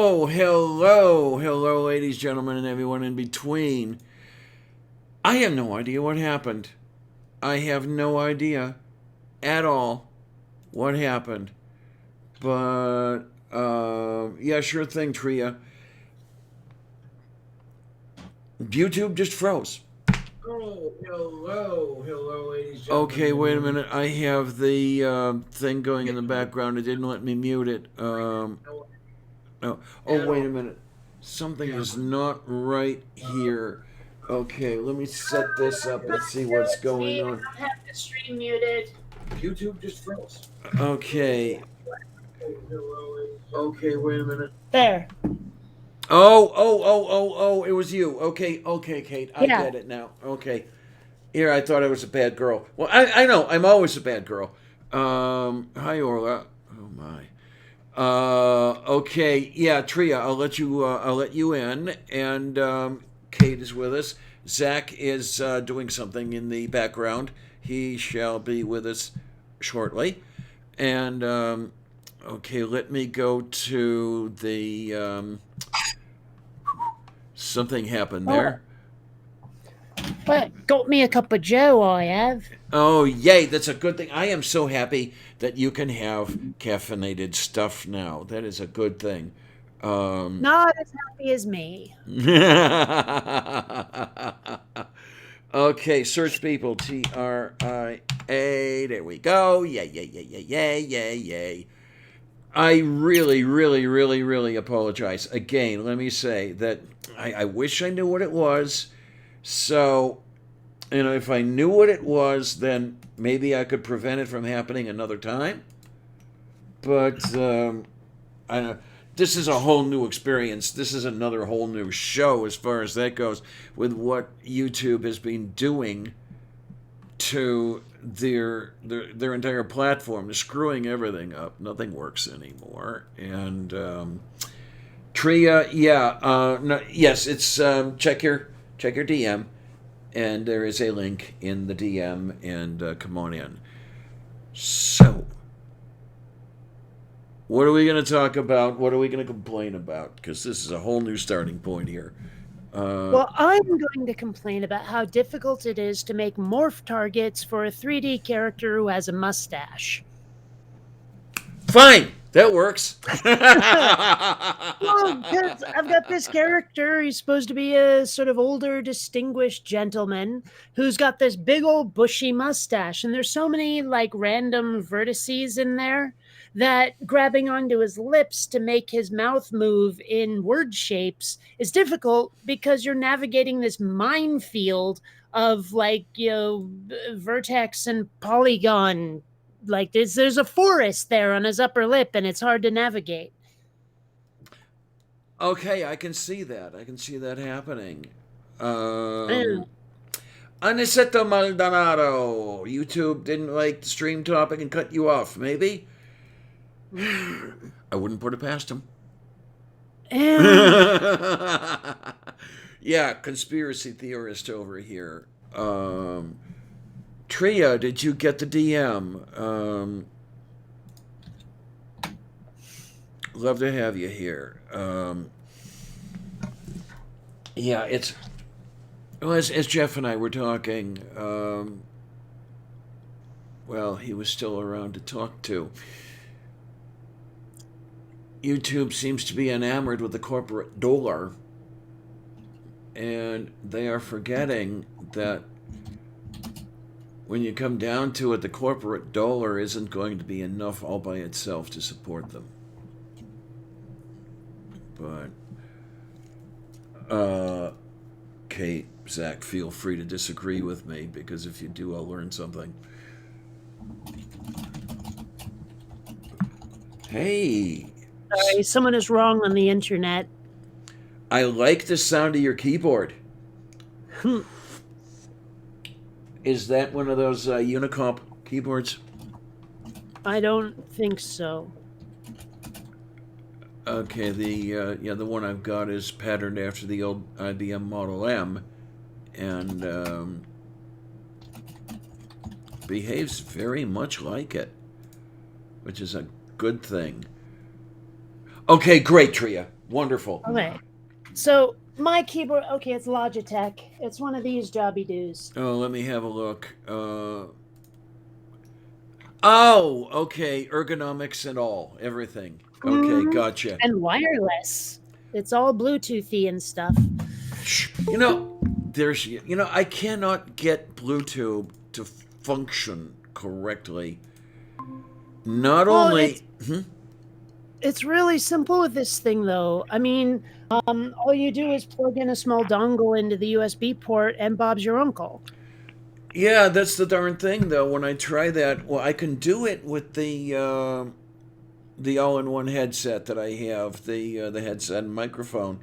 Oh, hello. Hello, ladies, gentlemen, and everyone in between. I have no idea what happened. I have no idea at all what happened. But, yeah, sure thing, Tria. YouTube just froze. Oh, hello. Hello, ladies, gentlemen. Okay, wait a minute. I have the thing going in the background. It didn't let me mute it. Oh, wait a minute. Something is not right here. Okay, let me set this up and see what's going on. I have the stream muted. YouTube just froze. Okay. Okay, wait a minute. There. Oh, it was you. Okay, Kate. I Yeah. get it now. Okay. Here, I thought I was a bad girl. Well, I know. I'm always a bad girl. Hi, Orla. Oh, my. Okay, yeah, Tria, I'll let you in, and Kate is with us. Zach is doing something in the background. He shall be with us shortly, and okay, let me go to the something happened there. Well, got me a cup of joe, I have. Oh, yay, that's a good thing. I am so happy that you can have caffeinated stuff now. That is a good thing. Not as happy as me. Okay, search people. TRIA. There we go. Yay. I really apologize. Again, let me say that I wish I knew what it was. So, if I knew what it was, then maybe I could prevent it from happening another time. But, I know. This is a whole new experience. This is another whole new show as far as that goes, with what YouTube has been doing to their entire platform. They're screwing everything up. Nothing works anymore. And Tria, yeah, no, yes, it's check your DM, and there is a link in the DM, and come on in. So, what are we going to talk about? What are we going to complain about? Because this is a whole new starting point here. Well, I'm going to complain about how difficult it is to make morph targets for a 3D character who has a mustache. Fine, that works. Well, because I've got this character, he's supposed to be a sort of older, distinguished gentleman who's got this big old bushy mustache, and there's so many like random vertices in there that grabbing onto his lips to make his mouth move in word shapes is difficult because you're navigating this minefield of like, vertex and polygon. Like there's a forest there on his upper lip, and it's hard to navigate. Okay, I can see that. I can see that happening. Mm. Aniceto Maldonado. YouTube didn't like the stream topic and cut you off, maybe? I wouldn't put it past him. Yeah, conspiracy theorist over here. Tria, did you get the DM? Love to have you here. Yeah, it's well, as Jeff and I were talking. Well, he was still around to talk to. YouTube seems to be enamored with the corporate dollar, and they are forgetting that when you come down to it, the corporate dollar isn't going to be enough all by itself to support them. But, Kate, Zach, feel free to disagree with me, because if you do, I'll learn something. Hey. Sorry, someone is wrong on the internet. I like the sound of your keyboard. Is that one of those Unicomp keyboards? I don't think so. Okay, the one I've got is patterned after the old IBM Model M, and behaves very much like it, which is a good thing. Okay, great, Tria. Wonderful. Okay. So my keyboard, okay, it's Logitech. It's one of these jobby doos. Oh, let me have a look. Oh, okay. Ergonomics and all, everything. Okay, Mhm. gotcha. And wireless. It's all Bluetoothy and stuff. You know, I cannot get Bluetooth to function correctly. Not Well, only, hmm? it's really simple with this thing though. I mean, all you do is plug in a small dongle into the USB port and Bob's your uncle. Yeah, that's the darn thing though. When I try that, well, I can do it with the all-in-one headset that I have, the headset and microphone.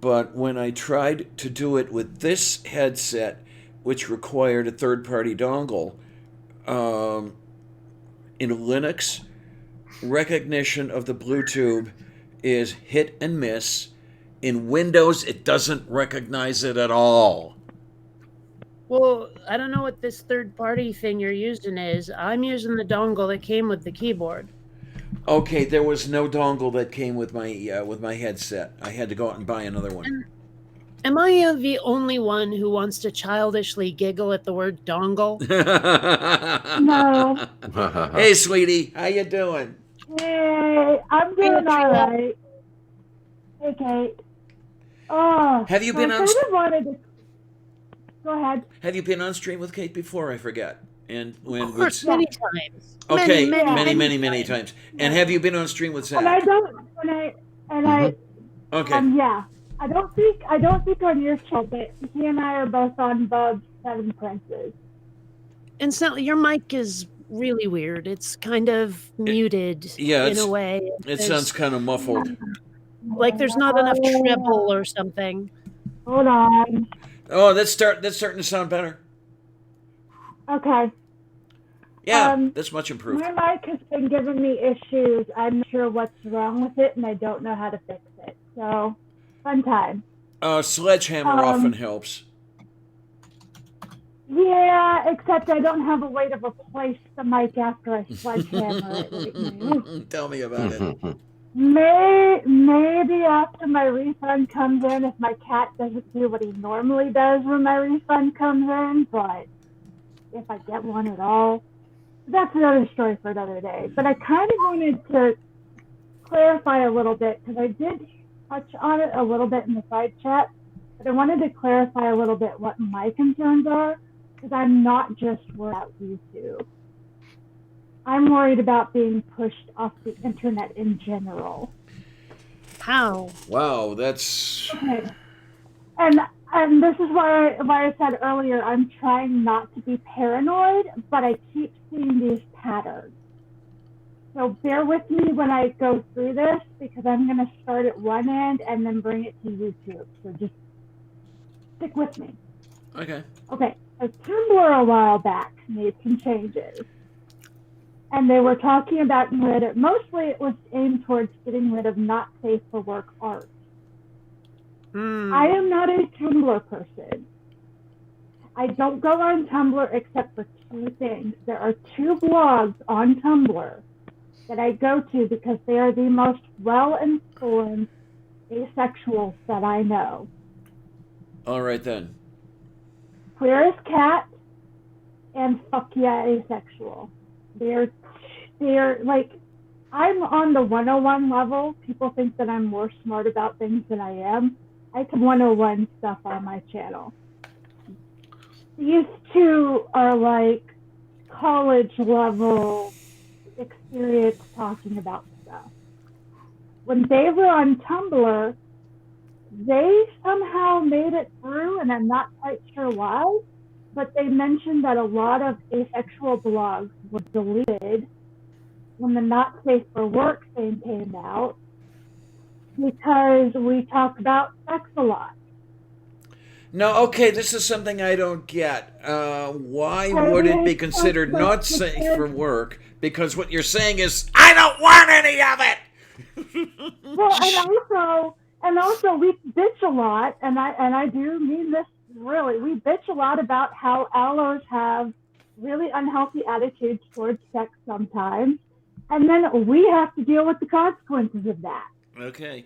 But when I tried to do it with this headset, which required a third-party dongle, um, in Linux, recognition of the Bluetooth is hit and miss. In Windows, it doesn't recognize it at all. Well, I don't know what this third party thing you're using is. I'm using the dongle that came with the keyboard. Okay, there was no dongle that came with my headset. I had to go out and buy another one. And am I the only one who wants to childishly giggle at the word dongle? No. Hey, sweetie, how you doing? Hey, I'm doing all right. Hey, Kate. Oh, Have you so I been on? kind of wanted to. Go ahead. Have you been on stream with Kate before? I forget. And when Of course, with many times. okay, many times. And have you been on stream with And I Zach? don't. Okay. Yeah. I don't think on your show, but he and I are both on Bub's Seven Princes. And so your mic is really weird. It's kind of muted in a way. It sounds kind of muffled. Like there's not enough treble or something. Hold on. Oh, that's starting to sound better. Okay. Yeah, that's much improved. My mic has been giving me issues. I'm not sure what's wrong with it, and I don't know how to fix it. So, fun time. Sledgehammer often helps. Yeah, except I don't have a way to replace the mic after I sledgehammer it right now. Tell me about it. Maybe after my refund comes in, if my cat doesn't do what he normally does when my refund comes in, but if I get one at all, that's another story for another day. But I kind of wanted to clarify a little bit, because I did touch on it a little bit in the side chat, but I wanted to clarify a little bit what my concerns are, because I'm not just worried about YouTube. I'm worried about being pushed off the internet in general. How? Wow, that's okay. And this is why I said earlier, I'm trying not to be paranoid, but I keep seeing these patterns. So bear with me when I go through this, because I'm going to start at one end and then bring it to YouTube. So just stick with me. okay. Okay, so Tumblr a while back made some changes. And they were talking about mostly it was aimed towards getting rid of not safe for work art. I am not a Tumblr person. I don't go on Tumblr except for two things. There are two blogs on Tumblr that I go to because they are the most well-informed asexuals that I know. All right then. Queer as Cat and Fuck Yeah Asexual. They're like, I'm on the 101 level. People think that I'm more smart about things than I am. I have 101 stuff on my channel. These two are like college level experience talking about stuff. When they were on Tumblr, they somehow made it through, and I'm not quite sure why, but they mentioned that a lot of asexual blogs were deleted when the Not Safe for Work thing came out, because we talk about sex a lot. No, okay, this is something I don't get. Why would it be considered not safe for work? Because what you're saying is, I don't want any of it! Well, and also we bitch a lot, and I do mean this really. We bitch a lot about how allos have really unhealthy attitudes towards sex sometimes, and then we have to deal with the consequences of that. Okay.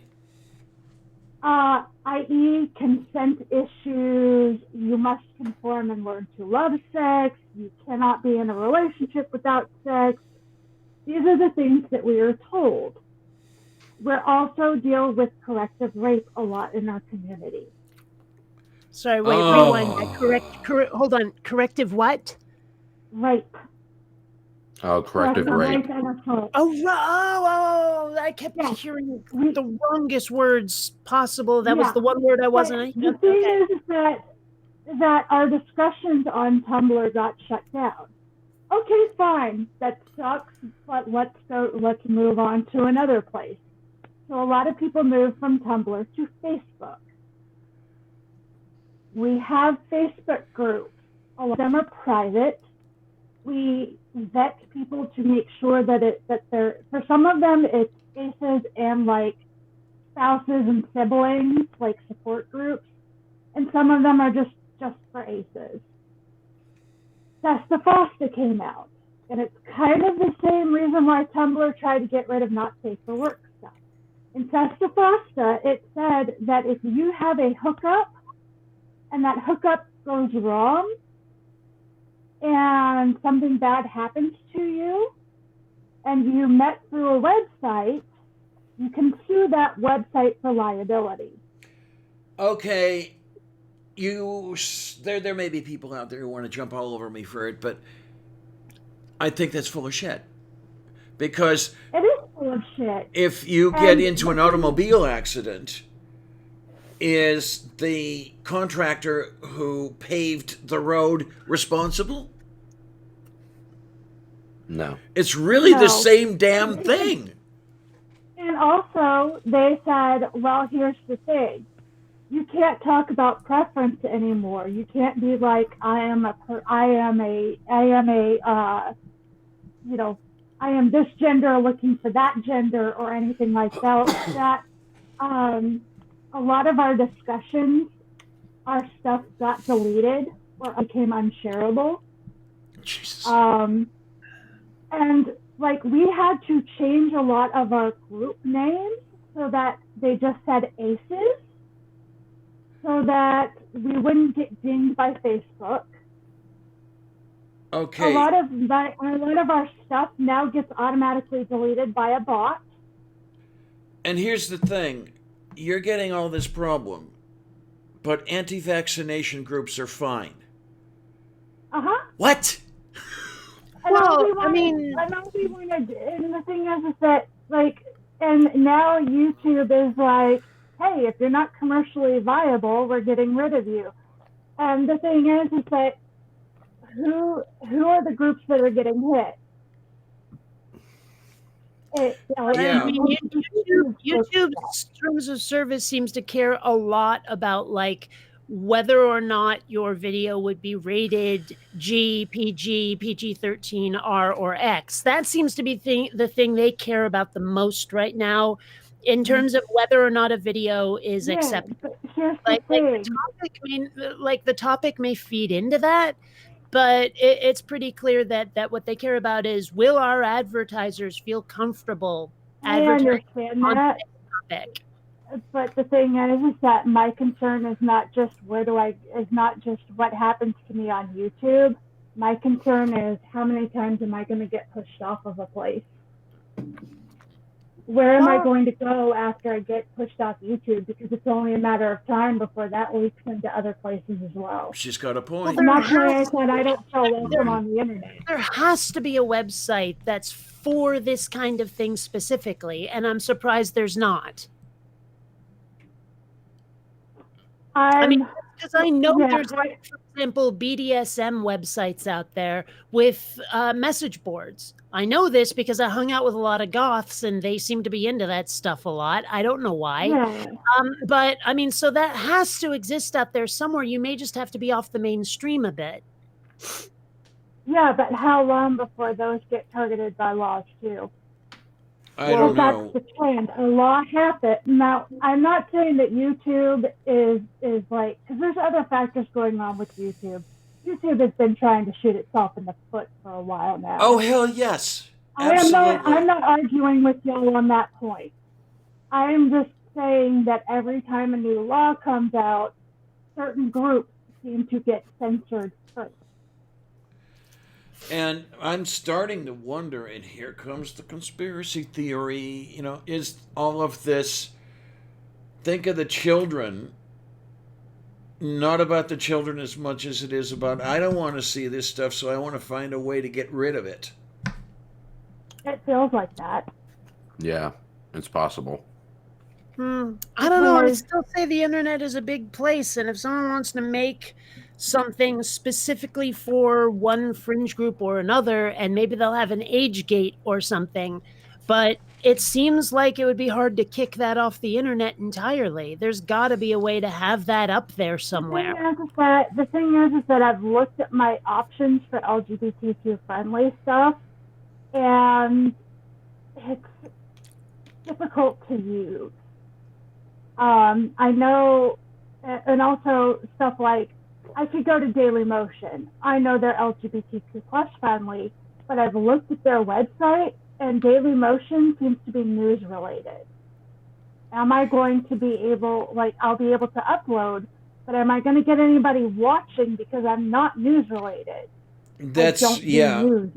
i.e., consent issues, you must conform and learn to love sex, you cannot be in a relationship without sex. These are the things that we are told. We also deal with corrective rape a lot in our community. Sorry, wait, rewind. Oh. Hold on. Corrective what? Rape. Oh, corrective Corrective rape. rape and assault. Oh, I kept Yes. hearing We, the wrongest words possible. That was yeah. the one word I But wasn't. the Okay. thing is that our discussions on Tumblr got shut down. Okay, fine, that sucks, but let's move on to another place. So a lot of people move from Tumblr to Facebook. We have Facebook groups. A lot of them are private. We vet people to make sure that they're, for some of them it's aces and like spouses and siblings, like support groups, and some of them are just for aces. Sesta came out, and it's kind of the same reason why Tumblr tried to get rid of not safe for work stuff. In Sesta, it said that if you have a hookup and that hookup goes wrong and something bad happens to you and you met through a website, you can sue that website for liability. Okay, there may be people out there who want to jump all over me for it, but I think that's full of shit. Because it is full of shit. If you get into an automobile accident, is the contractor who paved the road responsible? No. It's really the same damn thing. And also, they said, well, here's the thing. You can't talk about preference anymore. You can't be like, I am this gender looking for that gender or anything like that. A lot of our discussions, our stuff got deleted or became unshareable. Jesus. And like we had to change a lot of our group names so that they just said aces, so that we wouldn't get dinged by Facebook. Okay. A lot of our stuff now gets automatically deleted by a bot. And here's the thing. You're getting all this problem, but anti-vaccination groups are fine. Uh-huh. What? And the thing is that, like, and now YouTube is like, hey, if you're not commercially viable, we're getting rid of you. And the thing is that who are the groups that are getting hit? YouTube's terms of service seems to care a lot about like whether or not your video would be rated G, PG, PG-13, R, or X. That seems to be the thing they care about the most right now in terms of whether or not a video is acceptable. The topic may feed into that, but it's pretty clear that what they care about is, will our advertisers feel comfortable advertising on this topic? But the thing is that my concern is not just what happens to me on YouTube. My concern is how many times am I going to get pushed off of a place? Where am I going to go after I get pushed off YouTube? Because it's only a matter of time before that leaks into other places as well. She's got a point. And that's why I said I don't feel welcome on the internet. There has to be a website that's for this kind of thing specifically, and I'm surprised there's not. Because I know there's, like, for example, BDSM websites out there with message boards. I know this because I hung out with a lot of goths, and they seem to be into that stuff a lot. I don't know why. Yeah. But, I mean, so that has to exist out there somewhere. You may just have to be off the mainstream a bit. Yeah, but how long before those get targeted by laws, too? I don't know. That's the trend. A law happens. Now, I'm not saying that YouTube is like, because there's other factors going on with YouTube. YouTube has been trying to shoot itself in the foot for a while now. Oh, hell yes. Absolutely. I'm not arguing with y'all on that point. I'm saying that every time a new law comes out, certain groups seem to get censored first. And I'm starting to wonder, and here comes the conspiracy theory, is all of this, think of the children, not about the children as much as it is about, I don't want to see this stuff, so I want to find a way to get rid of it. It feels like that. Yeah, it's possible. I don't know. I would still say the internet is a big place, and if someone wants to make something specifically for one fringe group or another, and maybe they'll have an age gate or something, but it seems like it would be hard to kick that off the internet entirely. There's got to be a way to have that up there somewhere. The thing is that I've looked at my options for LGBTQ friendly stuff, and it's difficult to use. I know, and also stuff like, I could go to Daily Motion. I know they're LGBTQ plus friendly, but I've looked at their website, and Daily Motion seems to be news related. Am I going to be able, I'll be able to upload, but am I going to get anybody watching because I'm not news related? That's, I don't do news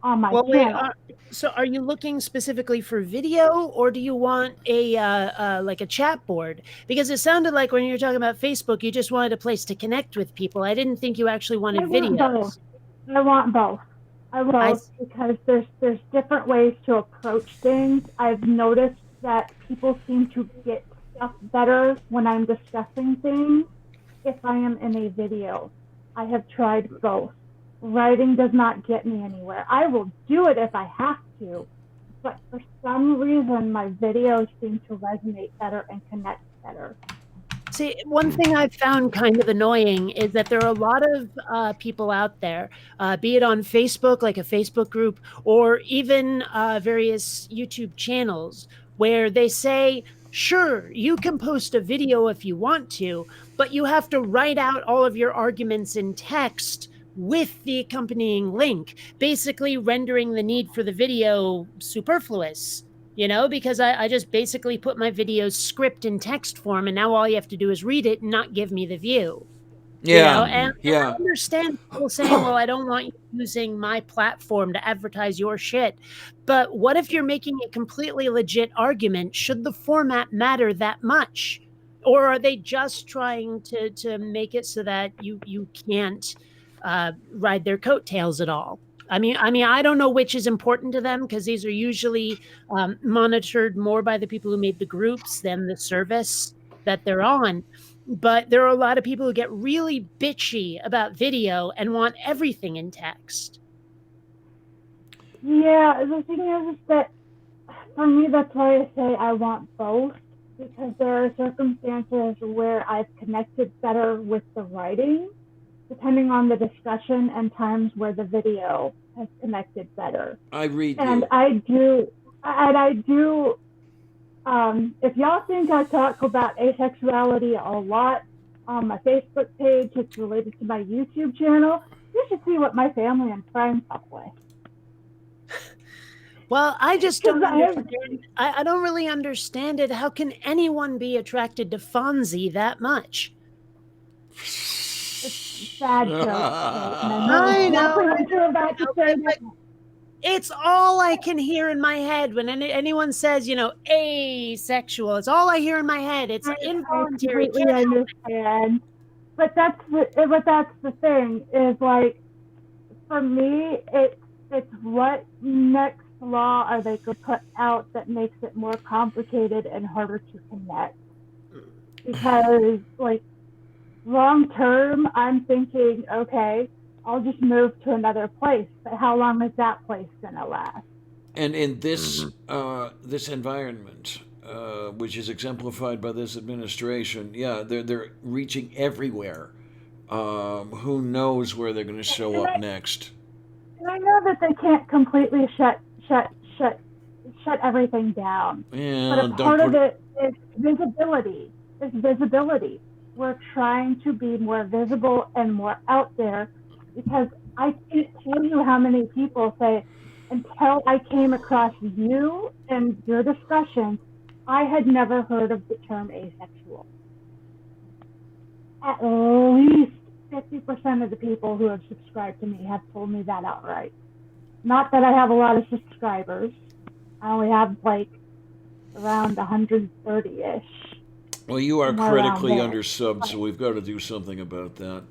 on my channel. So are you looking specifically for video, or do you want a like a chat board? Because it sounded like when you were talking about Facebook, you just wanted a place to connect with people. I didn't think you actually wanted videos. I want both. I want both because there's different ways to approach things. I've noticed that people seem to get stuff better when I'm discussing things if I am in a video. I have tried both. Writing does not get me anywhere. I will do it if I have to, but for some reason my videos seem to resonate better and connect better. See, one thing I've found kind of annoying is that there are a lot of people out there, be it on Facebook, like a Facebook group, or even various YouTube channels, where they say, sure, you can post a video if you want to, but you have to write out all of your arguments in text with the accompanying link, basically rendering the need for the video superfluous, because I just basically put my video's script in text form, and now all you have to do is read it and not give me the view. Yeah. And I understand people saying, well, I don't want you using my platform to advertise your shit. But what if you're making a completely legit argument? Should the format matter that much? Or are they just trying to make it so that you can't ride their coattails at all? I mean, I don't know which is important to them, because these are usually monitored more by the people who made the groups than the service that they're on. But there are a lot of people who get really bitchy about video and want everything in text. Yeah, the thing is that for me, that's why I say I want both, because there are circumstances where I've connected better with the writing, depending on the discussion, and times where the video has connected better. I read and you. I do. If y'all think I talk about asexuality a lot on my Facebook page, it's related to my YouTube channel, you should see what my family and friends talk with. Well, I just don't understand. I don't really understand it. How can anyone be attracted to Fonzie that much? It's bad joke. I know. It's all I can hear in my head when anyone says, asexual. It's all I hear in my head. It's involuntary. I completely understand. But that's the thing is, for me, it's what next law are they going to put out that makes it more complicated and harder to connect? Because long term, I'm thinking, okay, I'll just move to another place. But how long is that place going to last? And in this this environment, which is exemplified by this administration, they're reaching everywhere. Who knows where they're going to show up next? And I know that they can't completely shut everything down. Yeah, but a part of it is visibility. We're trying to be more visible and more out there, because I can't tell you how many people say, until I came across you and your discussion, I had never heard of the term asexual. At least 50% of the people who have subscribed to me have told me that outright. Not that I have a lot of subscribers. I only have like around 130-ish. Well, you are Somewhere around critically there. undersubbed, so we've got to do something about that.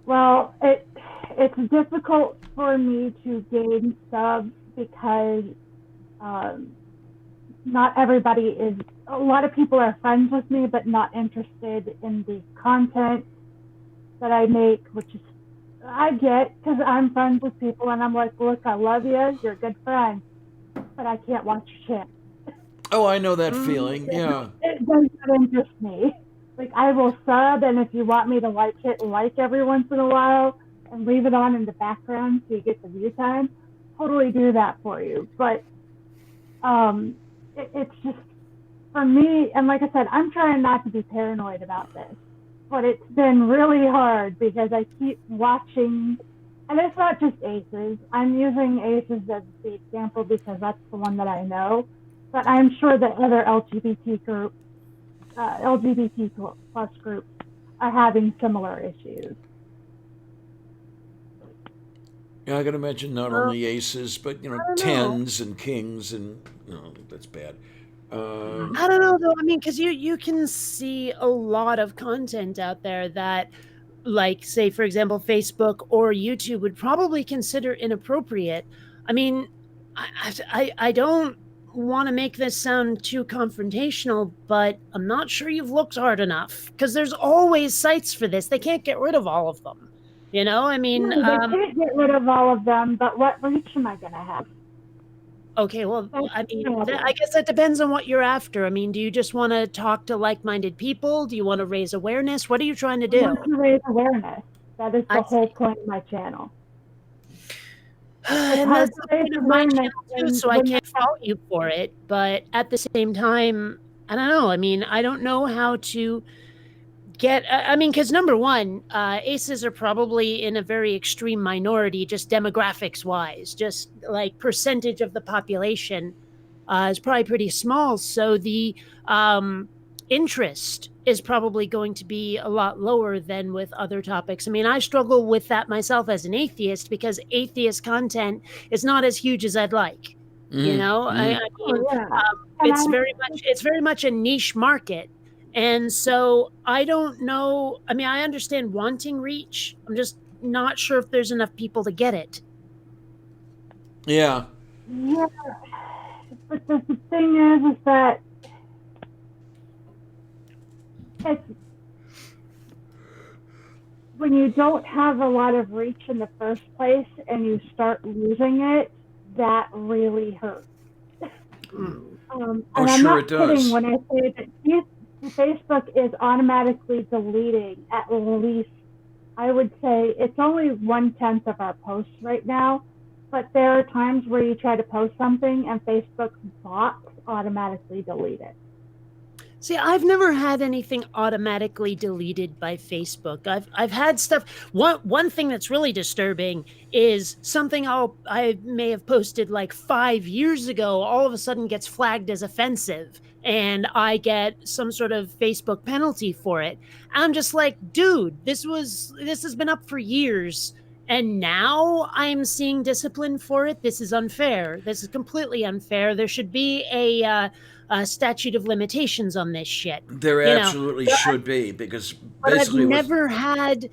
Well, it's difficult for me to gain subs because not everybody is. A lot of people are friends with me, but not interested in the content that I make, which is I get because I'm friends with people, and I'm like, look, I love you, you're a good friend, but I can't watch your channel. Oh, I know that feeling. Yeah. It does not interest me. Like, I will sub, and if you want me to like it, like every once in a while, and leave it on in the background so you get the view time, totally do that for you. But it's just, for me, and like I said, I'm trying not to be paranoid about this, but it's been really hard because I keep watching, and it's not just Aces. I'm using Aces as the example because that's the one that I know, but I'm sure that other LGBT plus groups are having similar issues. Yeah, I got to mention not only aces, but I don't know. tens and kings, and no, that's bad. I don't know though. I mean, because you can see a lot of content out there that, like, say for example, Facebook or YouTube would probably consider inappropriate. I mean, I don't want to make this sound too confrontational, but I'm not sure you've looked hard enough because there's always sites for this. They can't get rid of all of them. You know, I mean, No, they can't get rid of all of them, but what reach am I going to have? okay, well, I mean, I guess that depends on what you're after. I mean, do you just want to talk to like-minded people? Do you want to raise awareness? What are you trying to I do? want to raise awareness. That is the whole point of my channel. And hard that's to the raise point of my awareness channel too, so I when can't fault you for it. But at the same time, I don't know. I mean, I don't know how to get. I mean, because number one, aces are probably in a very extreme minority, just demographics wise, just like percentage of the population is probably pretty small. So the interest is probably going to be a lot lower than with other topics. I mean, I struggle with that myself as an atheist because atheist content is not as huge as I'd like. You know, I mean, it's very much a niche market. And so I don't know. I mean, I understand wanting reach. I'm just not sure if there's enough people to get it. Yeah. Yeah, but the thing is that it's when you don't have a lot of reach in the first place and you start losing it, that really hurts. And I'm sure not it does. kidding when I say that Facebook is automatically deleting at least, I would say it's only 1/10 of our posts right now, but there are times where you try to post something and Facebook's bots automatically delete it. See, I've never had anything automatically deleted by Facebook. I've had stuff. One thing that's really disturbing is something I may have posted like 5 years ago. All of a sudden, gets flagged as offensive, and I get some sort of Facebook penalty for it. I'm just like, dude, this has been up for years. And now I'm seeing discipline for it. This is unfair. This is completely unfair. There should be a statute of limitations on this shit. There absolutely should be, because basically I've never had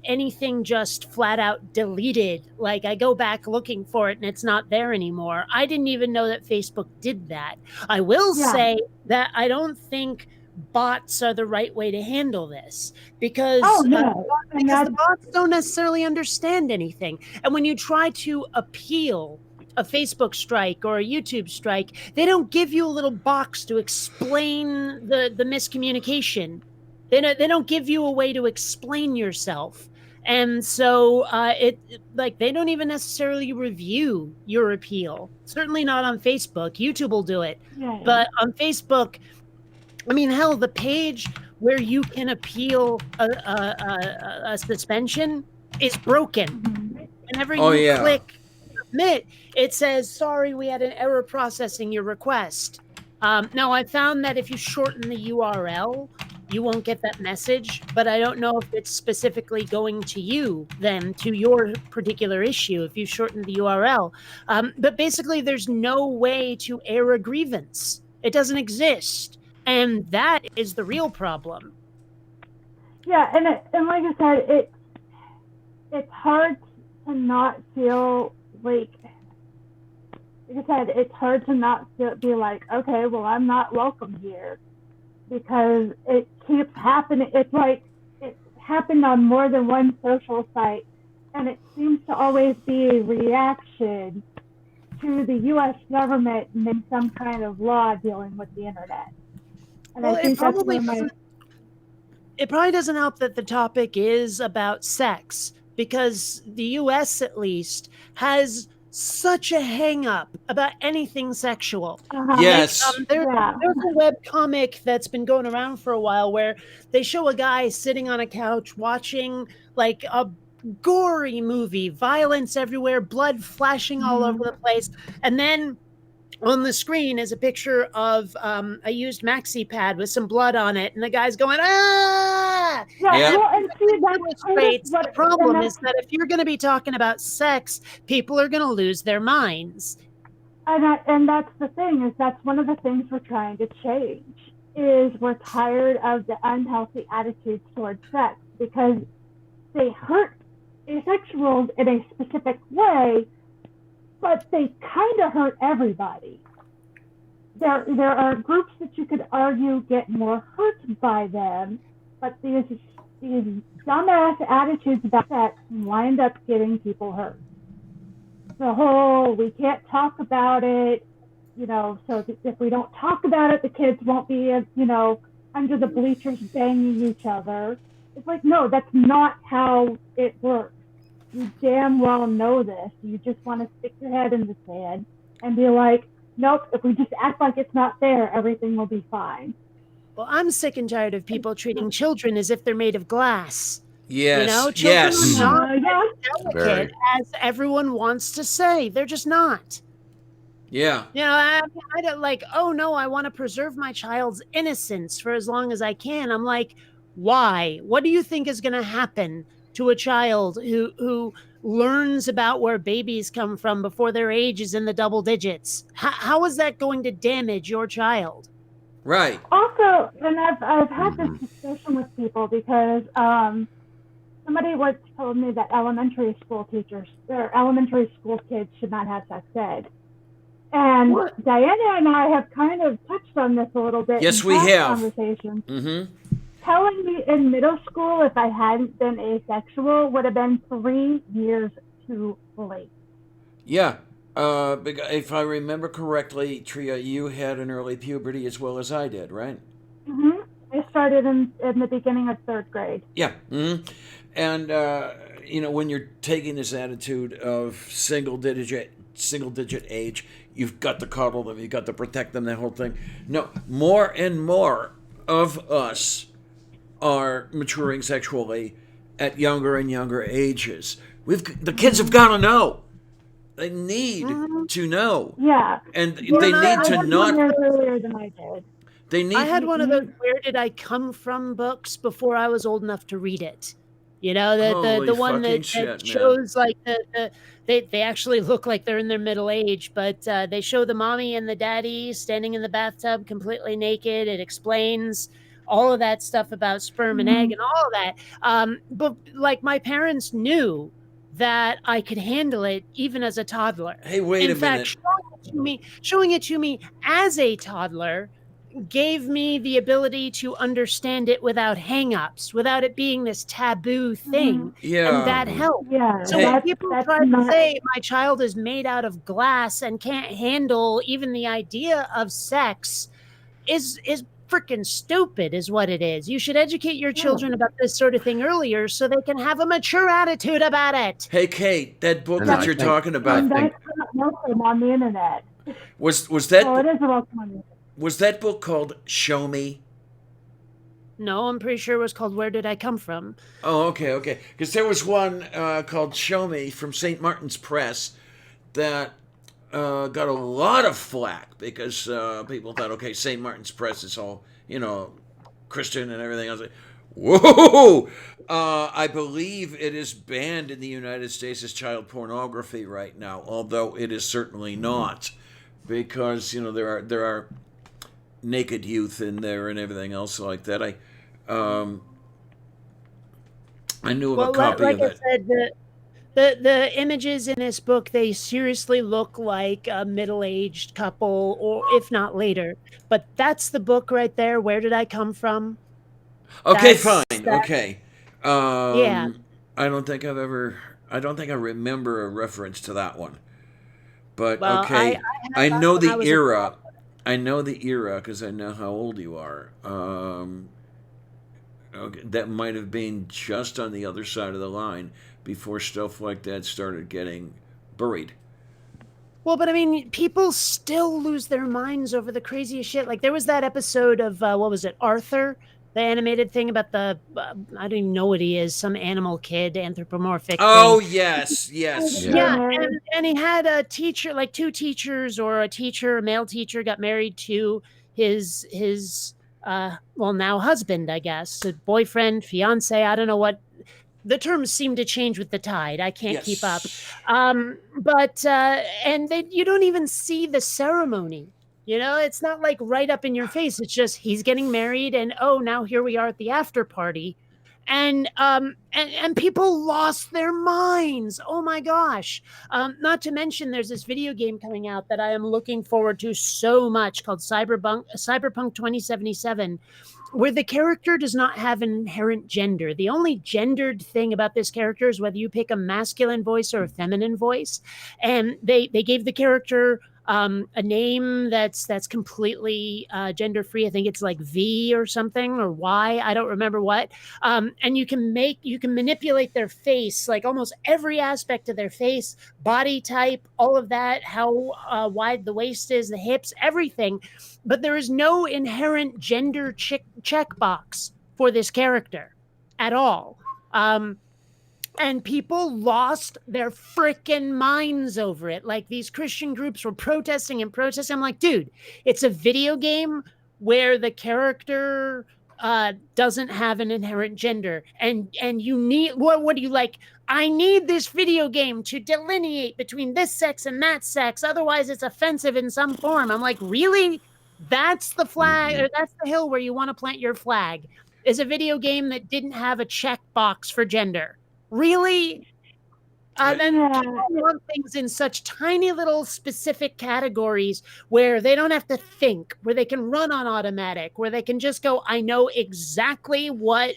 anything just flat out deleted. Like, I go back looking for it and it's not there anymore. I didn't even know that Facebook did that. I will say that I don't think bots are the right way to handle this because the bots don't necessarily understand anything. And when you try to appeal a Facebook strike or a YouTube strike, they don't give you a little box to explain the miscommunication. They don't give you a way to explain yourself. And so they don't even necessarily review your appeal. Certainly not on Facebook. YouTube will do it. Yeah. But on Facebook, I mean, hell, the page where you can appeal a suspension is broken. Whenever you click submit, it says, sorry, we had an error processing your request. Now, I found that if you shorten the URL, you won't get that message, but I don't know if it's specifically going to you then, to your particular issue, if you shorten the URL. But basically, there's no way to air a grievance. It doesn't exist. And that is the real problem. Yeah, and like I said, it's hard to not feel like I said, it's hard to not be like, okay, well, I'm not welcome here, because it keeps happening. It's like it happened on more than one social site, and it seems to always be a reaction to the U.S. government and some kind of law dealing with the internet. And Well, I think that's where it probably doesn't help that the topic is about sex, because the US, at least, has such a hang up about anything sexual. Yes. There's a web comic that's been going around for a while where they show a guy sitting on a couch watching like a gory movie, violence everywhere, blood flashing all over the place, and then on the screen is a picture of a used maxi pad with some blood on it, and the guy's going, ah! Yeah. Well, and see, that illustrates the problem is that if you're going to be talking about sex, people are going to lose their minds. And that's the thing, is that's one of the things we're trying to change, is we're tired of the unhealthy attitudes towards sex, because they hurt asexuals in a specific way, but they kind of hurt everybody. There are groups that you could argue get more hurt by them, but these dumbass attitudes about sex wind up getting people hurt. The whole, we can't talk about it, so if we don't talk about it, the kids won't be, under the bleachers banging each other. It's like, no, that's not how it works. You damn well know this. You just want to stick your head in the sand and be like, nope, if we just act like it's not there, everything will be fine. Well, I'm sick and tired of people treating children as if they're made of glass. Yes. Children Yes. are not delicate, as everyone wants to say. They're just not. Yeah. I don't like, oh no, I want to preserve my child's innocence for as long as I can. I'm like, why? What do you think is going to happen to a child who learns about where babies come from before their age is in the double digits? How is that going to damage your child? Right. Also, and I've had this discussion with people, because somebody once told me that elementary school kids should not have sex ed. And Diana and I have kind of touched on this a little bit. Yes, in we past have. Conversations. Mm-hmm. Telling me in middle school if I hadn't been asexual would have been 3 years too late. Yeah. If I remember correctly, Tria, you had an early puberty as well as I did, right? Mm-hmm. I started in the beginning of 3rd grade. Yeah. Mm-hmm. And, when you're taking this attitude of single digit age, you've got to cuddle them, you've got to protect them, that whole thing. No, more and more of us are maturing sexually at younger and younger ages. The kids have got to know. They need to know. Yeah. And they need to not. Earlier than I did. They need. I had one of those "Where Did I Come From" books before I was old enough to read it. The one that shows like they actually look like they're in their middle age, but they show the mommy and the daddy standing in the bathtub completely naked. It explains all of that stuff about sperm and egg and all of that. But like, my parents knew that I could handle it even as a toddler. Hey, wait a minute. In fact, showing it to me as a toddler gave me the ability to understand it without hang-ups, without it being this taboo thing. Yeah. And that helped. Yeah. So when people try to say my child is made out of glass and can't handle even the idea of sex is freaking stupid, is what it is. You should educate your children about this sort of thing earlier so they can have a mature attitude about it. Hey, Kate, that book that you're talking about. That's welcome on the internet. Was that? Oh, it is welcome on the internet. Was that book called Show Me? No, I'm pretty sure it was called Where Did I Come From? Oh, okay. Because there was one called Show Me from St. Martin's Press that got a lot of flack because people thought, okay, St. Martin's Press is all, Christian and everything else. Whoa! I believe it is banned in the United States as child pornography right now, although it is certainly not, because there are naked youth in there and everything else like that. I knew of a copy like of I that. said, the images in this book, they seriously look like a middle-aged couple, or if not later. But that's the book right there. Where Did I Come From? Okay, fine. That. Okay. Yeah. I don't think I've ever. I don't think I remember a reference to that one. But Well, I okay, had I that know when I the was a. era. I know the era because I know how old you are. Okay, that might have been just on the other side of the line before stuff like that started getting buried. Well, but I mean, people still lose their minds over the craziest shit. Like there was that episode of what was it, Arthur, the animated thing about the I don't even know what he is, some animal kid, anthropomorphic thing. Oh yes, yes. Yeah. Yeah, Boomer. and he had a teacher, like two teachers, or a teacher, a male teacher, got married to his well, now husband, I guess, a boyfriend, fiance. I don't know what the terms seem to change with the tide. I can't keep up. Yes. But and they, you don't even see the ceremony. It's not like right up in your face. It's just he's getting married, and oh, now here we are at the after party, and people lost their minds. Oh my gosh! Not to mention, there's this video game coming out that I am looking forward to so much called Cyberpunk 2077, where the character does not have an inherent gender. The only gendered thing about this character is whether you pick a masculine voice or a feminine voice. And they gave the character a name that's completely gender free. I think it's like V or something, or Y. I don't remember what. And you can manipulate their face, like almost every aspect of their face, body type, all of that, how wide the waist is, the hips, everything. But there is no inherent gender checkbox for this character at all. And people lost their freaking minds over it. Like these Christian groups were protesting and protesting. I'm like, dude, it's a video game where the character doesn't have an inherent gender, and you need what do you like? I need this video game to delineate between this sex and that sex, otherwise it's offensive in some form. I'm like, really? That's the flag, or that's the hill where you want to plant your flag? Is a video game that didn't have a checkbox for gender? Really? Then Yeah. people want things in such tiny little specific categories where they don't have to think, where they can run on automatic, where they can just go, I know exactly what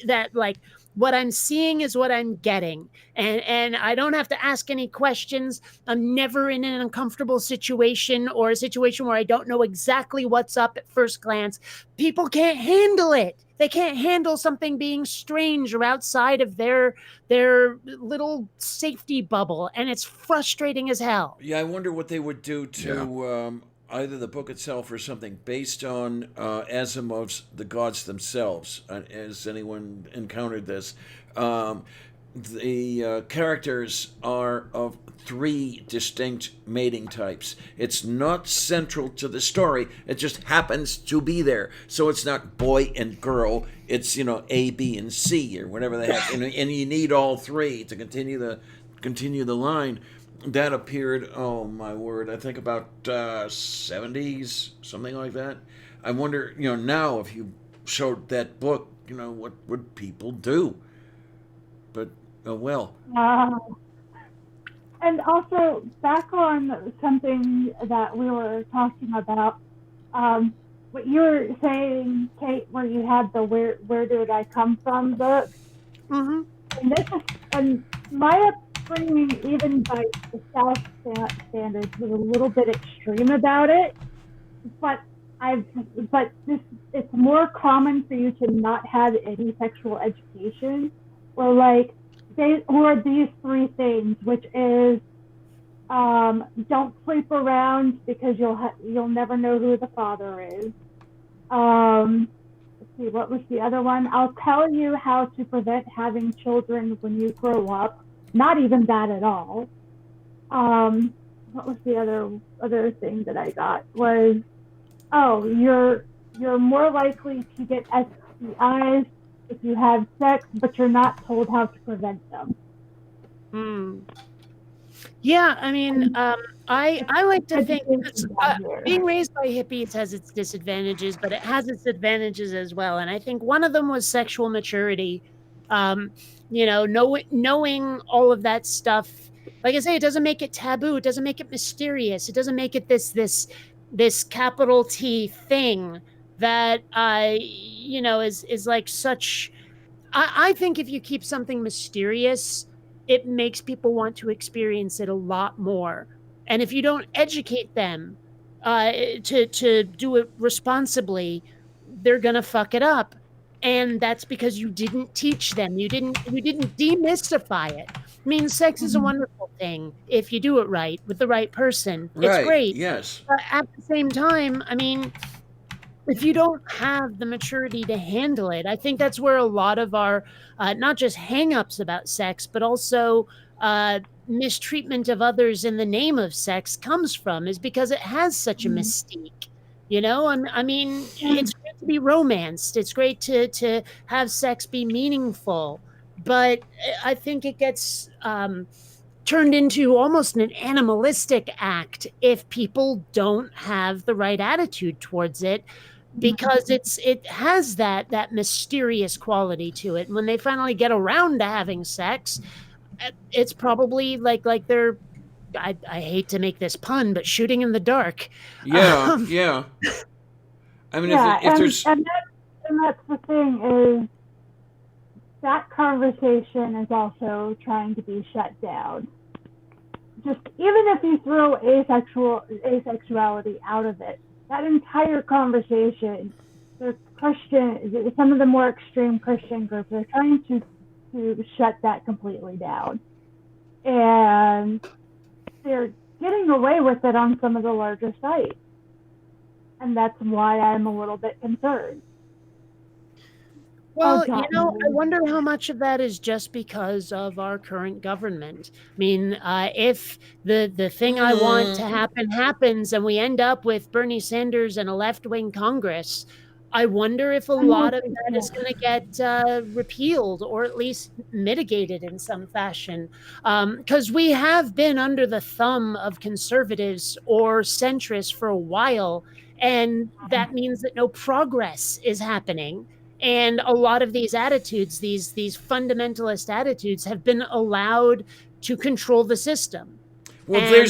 I'm seeing is what I'm getting. And I don't have to ask any questions. I'm never in an uncomfortable situation, or a situation where I don't know exactly what's up at first glance. People can't handle it. They can't handle something being strange or outside of their little safety bubble, and it's frustrating as hell. Yeah, I wonder what they would do to either the book itself or something based on Asimov's The Gods Themselves. Has anyone encountered this? The characters are of three distinct mating types. It's not central to the story. It just happens to be there. So it's not boy and girl. It's A, B, and C or whatever they have, and you need all three to continue the line. That appeared. Oh my word! I think about 70s, something like that. I wonder, now if you showed that book, what would people do? But oh well. And also, back on something that we were talking about, what you were saying, Kate, where you had the Where Did I Come From book. Mm-hmm. And my upbringing, even by the South standards, was a little bit extreme about it. But it's more common for you to not have any sexual education, or these three things, which is don't sleep around because you'll never know who the father is. Let's see, what was the other one? I'll tell you how to prevent having children when you grow up. Not even that at all. what was the other thing that I got was, oh, you're more likely to get STIs if you have sex, but you're not told how to prevent them. Yeah, I mean, I like to think Here. being raised by hippies has its disadvantages, but it has its advantages as well. And I think one of them was sexual maturity. Um, knowing all of that stuff. Like I say, it doesn't make it taboo. It doesn't make it mysterious. It doesn't make it this capital T thing that is like such. I think if you keep something mysterious, it makes people want to experience it a lot more. And if you don't educate them to do it responsibly, they're gonna fuck it up. And that's because you didn't teach them. You didn't demystify it. I mean, sex is a wonderful thing if you do it right with the right person. It's Right. great. Yes. But at the same time, I mean, if you don't have the maturity to handle it, I think that's where a lot of our not just hangups about sex, but also mistreatment of others in the name of sex comes from, is because it has such a mystique. I mean, it's great to be romanced. It's great to have sex be meaningful, but I think it gets turned into almost an animalistic act if people don't have the right attitude towards it, because it has that mysterious quality to it. And when they finally get around to having sex, it's probably like they're I hate to make this pun, but shooting in the dark. Yeah. Yeah. I mean, Yeah, if there's and that's the thing, is that conversation is also trying to be shut down. Just even if you throw asexuality out of it, that entire conversation, some of the more extreme Christian groups are trying to shut that completely down, and they're getting away with it on some of the larger sites, and that's why I'm a little bit concerned. Well, I wonder how much of that is just because of our current government. I mean, if the thing I want to happen happens and we end up with Bernie Sanders and a left-wing Congress, I wonder if a lot of that is going to get repealed or at least mitigated in some fashion. Because we have been under the thumb of conservatives or centrists for a while, and that means that no progress is happening. And a lot of these attitudes, these fundamentalist attitudes, have been allowed to control the system. well,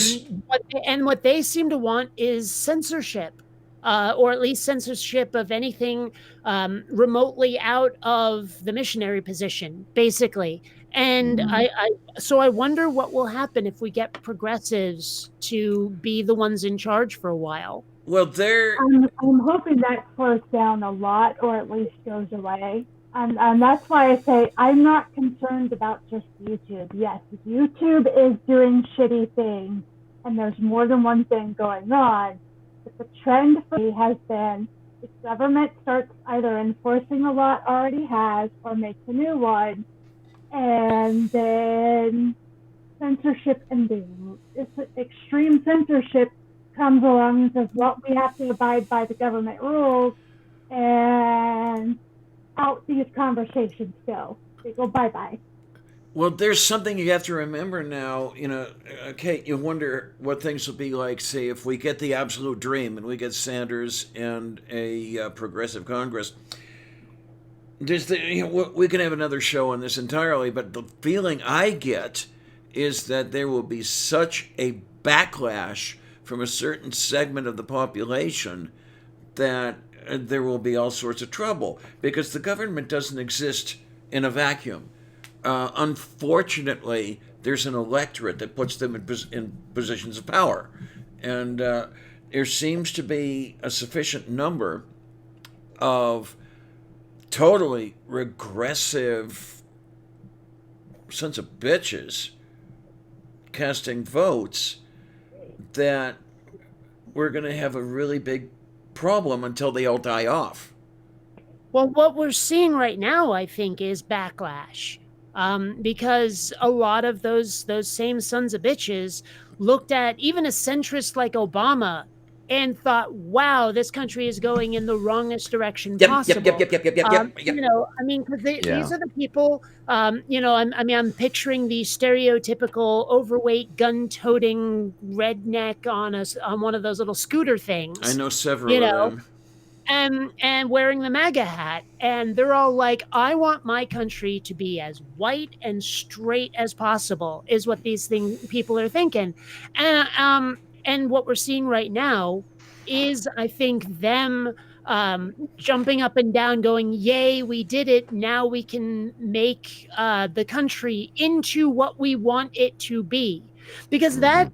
And what they seem to want is censorship, or at least censorship of anything remotely out of the missionary position, basically. And so I wonder what will happen if we get progressives to be the ones in charge for a while. I'm hoping that slows down a lot, or at least goes away. And that's why I say I'm not concerned about just YouTube. Yes, YouTube is doing shitty things, and there's more than one thing going on. But the trend for me has been, if government starts either enforcing a law it already has or makes a new one, and then censorship and extreme censorship comes along and says, well, we have to abide by the government rules, and out these conversations go. They go bye-bye. Well, there's something you have to remember now. Kate, you wonder what things will be like, say, if we get the absolute dream and we get Sanders and a progressive Congress. We can have another show on this entirely, but the feeling I get is that there will be such a backlash from a certain segment of the population that there will be all sorts of trouble, because the government doesn't exist in a vacuum. Unfortunately, there's an electorate that puts them in positions of power, and there seems to be a sufficient number of totally regressive sons of bitches casting votes that we're going to have a really big problem until they all die off. Well, what we're seeing right now, I think, is backlash. because a lot of those same sons of bitches looked at even a centrist like Obama and thought, wow, this country is going in the wrongest direction Yep, yep, yep, possible. yep, yep, yep, yep, yep, yep. I mean, because these Yeah. are the people, I'm picturing the stereotypical overweight, gun-toting redneck on one of those little scooter I things, know you several of know, them. and wearing the MAGA hat, and they're all like, I want my country to be as white and straight as possible, is what these people are thinking. And what we're seeing right now is, I think, them jumping up and down going, yay, we did it, now we can make the country into what we want it to be, because that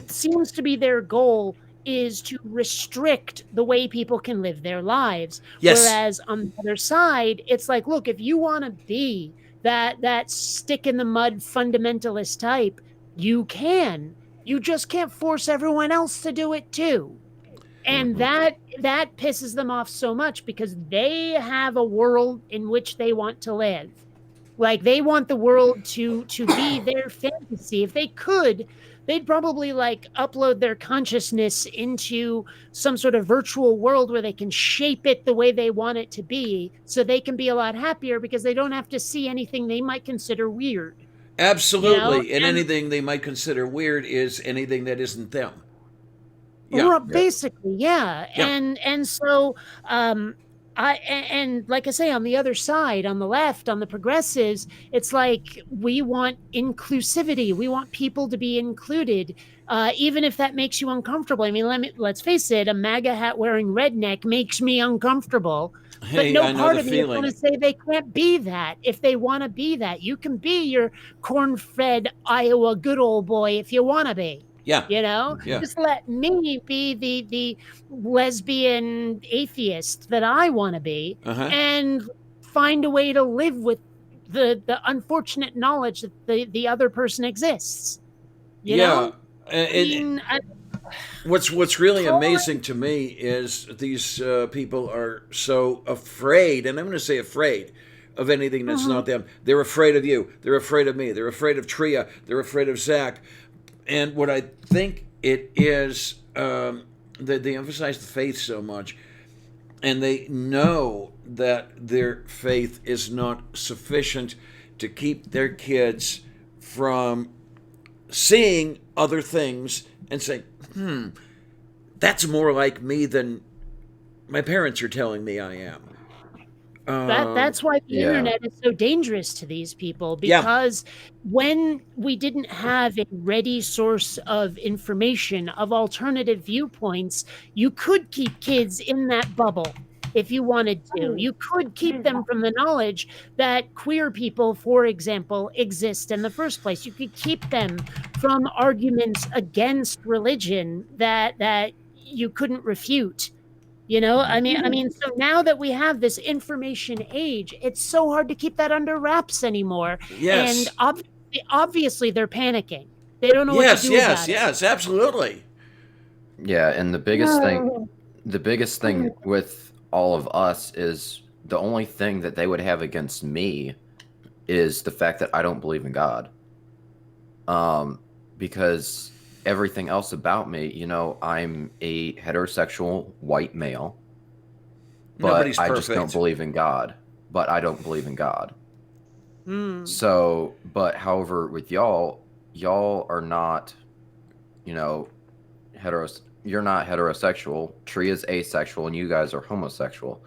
seems to be their goal, is to restrict the way people can live their lives. Yes, Whereas on the other side, it's like, look, if you want to be that stick in the mud fundamentalist type, you can. You just can't force everyone else to do it too. And that pisses them off so much, because they have a world in which they want to live. Like, they want the world to be their fantasy. If they could, they'd probably like upload their consciousness into some sort of virtual world where they can shape it the way they want it to be, so they can be a lot happier because they don't have to see anything they might consider weird, you know? absolutely. And And anything they might consider weird is anything that isn't them. Yeah, Yep. basically, yeah. yeah. And so and like I say, on the other side, on the left, on the progressives, it's like, we want inclusivity. We want people to be included, even if that makes you uncomfortable. I mean, let's face it, a MAGA hat wearing redneck makes me uncomfortable. But Hey, no I know part the of me is going feeling. to say they can't be that if they want to be that. You can be your corn-fed Iowa good old boy if you want to be. Yeah, You know, yeah. just let me be the lesbian atheist that I want to be, Uh huh. and find a way to live with the unfortunate knowledge that the other person exists. You Yeah. know, I And mean, what's really tolerant. amazing to me is these people are so afraid, and I'm going to say afraid of anything that's Mhm. not them. They're afraid of you. They're afraid of me. They're afraid of Tria. They're afraid of Zach. And what I think it is, that they emphasize the faith so much, and they know that their faith is not sufficient to keep their kids from seeing other things and saying, that's more like me than my parents are telling me I am. That's why the Yeah. internet is so dangerous to these people, Yeah. because when we didn't have a ready source of information, of alternative viewpoints, you could keep kids in that bubble if you wanted to. You could keep them from the knowledge that queer people, for example, exist in the first place. You could keep them from arguments against religion that you couldn't refute. So now that we have this information age, it's so hard to keep that under wraps anymore. And Yes. obviously they're panicking. They don't know what to Yes. do Yes. about it. Yes. Absolutely. Yeah, and the biggest thing with all of us is the only thing that they would have against me is the fact that I don't believe in God. Because everything else about me, I'm a heterosexual white male, but Nobody's I just don't perfect. believe in God. But I don't believe in God. Hmm. So, but however, with y'all are not, heteros. You're not heterosexual. Tree is asexual, and you guys are homosexual.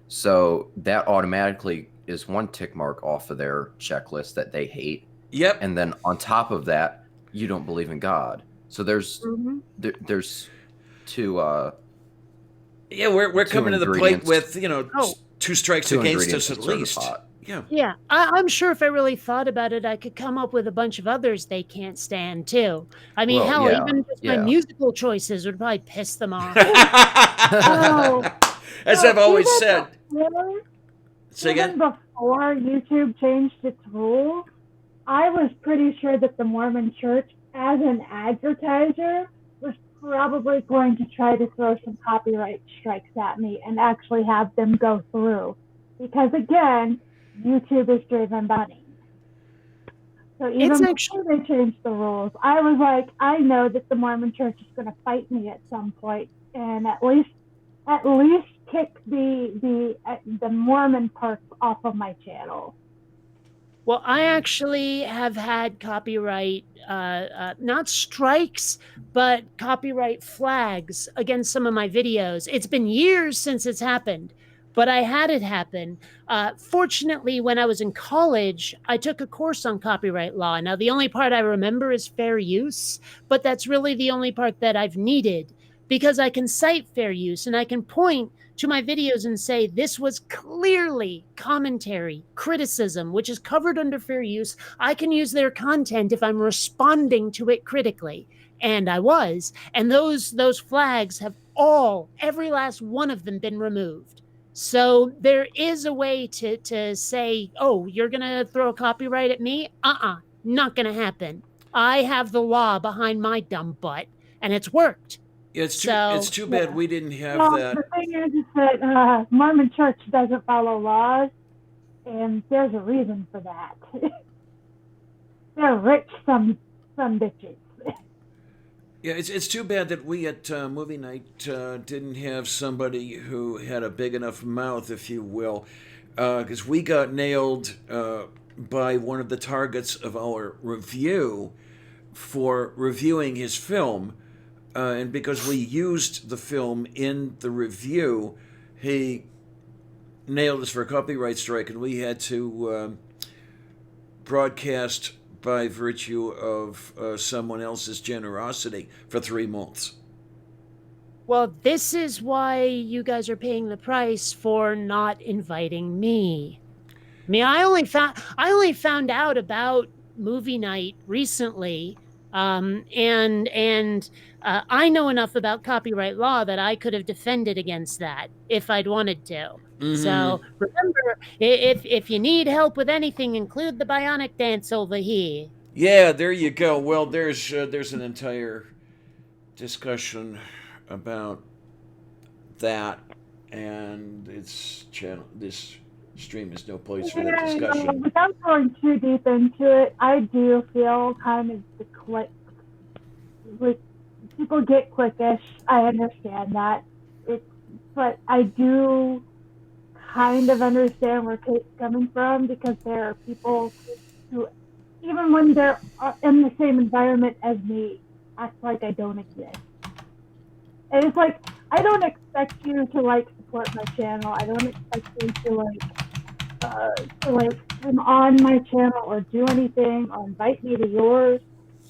So that automatically is one tick mark off of their checklist that they hate. Yep. And then on top of that, you don't believe in God. So there's Mhm. there's two Yeah. We're two coming to the plate ingredients with Oh, two strikes two against ingredients us to at stir the least. pot. Yeah. yeah. I'm sure if I really thought about it, I could come up with a bunch of others they can't stand too. I mean, Well, hell, yeah, even just my yeah. musical choices would probably piss them off. Oh, As so I've always said. Say even again. before YouTube changed its rules, I was pretty sure that the Mormon Church, as an advertiser, was probably going to try to throw some copyright strikes at me and actually have them go through. Because again, YouTube is driven by money. So It's even actually before they changed the rules, I was like, I know that the Mormon Church is going to fight me at some point, and at least kick the Mormon parts off of my channel. Well, I actually have had copyright, not strikes, but copyright flags against some of my videos. It's been years since it's happened, but I had it happen. Fortunately, when I was in college, I took a course on copyright law. Now, the only part I remember is fair use, but that's really the only part that I've needed because I can cite fair use and I can point to my videos and say this was clearly commentary, criticism, which is covered under fair use. I can use their content if I'm responding to it critically. And I was. And those flags have every last one of them been removed. So there is a way to say, oh, you're gonna throw a copyright at me? Not gonna happen. I have the law behind my dumb butt, and it's worked. Yeah, it's So too bad we didn't have Well, that. the thing is that Mormon Church doesn't follow laws, and there's a reason for that. They're rich, some bitches. Yeah, it's too bad that we at movie night didn't have somebody who had a big enough mouth, if you will, because we got nailed by one of the targets of our review for reviewing his film, and because we used the film in the review, he nailed us for a copyright strike, and we had to broadcast by virtue of someone else's generosity for 3 months. well, this is why you guys are paying the price for not inviting me. I mean, I only found out about movie night recently, and I know enough about copyright law that I could have defended against that if I'd wanted to. Mm-hmm. So remember, if you need help with anything, include the bionic dance over here. Yeah, there you go. Well, there's an entire discussion about that, and it's channel. This stream is no place for that discussion. Without going too deep into it, I do feel kind of the click. Like, people get quickish. I understand that. But I do kind of understand where Kate's coming from because there are people who, even when they're in the same environment as me, act like I don't exist. And it's like, I don't expect you to support my channel. I don't expect you to come on my channel or do anything or invite me to yours.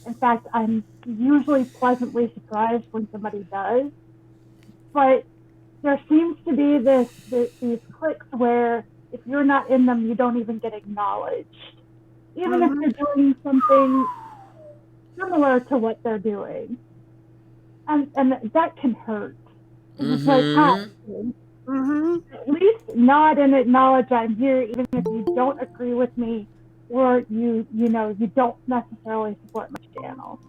In fact, I'm usually pleasantly surprised when somebody does. But there seems to be these clicks where if you're not in them, you don't even get acknowledged. Even if you're doing something similar to what they're doing. And that can hurt. It's like, at least nod and acknowledge I'm here, even if you don't agree with me or you don't necessarily support my channel.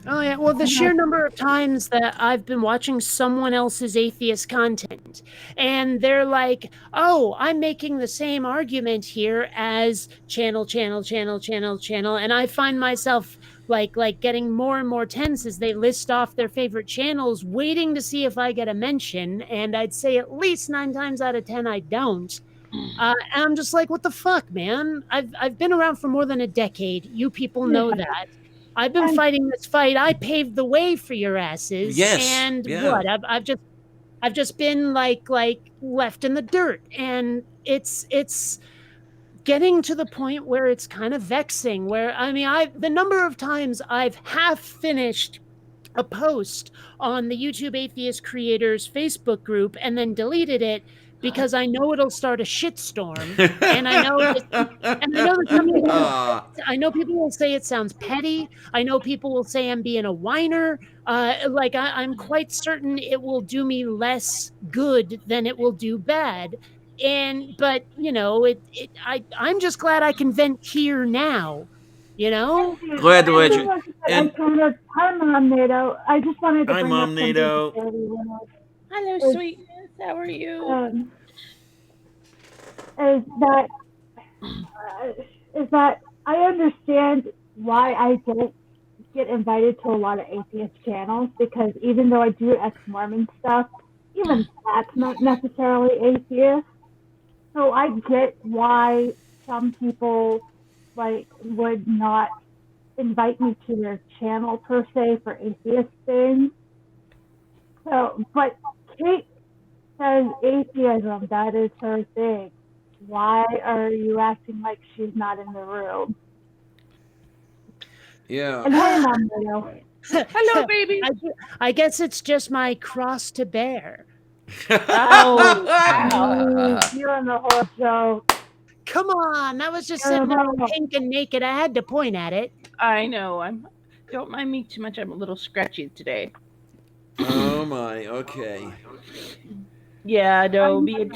Oh yeah, well, the sheer number of times that I've been watching someone else's atheist content and they're like, "Oh, I'm making the same argument here as channel, and I find myself like getting more and more tense as they list off their favorite channels, waiting to see if I get a mention, and I'd say at least 9 times out of 10 I don't. And I'm just like, what the fuck, man? I've been around for more than a decade. You people know that. I've been fighting this fight. I paved the way for your asses. Yes. And Yeah. what? I've just been like left in the dirt. And it's getting to the point where it's kind of vexing, where the number of times I've half finished a post on the YouTube Atheist Creators Facebook group and then deleted it because I know it'll start a shitstorm, and I know I know people will say it sounds petty. I know people will say I'm being a whiner. I'm quite certain it will do me less good than it will do bad. But I'm just glad I can vent here now. Glad to let you. And hi, Mom NATO. I just wanted to Hi, bring Mom up NATO. Hello, sweetness. How are you? Is that I understand why I don't get invited to a lot of atheist channels, because even though I do ex-Mormon stuff, even that's not necessarily atheist. So I get why some people like would not invite me to their channel per se for atheist things. So, but Kate says atheism, that is her thing. Why are you acting like she's not in the room? Yeah. And hey, Mom Leo. Hello, baby. I guess it's just my cross to bear. Oh, wow. You're in the whole joke. Come on, that was just sitting there pink and naked. I had to point at it. I know. Don't mind me too much. I'm a little scratchy today. Oh my. Okay. Yeah, no, me and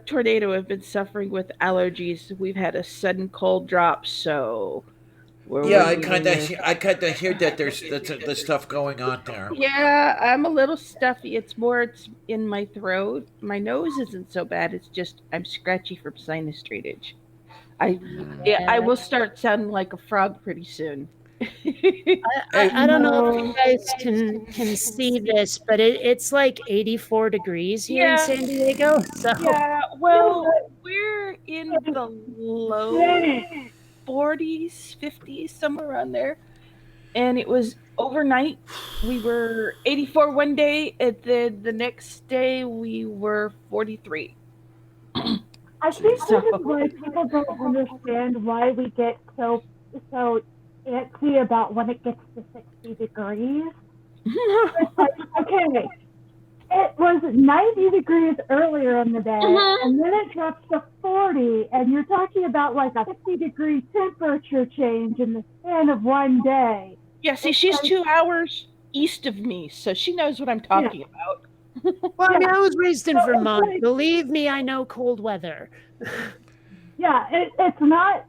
Tornado have been suffering with allergies. We've had a sudden cold drop, so we're Yeah, working in there. I kind of hear that there's stuff going on there. Yeah, I'm a little stuffy. It's in my throat. My nose isn't so bad. It's just I'm scratchy from sinus drainage. I will start sounding like a frog pretty soon. I don't know if you guys can see this, but it's like 84 degrees here in Yeah. San Diego. So Yeah, well, we're in the low 40s, 50s, somewhere around there. And it was overnight. We were 84 one day, and then the next day we were 43. I think this is why people don't understand why we get so antsy about when it gets to 60 degrees. It's like, okay, it was 90 degrees earlier in the day, and then it drops to 40, and you're talking about like a 50-degree temperature change in the span of one day. Yeah, see, she's 2 hours east of me, so she knows what I'm talking about. well, I mean, I was raised in Vermont. Believe me, I know cold weather. Yeah, it's not.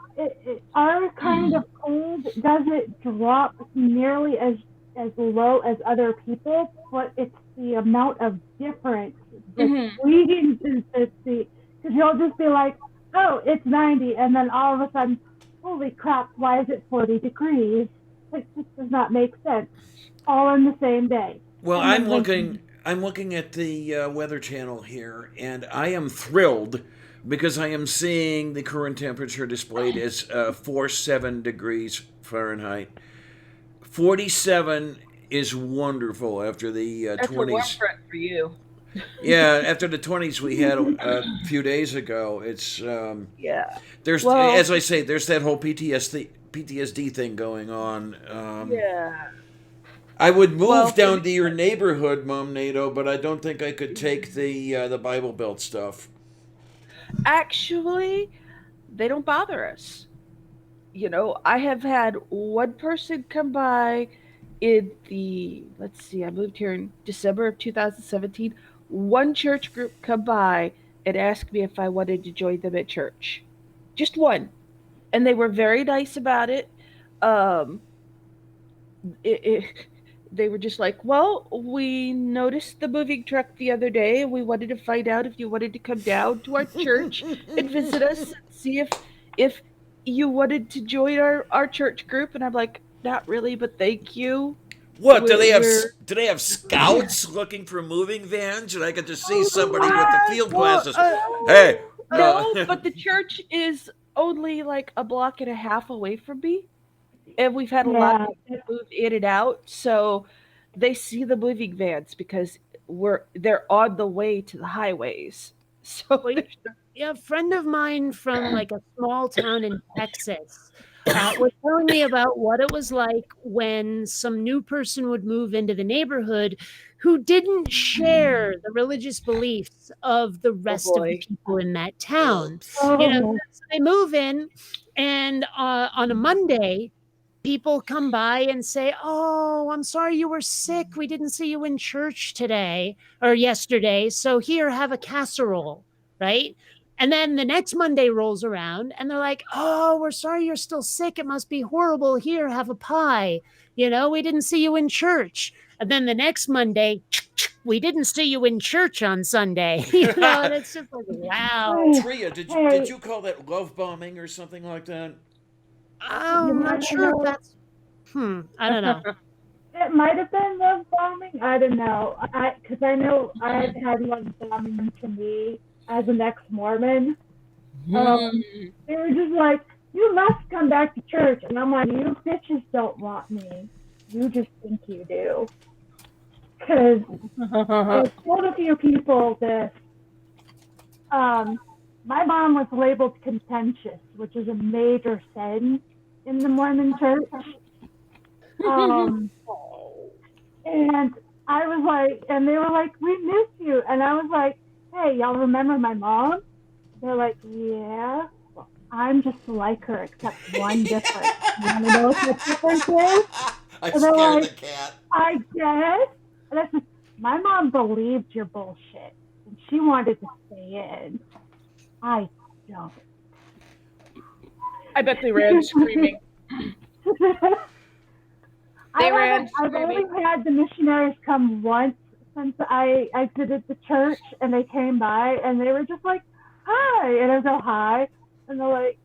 Our kind of cold doesn't drop nearly as low as other people, but it's the amount of difference between because you'll just be like, oh, it's 90, and then all of a sudden, holy crap, why is it 40 degrees? It just does not make sense. All in the same day. Well, I'm looking at the Weather Channel here, and I am thrilled because I am seeing the current temperature displayed as 47 degrees Fahrenheit. 47 is wonderful after the That's 20s. a warm front for you. Yeah, after the 20s we had a few days ago. It's Yeah. there's Well- as I say, there's that whole PTSD thing going on. Yeah. I would move down to your neighborhood, Mom NATO, but I don't think I could take the Bible Belt stuff. Actually, they don't bother us. You know, I have had one person come by in let's see, I moved here in December of 2017. One church group come by and ask me if I wanted to join them at church. Just one. And they were very nice about it. Um, it they were just like, well, we noticed the moving truck the other day, and we wanted to find out if you wanted to come down to our church and visit us and see if you wanted to join our church group. And I'm like, not really, but thank you. What do We're- they have scouts looking for moving vans, and I get to see somebody with the field glasses? Hey, No, but the church is only like a block and a half away from me. And we've had a lot of people move in and out, so they see the moving vans because they're on the way to the highways. So Yeah, a friend of mine from like a small town in Texas was telling me about what it was like when some new person would move into the neighborhood who didn't share the religious beliefs of the rest of the people in that town. You know, so they move in, and on a Monday, people come by and say, "Oh, I'm sorry you were sick. We didn't see you in church today or yesterday. So here, have a casserole." Right? And then the next Monday rolls around and they're like, "Oh, we're sorry you're still sick. It must be horrible. Here, have a pie. You know, we didn't see you in church." And then the next Monday, we didn't see you in church on Sunday. And it's just like, wow. Tria, Hey. did you call that love bombing or something like that? I'm not sure if that's. I don't know. It might have been love bombing. I don't know. Because I know I've had love bombing to me as an ex-Mormon. They were just like, you must come back to church. And I'm like, you bitches don't want me. You just think you do. Because I told a few people this. My mom was labeled contentious, which is a major sin in the Mormon church. And I was like, and they were like, we miss you. And I was like, hey, y'all remember my mom? They're like, yeah. Well, I'm just like her, except one difference. You want to know what the difference is? I And they're scared like, the cat. I guess. And I said, my mom believed your bullshit, and she wanted to stay in. I don't. I bet they ran screaming. I've only had the missionaries come once since I exited the church, and they came by, and they were just like, hi. And I go, hi. And they're like,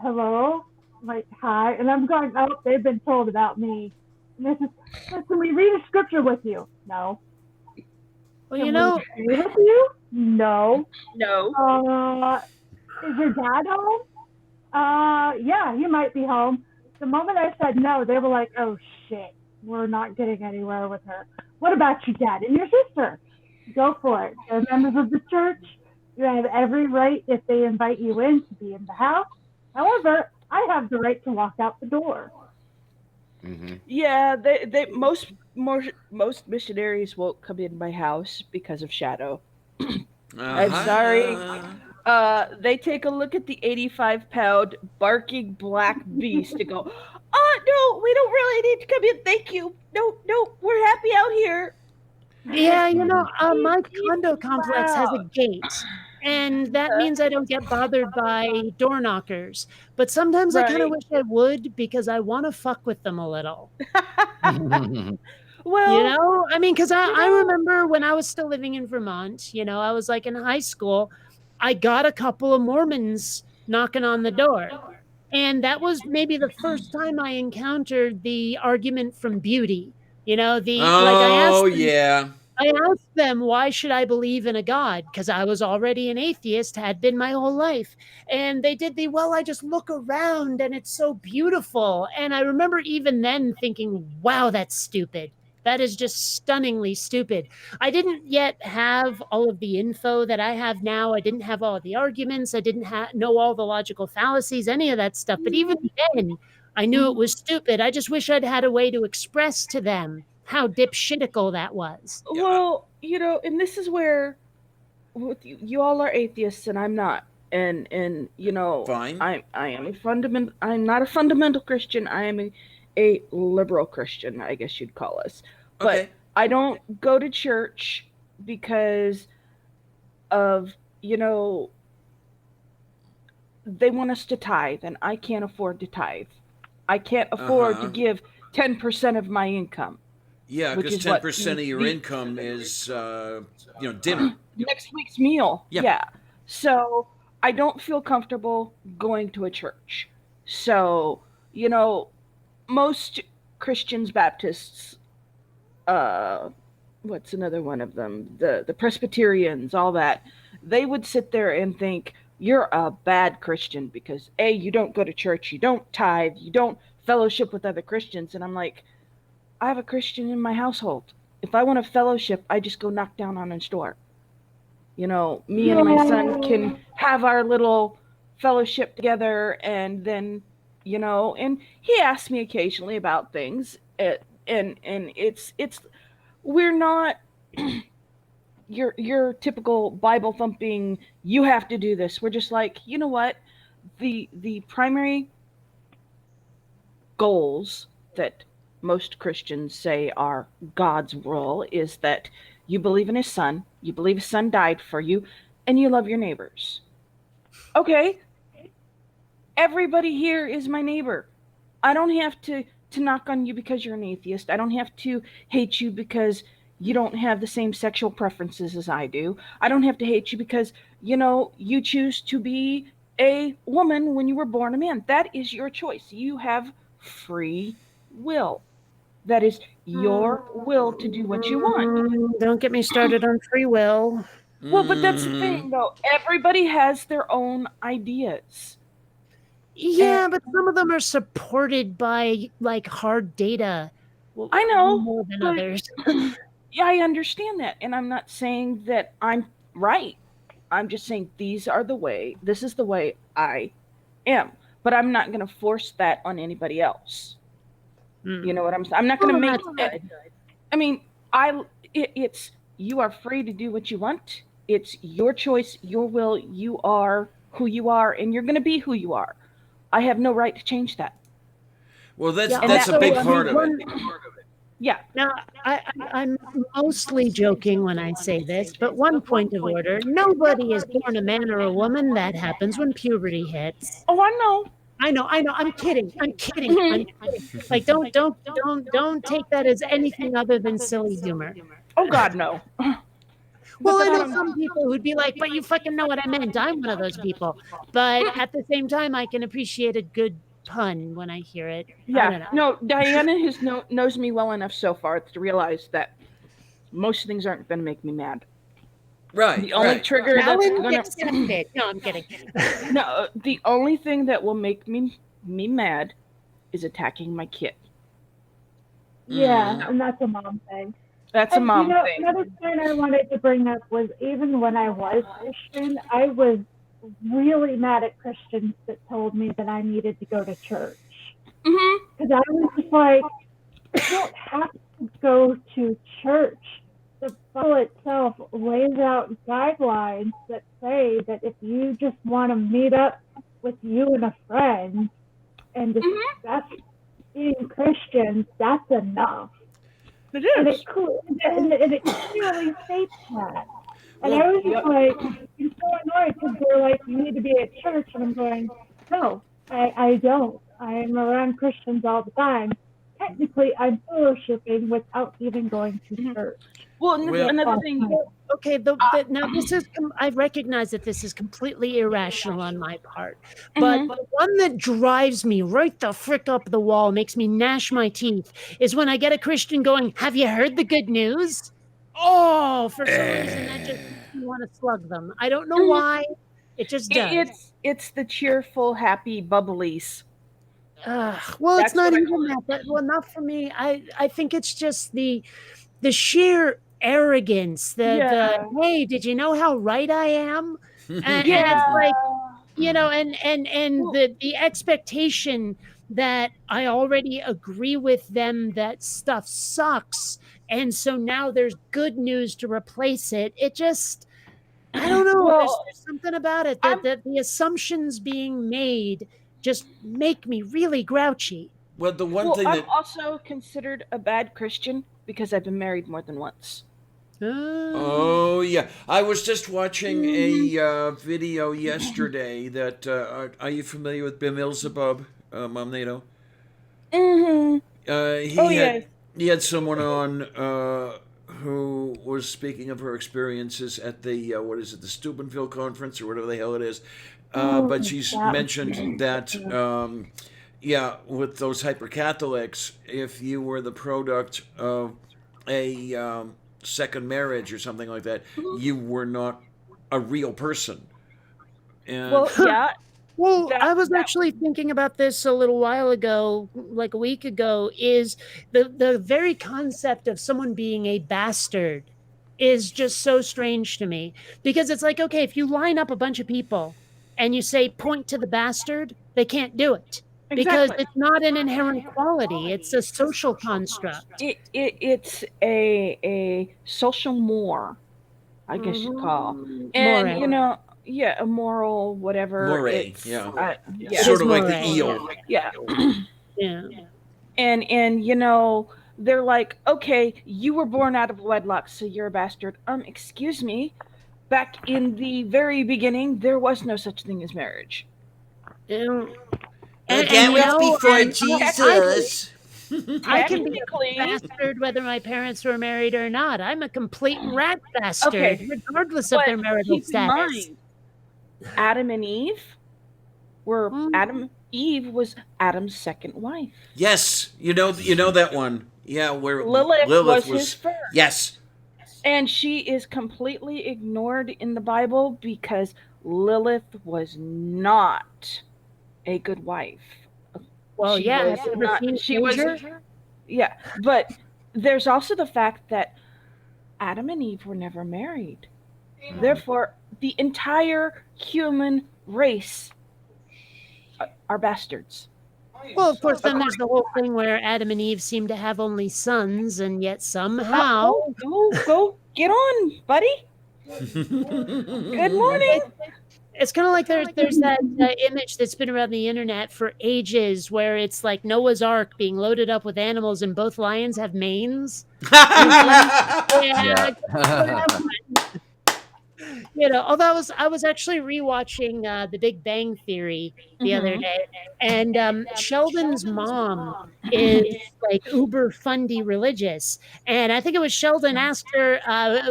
hello? I'm like, hi. And I'm going, oh, they've been told about me. And they said, can we read a scripture with you? No. Well, Can we pray with you? No. No. Is your dad home? Yeah, he might be home. The moment I said no, they were like, oh shit, we're not getting anywhere with her. What about your dad and your sister? Go for it. They're members of the church. You have every right if they invite you in to be in the house. However, I have the right to walk out the door. Yeah, most missionaries won't come in my house because of shadow. I'm sorry. They take a look at the 85-pound barking black beast and go, "Oh no, we don't really need to come in. Thank you. No, we're happy out here." Yeah, my condo complex has a gate, and that means I don't get bothered by door knockers. But sometimes I kind of Right. wish I would because I want to fuck with them a little. Well, I mean, because I remember when I was still living in Vermont, I was like in high school, I got a couple of Mormons knocking on the door. And that was maybe the first time I encountered the argument from beauty. Oh, yeah. I asked them, why should I believe in a God? Because I was already an atheist, had been my whole life. And they did well, I just look around and it's so beautiful. And I remember even then thinking, wow, that's stupid. That is just stunningly stupid. I didn't yet have all of the info that I have now. I didn't have all the arguments. I didn't know all the logical fallacies, any of that stuff. But even then, I knew it was stupid. I just wish I'd had a way to express to them how dipshitical that was. well, and this is where you all are atheists and I'm not. And Fine. I'm not a fundamental Christian. I am a liberal Christian, I guess you'd call us. But Okay. I don't go to church because of, they want us to tithe and I can't afford to tithe. I can't afford to give 10% of my income. Yeah, which because is what 10% of your income is, dinner. next week's meal. Yeah. Yeah. So I don't feel comfortable going to a church. So, most Christians, Baptists, what's another one of them? The Presbyterians, all that, they would sit there and think, you're a bad Christian because A, you don't go to church, you don't tithe, you don't fellowship with other Christians. And I'm like, I have a Christian in my household. If I want a fellowship, I just go knock down on his door. Me and my son can have our little fellowship together, and then, and he asks me occasionally about things, and it's we're not your typical Bible thumping. You have to do this. We're just like, you know what, the primary goals that most Christians say are God's will is that you believe in his son, you believe his son died for you, and you love your neighbors. Okay, everybody here is my neighbor. I don't have to knock on you because you're an atheist. I don't have to hate you because You don't have the same sexual preferences as I do. I don't have to hate you because, you choose to be a woman when you were born a man. That is your choice. You have free will. That is your will to do what you want. Don't get me started on free will. Well, but that's the Mm. thing, though. Everybody has their own ideas. Yeah, but some of them are supported by like hard data. I know, more than but others. yeah, I understand that, and I'm not saying that I'm right. I'm just saying this is the way I am. But I'm not going to force that on anybody else. You know what I'm saying? I'm not going to make it. I mean, it's you are free to do what you want. It's your choice, your will. You are who you are, and you're going to be who you are. I have no right to change that. Well, that's Yeah, that's a also, big I part mean, of it. Yeah. Now, I'm mostly joking when I say this, but one point of order: nobody is born a man or a woman. That happens when puberty hits. Oh, I know. I know. I'm kidding. I'm kidding. I'm Mhm. kidding. Like, don't take that as anything other than silly humor. Oh God, no. But Well, I then I know don't. some people who'd be like, "But you fucking know what I meant." I'm one of those people. But at the same time, I can appreciate a good pun when I hear it. I Yeah, don't know. no. Diana knows me well enough so far to realize that most things aren't going to make me mad. Right, The only right. trigger that's Challenge gonna accepted. No, I'm kidding. no, the only thing that will make me mad is attacking my kid. Yeah, and that's a mom thing. That's a And mom thing. another point I wanted to bring up was even when I was Christian, I was really mad at Christians that told me that I needed to go to church. Hmm. Because I was just like, you don't have to go to church. The Bible itself lays out guidelines that say that if you just want to meet up with you and a friend and discuss being Christian, that's enough. It And is. it clearly states that. And Well, I was just like, I'm so annoyed because they're like, you need to be at church. And I'm going, no, I don't. I'm around Christians all the time. Technically, I'm fellowshipping without even going to church. Well, Well- another thing. Okay, now this is I recognize that this is completely irrational on my part, but Mhm. the one that drives me right the frick up the wall, makes me gnash my teeth, is when I get a Christian going, "Have you heard the good news?" Oh, for some reason that just makes me want to slug them. I don't know why. It just does. It's the cheerful, happy, bubblies. Well, it's That's not what I even call it. that. Well, not for me. I think it's just the sheer arrogance. The hey, did you know how right I am? And it's like, and the expectation that I already agree with them that stuff sucks, and so now there's good news to replace it. It just, I don't know. There's Well, something about it that the assumptions being made just make me really grouchy. Well, the one well, thing I'm that also considered a bad Christian because I've been married more than once. Oh yeah, I was just watching a video yesterday. That are you familiar with Beelzebub, Mom Nato? Mm-hmm. He Oh, had yes. he had someone on who was speaking of her experiences at the what is it, the Steubenville conference or whatever the hell it is. But she's mentioned that yeah, with those hyper Catholics, if you were the product of a second marriage or something like that, you were not a real person. And Well, yeah. Well, That- I was that- actually thinking about this a little while ago, like a week ago, is the very concept of someone being a bastard is just so strange to me, because it's like, okay, if you line up a bunch of people and you say point to the bastard, they can't do it because Exactly. it's not an inherent quality, it's a social construct. It's a social more, I guess you'd call. Mhm. And More. yeah, a moral whatever. moray, It's yeah, yeah. sort is of like the moray, eel. Yeah. Yeah. And they're like, okay, you were born out of wedlock, so you're a bastard. Excuse me. Back in the very beginning, there was no such thing as marriage. Yeah. That And, was you know, before and Jesus. I can be a Technically, bastard whether my parents were married or not. I'm a complete rat bastard, Okay, regardless of but their marital keep in status. mind, Adam and Eve were Eve was Adam's second wife. Yes, you know that one. Yeah, where Lilith Lilith was his first. Yes. And she is completely ignored in the Bible because Lilith was not a good wife. Well, She yeah, was have you ever not. seen She was. Frasier? Yeah, but there's also the fact that Adam and Eve were never married. Therefore, the entire human race are bastards. Well, of course, then there's the whole thing where Adam and Eve seem to have only sons, and yet somehow. Go, get on, buddy. Good morning. It's kind of like there's that image that's been around the internet for ages where it's like Noah's Ark being loaded up with animals and both lions have manes. Yeah. Although I was actually rewatching The Big Bang Theory the other day, and Sheldon's mom is like uber fundy religious, and I think it was Sheldon asked her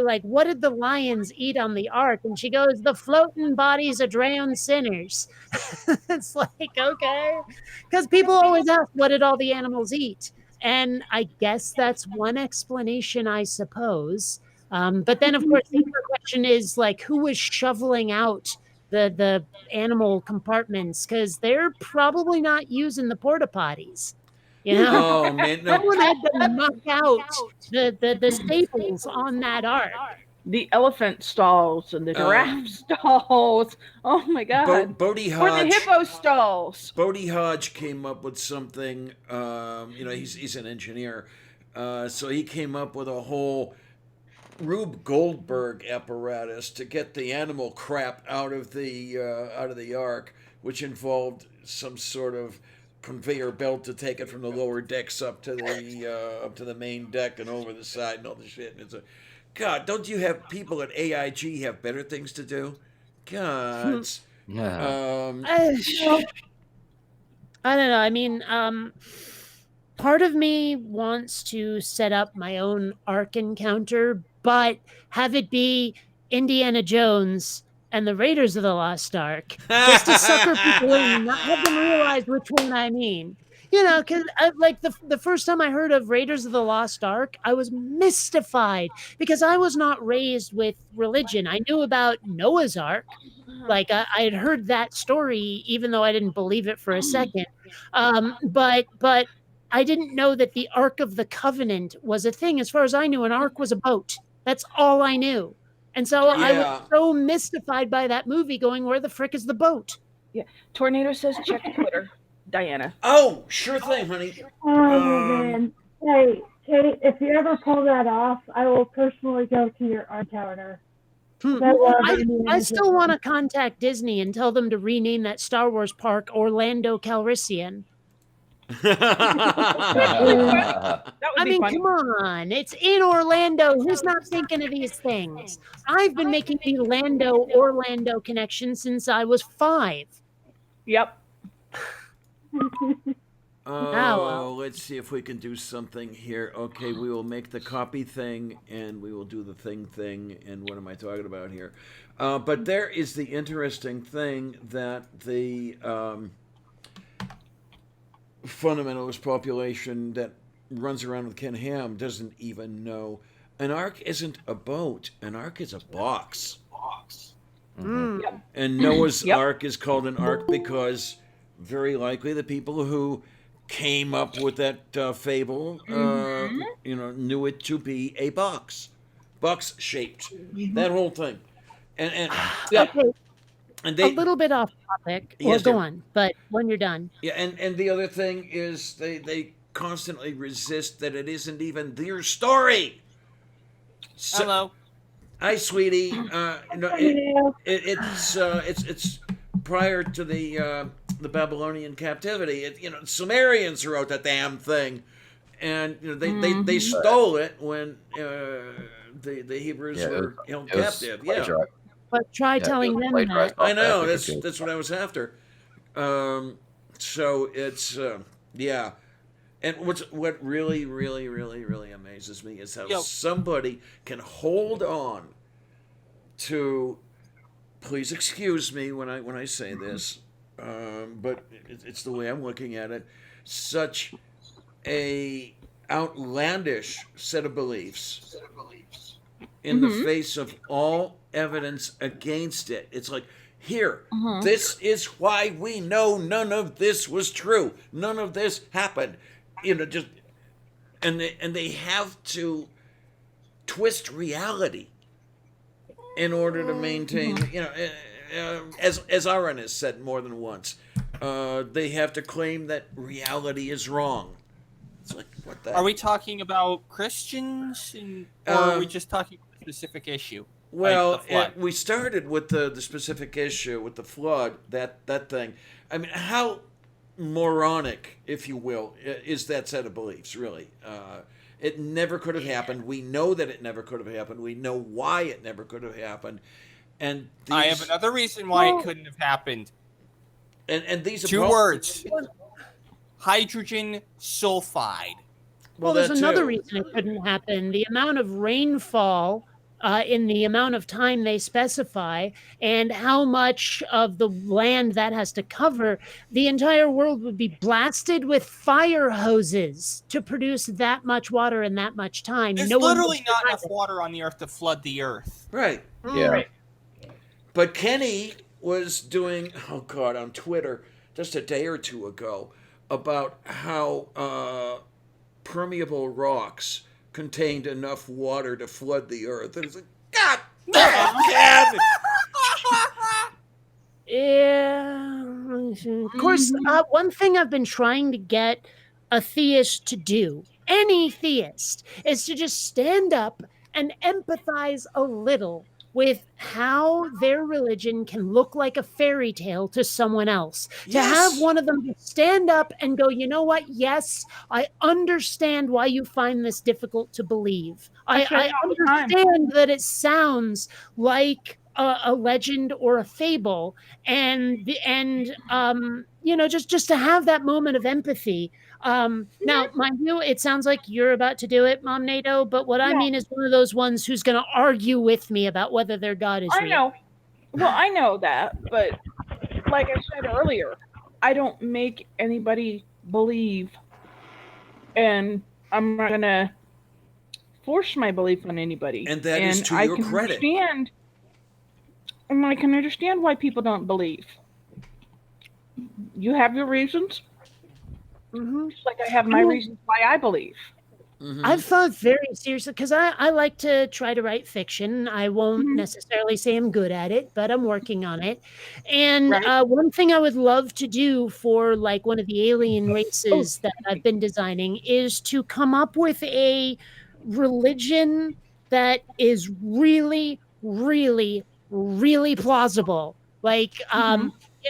like, what did the lions eat on the ark, and she goes, the floating bodies of drowned sinners. It's like, okay, because people always ask, what did all the animals eat? And I guess that's one explanation, I suppose. But then, of course, the other question is like, who was shoveling out the animal compartments? Because they're probably not using the porta potties. Oh man, no. Someone had to muck out the staples on that ark. The elephant stalls and the giraffe stalls. Oh my god. Bodie Or the Hodge. hippo stalls. Bodie Hodge came up with something. He's an engineer, so he came up with a whole Rube Goldberg apparatus to get the animal crap out of the ark, which involved some sort of conveyor belt to take it from the lower decks up to the main deck and over the side and all the shit. And it's God, don't you have people at AIG have better things to do? God. I don't know. I mean, part of me wants to set up my own ark encounter, but have it be Indiana Jones and the Raiders of the Lost Ark, just to sucker people in and not have them realize which one I mean. Because like the first time I heard of Raiders of the Lost Ark, I was mystified because I was not raised with religion. I knew about Noah's Ark. Like I had heard that story, even though I didn't believe it for a second. But I didn't know that the Ark of the Covenant was a thing. As far as I knew, an ark was a boat. That's all I knew. And so I was so mystified by that movie going, where the frick is the boat? Yeah. Tornado says check Twitter. Diana. Oh, sure thing, honey. Oh, man. Hey, Kate, if you ever pull that off, I will personally go to your encounter. I still want to contact Disney and tell them to rename that Star Wars park Orlando Calrissian. I mean, come on. It's in Orlando. Who's not thinking of these things? I've been making the Orlando connection since I was 5. Yep. Let's see if we can do something here. Okay, we will make the copy thing, and we will do the thing, and what am I talking about here? But there is the interesting thing that the fundamentalist population that runs around with Ken Ham doesn't even know. An ark isn't a boat. An ark is a box. Mm. Yep. And Noah's Ark is called an ark because very likely the people who came up with that fable, knew it to be a box shaped. That whole thing, and Okay. and A little bit off topic. Yes, Go dear. on, but when you're done. Yeah, and the other thing is they constantly resist that it isn't even their story. So, Hello. hi, sweetie. It's prior to the Babylonian captivity. Sumerians wrote that damn thing, and they stole it when the Hebrews were held captive. Yeah, But try telling them that. I know. That's what I was after. So it's And what really, really, really, really amazes me is how Yo. somebody can hold on to. Please excuse me when I say this, but it's the way I'm looking at it. Such a outlandish set of beliefs in the face of all evidence against it. It's like, here, this is why we know none of this was true. None of this happened. Just and they have to twist reality in order to maintain. As Aaron has said more than once, they have to claim that reality is wrong. It's like, what the? Are we talking about Christians, or are we just talking about a specific issue? Well, like the flood? we started with the specific issue with the flood. That thing. I mean, how moronic, if you will, is that set of beliefs? Really, it never could have happened. We know that it never could have happened. We know why it never could have happened. And I have another reason why it couldn't have happened. And these Two words: hydrogen sulfide. Well, there's another reason it couldn't happen. The amount of rainfall in the amount of time they specify and how much of the land that has to cover, the entire world would be blasted with fire hoses to produce that much water in that much time. There's literally not enough water on the earth to flood the earth. Right. Yeah. Right. But Kenny was doing, on Twitter just a day or two ago about how permeable rocks contained enough water to flood the earth. And it's like, God damn it, Ken! Yeah. Of course, one thing I've been trying to get a theist to do, any theist, is to just stand up and empathize a little with how their religion can look like a fairy tale to someone else. Yes. To have one of them stand up and go, you know what? Yes, I understand why you find this difficult to believe. I understand that it sounds like a legend or a fable, and just to have that moment of empathy. Now, mind you, it sounds like you're about to do it, Mom NATO, but what I mean is one of those ones who's going to argue with me about whether their God is real. I know. Well, I know that, but like I said earlier, I don't make anybody believe, and I'm not going to force my belief on anybody. And that is to your credit. And I can understand why people don't believe. You have your reasons. Mm-hmm. Just like I have my reasons why I believe. Mm-hmm. I've thought very seriously, because I like to try to write fiction. I won't necessarily say I'm good at it, but I'm working on it. And one thing I would love to do for like one of the alien races that I've been designing is to come up with a religion that is really, really, really plausible. Like,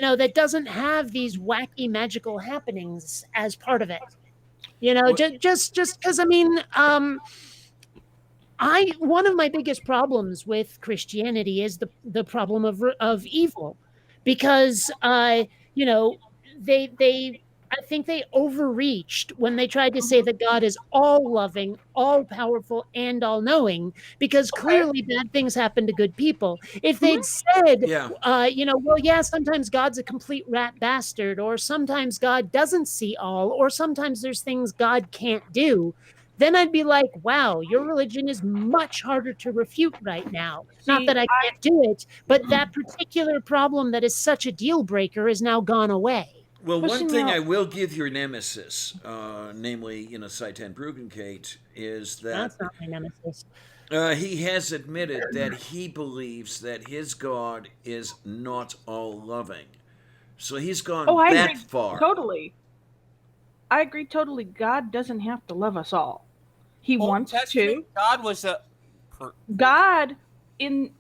that doesn't have these wacky magical happenings as part of it. Just because, one of my biggest problems with Christianity is the problem of evil, because I think they overreached when they tried to say that God is all loving, all powerful, and all knowing, because clearly bad things happen to good people. If they'd said, sometimes God's a complete rat bastard, or sometimes God doesn't see all, or sometimes there's things God can't do, then I'd be like, wow, your religion is much harder to refute right now. Not that I can't do it, but that particular problem that is such a deal breaker is now gone away. Well, one thing I will give your nemesis, namely, Seitan Bruggencate, is that... That's not my nemesis. He has admitted that he believes that his God is not all-loving. So he's gone that far. Totally. I agree totally. God doesn't have to love us all. He wants to. God was God in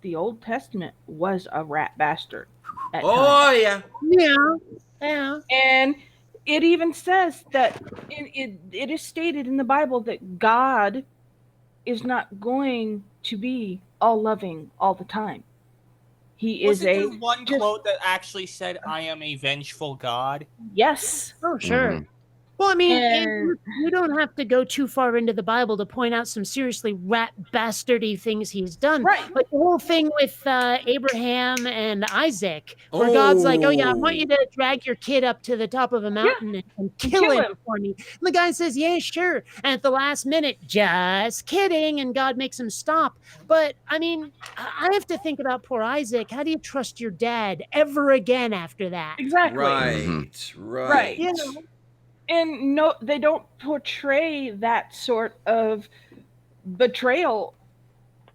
the Old Testament was a rat bastard. Yeah. And it even says that it is stated in the Bible that God is not going to be all loving all the time. He Wasn't there one quote that actually said, "I am a vengeful God"? Yes. Oh, sure. Well, I mean, And you don't have to go too far into the Bible to point out some seriously rat bastardy things he's done. right, Like the whole thing with Abraham and Isaac, where God's like, "Oh yeah, I want you to drag your kid up to the top of a mountain and kill him for me." And the guy says, "Yeah, sure." And at the last minute, just kidding, and God makes him stop. But I mean, I have to think about poor Isaac. How do you trust your dad ever again after that? exactly. Right, right. You know. And no, they don't portray that sort of betrayal.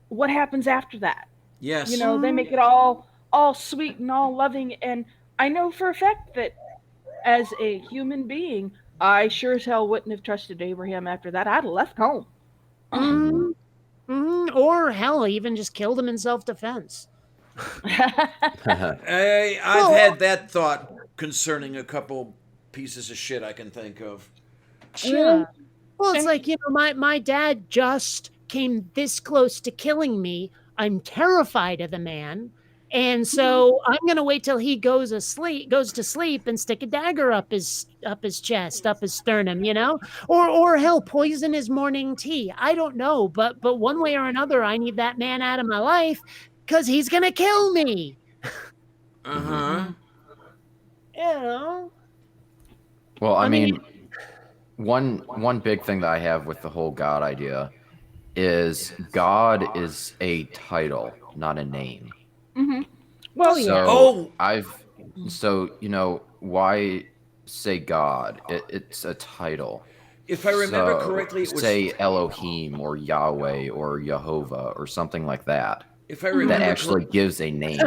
What happens after that? Yes. You know, they make it all sweet and all loving. And I know for a fact that as a human being, I sure as hell wouldn't have trusted Abraham after that. I'd have left home. Or hell, even just killed him in self-defense. I've had that thought concerning a couple pieces of shit I can think of. Yeah. Well, it's like, my dad just came this close to killing me. I'm terrified of the man. And so I'm gonna wait till he goes to sleep and stick a dagger up his chest, up his sternum, or hell, poison his morning tea. I don't know, but one way or another, I need that man out of my life because he's gonna kill me. Uh-huh. Well, I mean, one big thing that I have with the whole God idea is God is a title, not a name. Well, So why say God? It's a title. If I remember correctly, it was say Elohim or Yahweh or Jehovah or something like that. If I remember, that actually gives a name.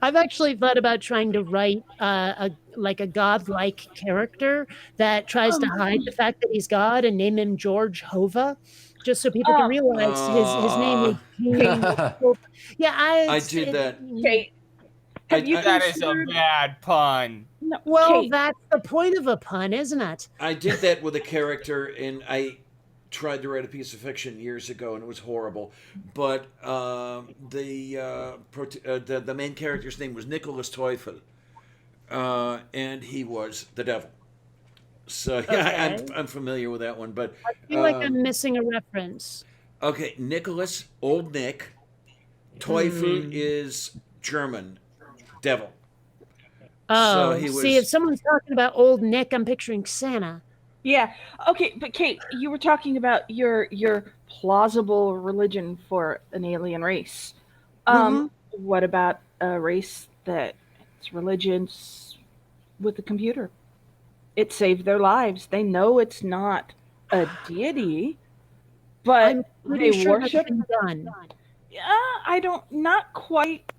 I've actually thought about trying to write a godlike character that tries to hide the fact that he's God and name him George Hova, just so people can realize his name is George. Yeah, I did that. Kate, that is a bad pun. No, well, Kate. that's the point of a pun, isn't it? I did that with a character, and I tried to write a piece of fiction years ago, and it was horrible. But the main character's name was Nicholas Teufel, and he was the devil. So yeah, Okay. I'm familiar with that one. But I feel like I'm missing a reference. okay, Nicholas, Old Nick. Teufel is German, devil. Oh, So he was. see, if someone's talking about Old Nick, I'm picturing Santa. Yeah. Okay, but Kate, you were talking about your plausible religion for an alien race. What about a race that its religion's with the computer? It saved their lives. They know it's not a deity, but I'm pretty they sure worship. that's been done. I don't. Not quite.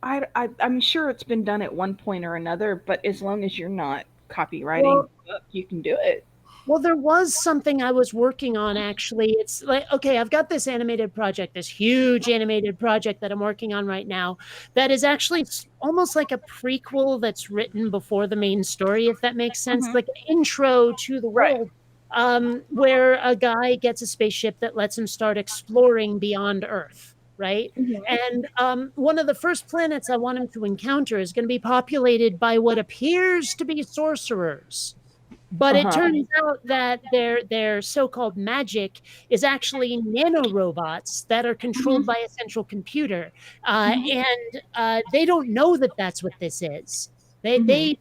I'm sure it's been done at one point or another, but as long as you're not copywriting, you can do it. Well, there was something I was working on, actually. It's like, okay, I've got this animated project, this huge animated project that I'm working on right now that is actually almost like a prequel that's written before the main story, if that makes sense, like an intro to the world, where a guy gets a spaceship that lets him start exploring beyond Earth. Right. And one of the first planets I want him to encounter is going to be populated by what appears to be sorcerers. But it turns out that their so-called magic is actually nanorobots that are controlled by a central computer. And they don't know that that's what this is. They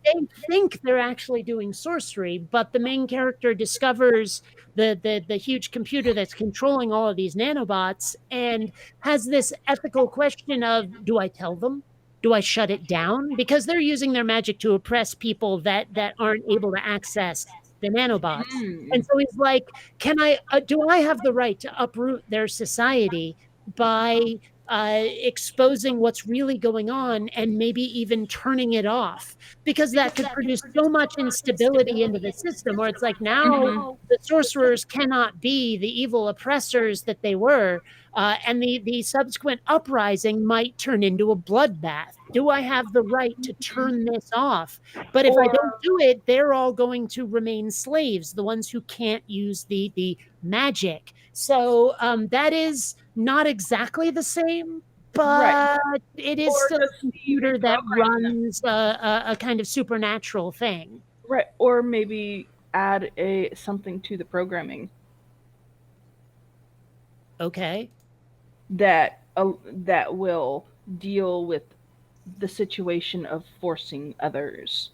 think they're actually doing sorcery, but the main character discovers the huge computer that's controlling all of these nanobots and has this ethical question of, do I tell them? Do I shut it down? Because they're using their magic to oppress people that aren't able to access the nanobots. And so he's like, do I have the right to uproot their society by exposing what's really going on and maybe even turning it off? Because that could produce so much instability into the system where it's like now the sorcerers cannot be the evil oppressors that they were. And the subsequent uprising might turn into a bloodbath. Do I have the right to turn this off? But if I don't do it, they're all going to remain slaves, the ones who can't use the magic. So that is not exactly the same, but it is still a computer that runs a kind of supernatural thing. Right. Or maybe add something to the programming Okay. that will deal with the situation of forcing others.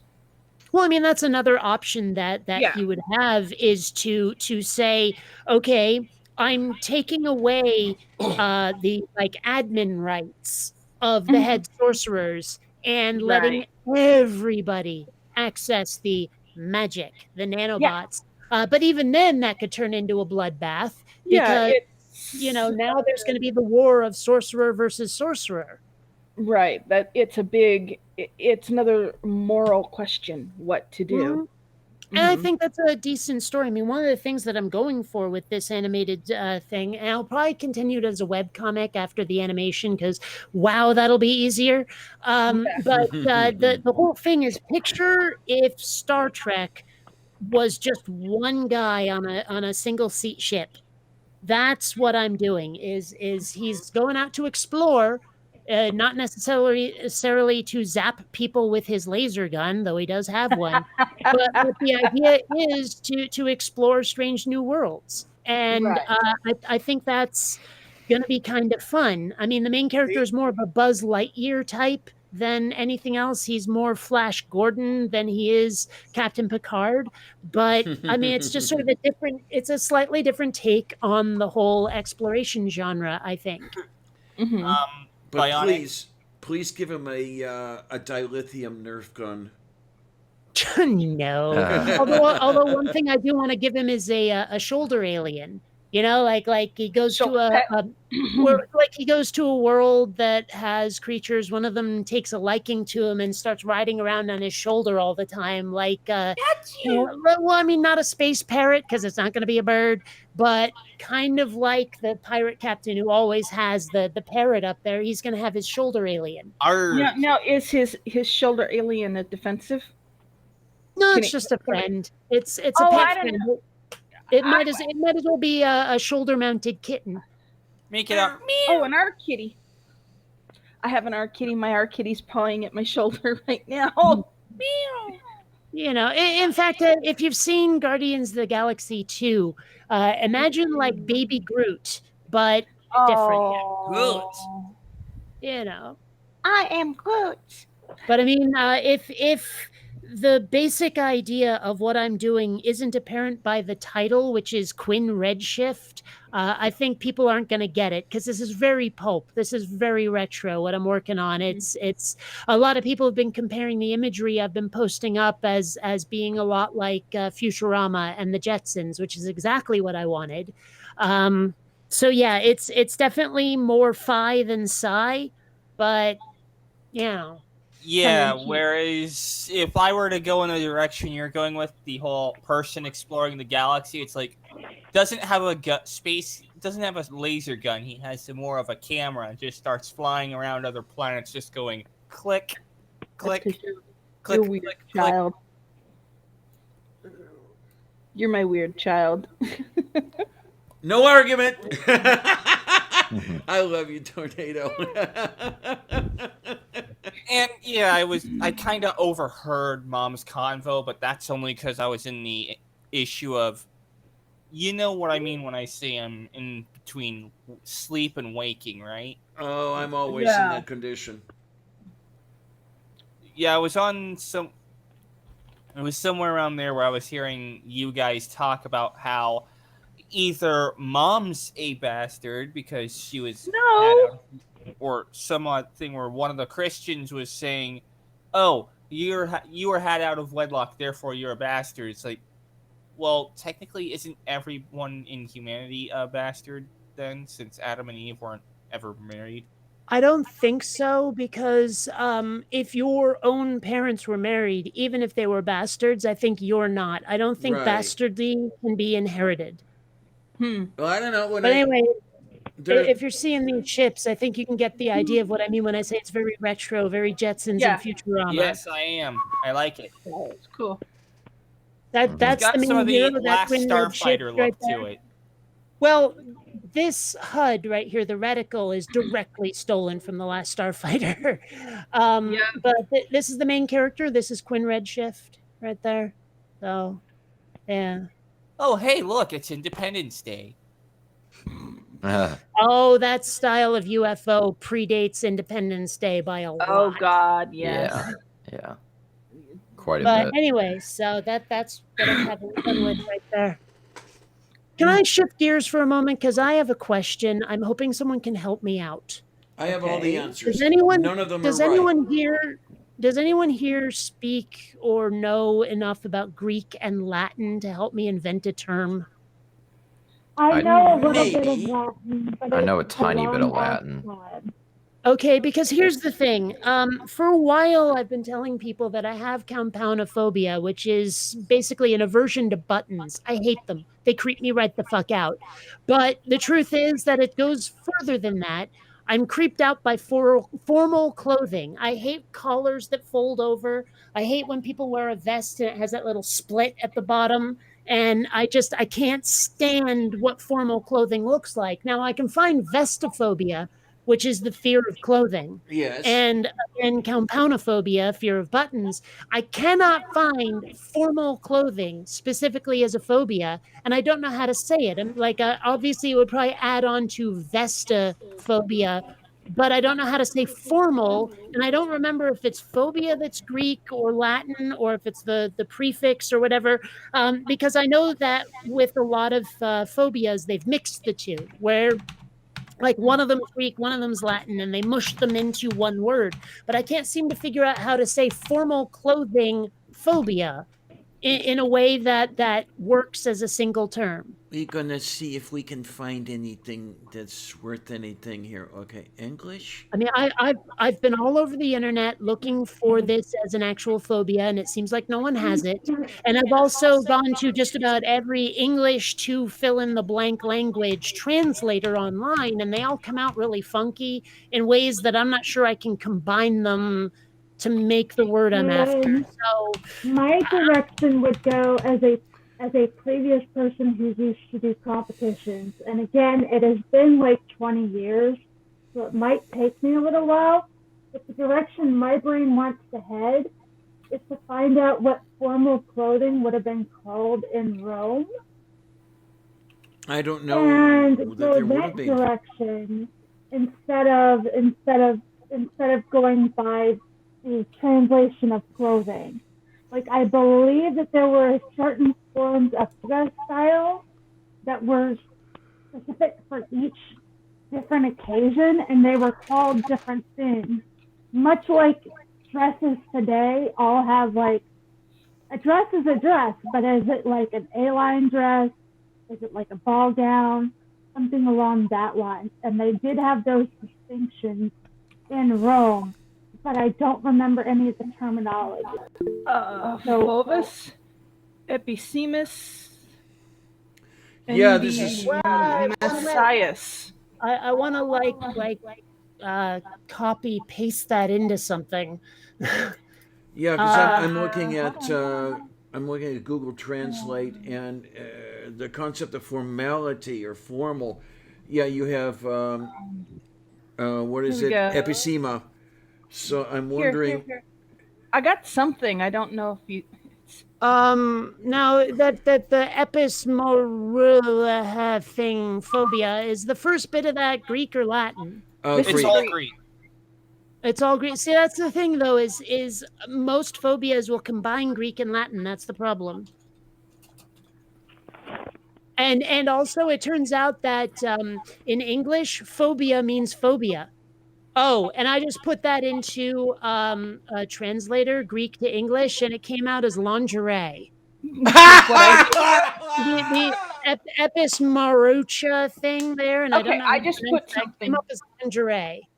Well, I mean, that's another option that Yeah. he would have, is to say, okay, I'm taking away the like admin rights of the Mhm. head sorcerers and letting Right. everybody access the magic, the Yeah. nanobots. But even then, that could turn into a bloodbath Yeah. because, It's now there's going to be the war of sorcerer versus sorcerer. right. That it's a big. It's another moral question. What to do? Mhm. And I Mhm. think that's a decent story. I mean, one of the things that I'm going for with this animated thing, and I'll probably continue it as a web comic after the animation because, wow, that'll be easier. But the whole thing is, picture if Star Trek was just one guy on a single seat ship. That's what I'm doing. Is he's going out to explore, not necessarily to zap people with his laser gun, though he does have one. But the idea is to explore strange new worlds, and Right. I think that's going to be kind of fun. I mean, the main character is more of a Buzz Lightyear type than anything else. He's more Flash Gordon than he is Captain Picard. But I mean, it's just sort of it's a slightly different take on the whole exploration genre, I think. Mhm. But Bionic. please give him a dilithium Nerf gun. No. Although one thing I do want to give him is a shoulder alien. Like he goes to So pet. like he goes to a world that has creatures. One of them takes a liking to him and starts riding around on his shoulder all the time. Like That's well, I mean, not a space parrot because it's not going to be a bird, but kind of like the pirate captain who always has the parrot up there. He's going to have his shoulder alien. Now is his shoulder alien a defensive? No, Can it's it? just a friend. It's a Oh, pet I don't friend. know. It might as well be a shoulder mounted kitten. Make it up. Oh, an our kitty. I have an our kitty. My our kitty's pawing at my shoulder right now. Meow. In fact, if you've seen Guardians of the Galaxy 2, imagine like Baby Groot, but different. Oh. You know. I am Groot. But I mean, if the basic idea of what I'm doing isn't apparent by the title, which is Quinn Redshift, I think people aren't going to get it because this is very pulp. This is very retro. What I'm working on, it's a lot of people have been comparing the imagery I've been posting up as being a lot like Futurama and the Jetsons, which is exactly what I wanted. So yeah, it's definitely more phi than sci, but yeah. Yeah, tongue in cheek. whereas if I were to go in the direction you're going with, the whole person exploring the galaxy, it's like doesn't have a doesn't have a laser gun. He has more of a camera and just starts flying around other planets, just going click, click, That's 'cause you're click, a weird click, child. You're my weird child. No argument. I love you, Tornado. And yeah, I kind of overheard Mom's convo, but that's only because I was in the issue of, you know what I mean when I say I'm in between sleep and waking, right? Oh, I'm always in Yeah. that condition. Yeah, I was on some. It was somewhere around there where I was hearing you guys talk about how either Mom's a bastard because she was No. or some odd thing where one of the Christians was saying, "Oh, you were had out of wedlock, therefore you're a bastard." It's like, well, technically, isn't everyone in humanity a bastard then, since Adam and Eve weren't ever married? I don't think so because if your own parents were married, even if they were bastards, I think you're not. I don't think Right. bastardly can be inherited. Well, I don't know. But anyway, there- if you're seeing these ships, I think you can get the idea of what I mean when I say it's very retro, very Jetsons Yeah. and Futurama. Yes, I am. I like it. It's cool. That's It's got the main some of the hero. That last Quinn Redshift Starfighter right look there. to it. Well, this HUD right here, the reticle, is directly stolen from the last Starfighter. But this is the main character. This is Quinn Redshift right there. So Yeah. Oh, hey, look, it's Independence Day. Oh, that style of UFO predates Independence Day by a lot. Oh God, yes. Yeah. Quite a But bit. anyway, so that's what I'm having fun with right there. Can I shift gears for a moment? Because I have a question. I'm hoping someone can help me out. I have all the Okay. answers. Does anyone None of them does are right. anyone here speak or know enough about Greek and Latin to help me invent a term? I I- know a little bit of Maybe. Latin, but I know a it's tiny bit of long-ass Latin. one. Okay, because here's the thing. For a while, I've been telling people that I have compoundophobia, which is basically an aversion to buttons. I hate them. They creep me right the fuck out. But the truth is that it goes further than that. I'm creeped out by formal clothing. I hate collars that fold over. I hate when people wear a vest and it has that little split at the bottom. And I can't stand what formal clothing looks like. Now, I can find vestophobia, which is the fear of clothing. Yes. And compoundophobia, fear of buttons. I cannot find formal clothing specifically as a phobia, and I don't know how to say it. I'm like, obviously, it would probably add on to vestophobia, but I don't know how to say formal, and I don't remember if it's phobia that's Greek or Latin, or if it's the prefix or whatever. Because I know that with a lot of phobias, they've mixed the two, where like one of them's Greek, one of them's Latin, and they mushed them into one word. But I can't seem to figure out how to say formal clothing phobia in a way that works as a single term. We're gonna see if we can find anything that's worth anything here. Okay, English? I mean, I've been all over the internet looking for this as an actual phobia, and it seems like no one has it. And I've also gone to just about every English to fill in the blank language translator online, and they all come out really funky in ways that I'm not sure I can combine them to make the word I'm after. So My direction would go as a previous person who's used to do competitions, and again, it has been like 20 years, so it might take me a little while. But the direction my brain wants to head is to find out what formal clothing would have been called in Rome, I don't know and that go there would have that been. direction instead of going by the translation of clothing. Like, I believe that there were certain forms of dress style that were specific for each different occasion, and they were called different things. Much like dresses today all have, like, a dress is a dress, but is it like an A-line dress? Is it like a ball gown? Something along that line. And they did have those distinctions in Rome, but I don't remember any of the terminology. Fulvus, Episemus, Yeah, this is. Messias. I want to copy paste that into something. Yeah, because I'm looking at Google Translate, and the concept of formality or formal. Yeah, you have what is Here it? we go. Epicema. So I'm Here, wondering. here. I got something. I don't know if you. Now that the epismorula thing phobia is the first bit of that Greek or Latin? This It's Greek. all Greek. It's all Greek. See, that's the thing, though, is most phobias will combine Greek and Latin. That's the problem. And also, it turns out that in English, phobia means phobia. Oh, and I just put that into a translator, Greek to English, and it came out as lingerie. The epismarucha thing there, and I don't Okay, know. I just put It came something. up as lingerie.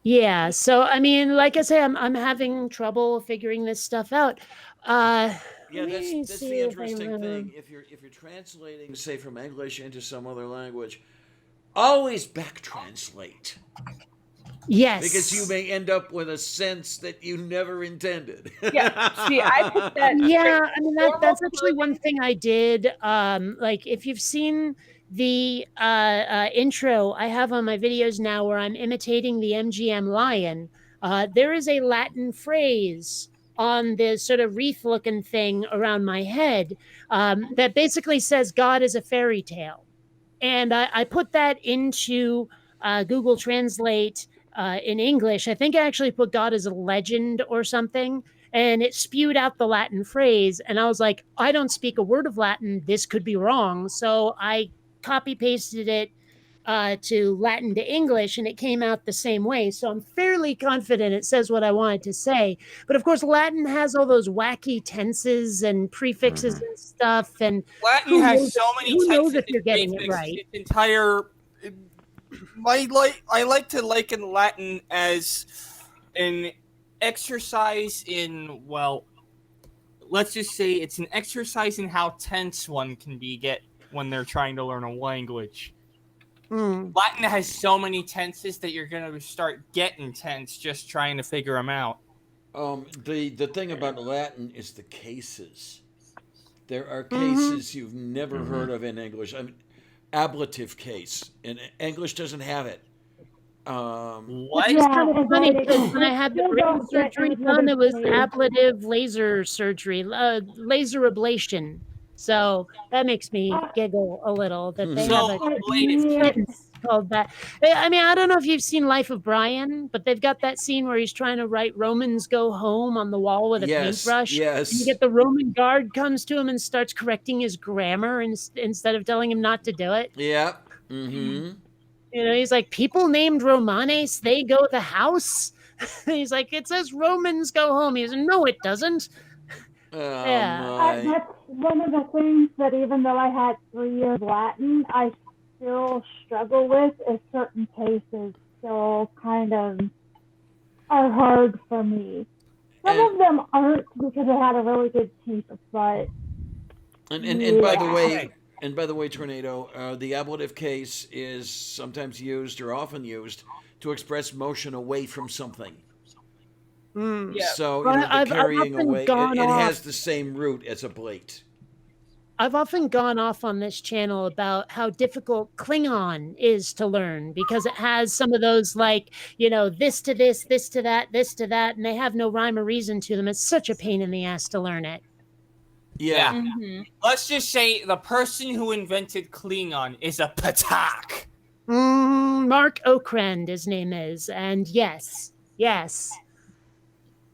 Yeah, so I mean, like I say, I'm having trouble figuring this stuff out. Yeah, let me that's see the if I interesting remember. thing. If you're translating, say, from English into some other language, always back translate. Yes, Because you may end up with a sense that you never intended. Yeah, see, I put that. Yeah, I mean Formal that's actually clothing. one thing I did. Like if you've seen the intro I have on my videos now where I'm imitating the MGM lion, there is a Latin phrase on this sort of wreath looking thing around my head that basically says God is a fairy tale. And I put that into Google Translate in English. I think I actually put God as a legend or something, and it spewed out the Latin phrase. And I was like, I don't speak a word of Latin. This could be wrong. So I copy pasted it to Latin to English, and it came out the same way. So I'm fairly confident it says what I wanted to say. But of course, Latin has all those wacky tenses and prefixes and stuff. And Latin who has knows, so many who knows tenses if and you're getting it prefixes, right? its entire. I like to liken Latin as an exercise in, well, let's just say it's an exercise in how tense one can get when they're trying to learn a language. Latin has so many tenses that you're going to start getting tense just trying to figure them out. The thing about Latin is the cases. There are cases you've never heard of in English. I mean, ablative case, and English doesn't have it. What? It's kind of it's funny like, because when I had the still brain don't get surgery any done, other it was place. ablative laser surgery, laser ablation. So that makes me giggle a little that they have So, a ablative. sentence called that. I mean, I don't know if you've seen Life of Brian, but they've got that scene where he's trying to write Romans Go Home on the wall with a paintbrush. Yes. And you get the Roman guard comes to him and starts correcting his grammar instead of telling him not to do it. Yeah. Mm-hmm. You know, he's like, people named Romanes, they go the house. He's like, it says Romans go home. He's like, no, it doesn't. Yeah. That's one of the things that even though I had 3 years Latin, I still struggle with is certain cases still kind of are hard for me. Some of them aren't because I had a really good teacher, but And by the way, Tornado, the ablative case is sometimes used or often used to express motion away from something. Yeah. So, But the carrying often away, gone it off. has the same root as ablate. I've often gone off on this channel about how difficult Klingon is to learn because it has some of those like, this to this, this to that, this to that, and they have no rhyme or reason to them. It's such a pain in the ass to learn it. Yeah. Let's just say the person who invented Klingon is a Patak. Mark Okrand, his name is. And yes.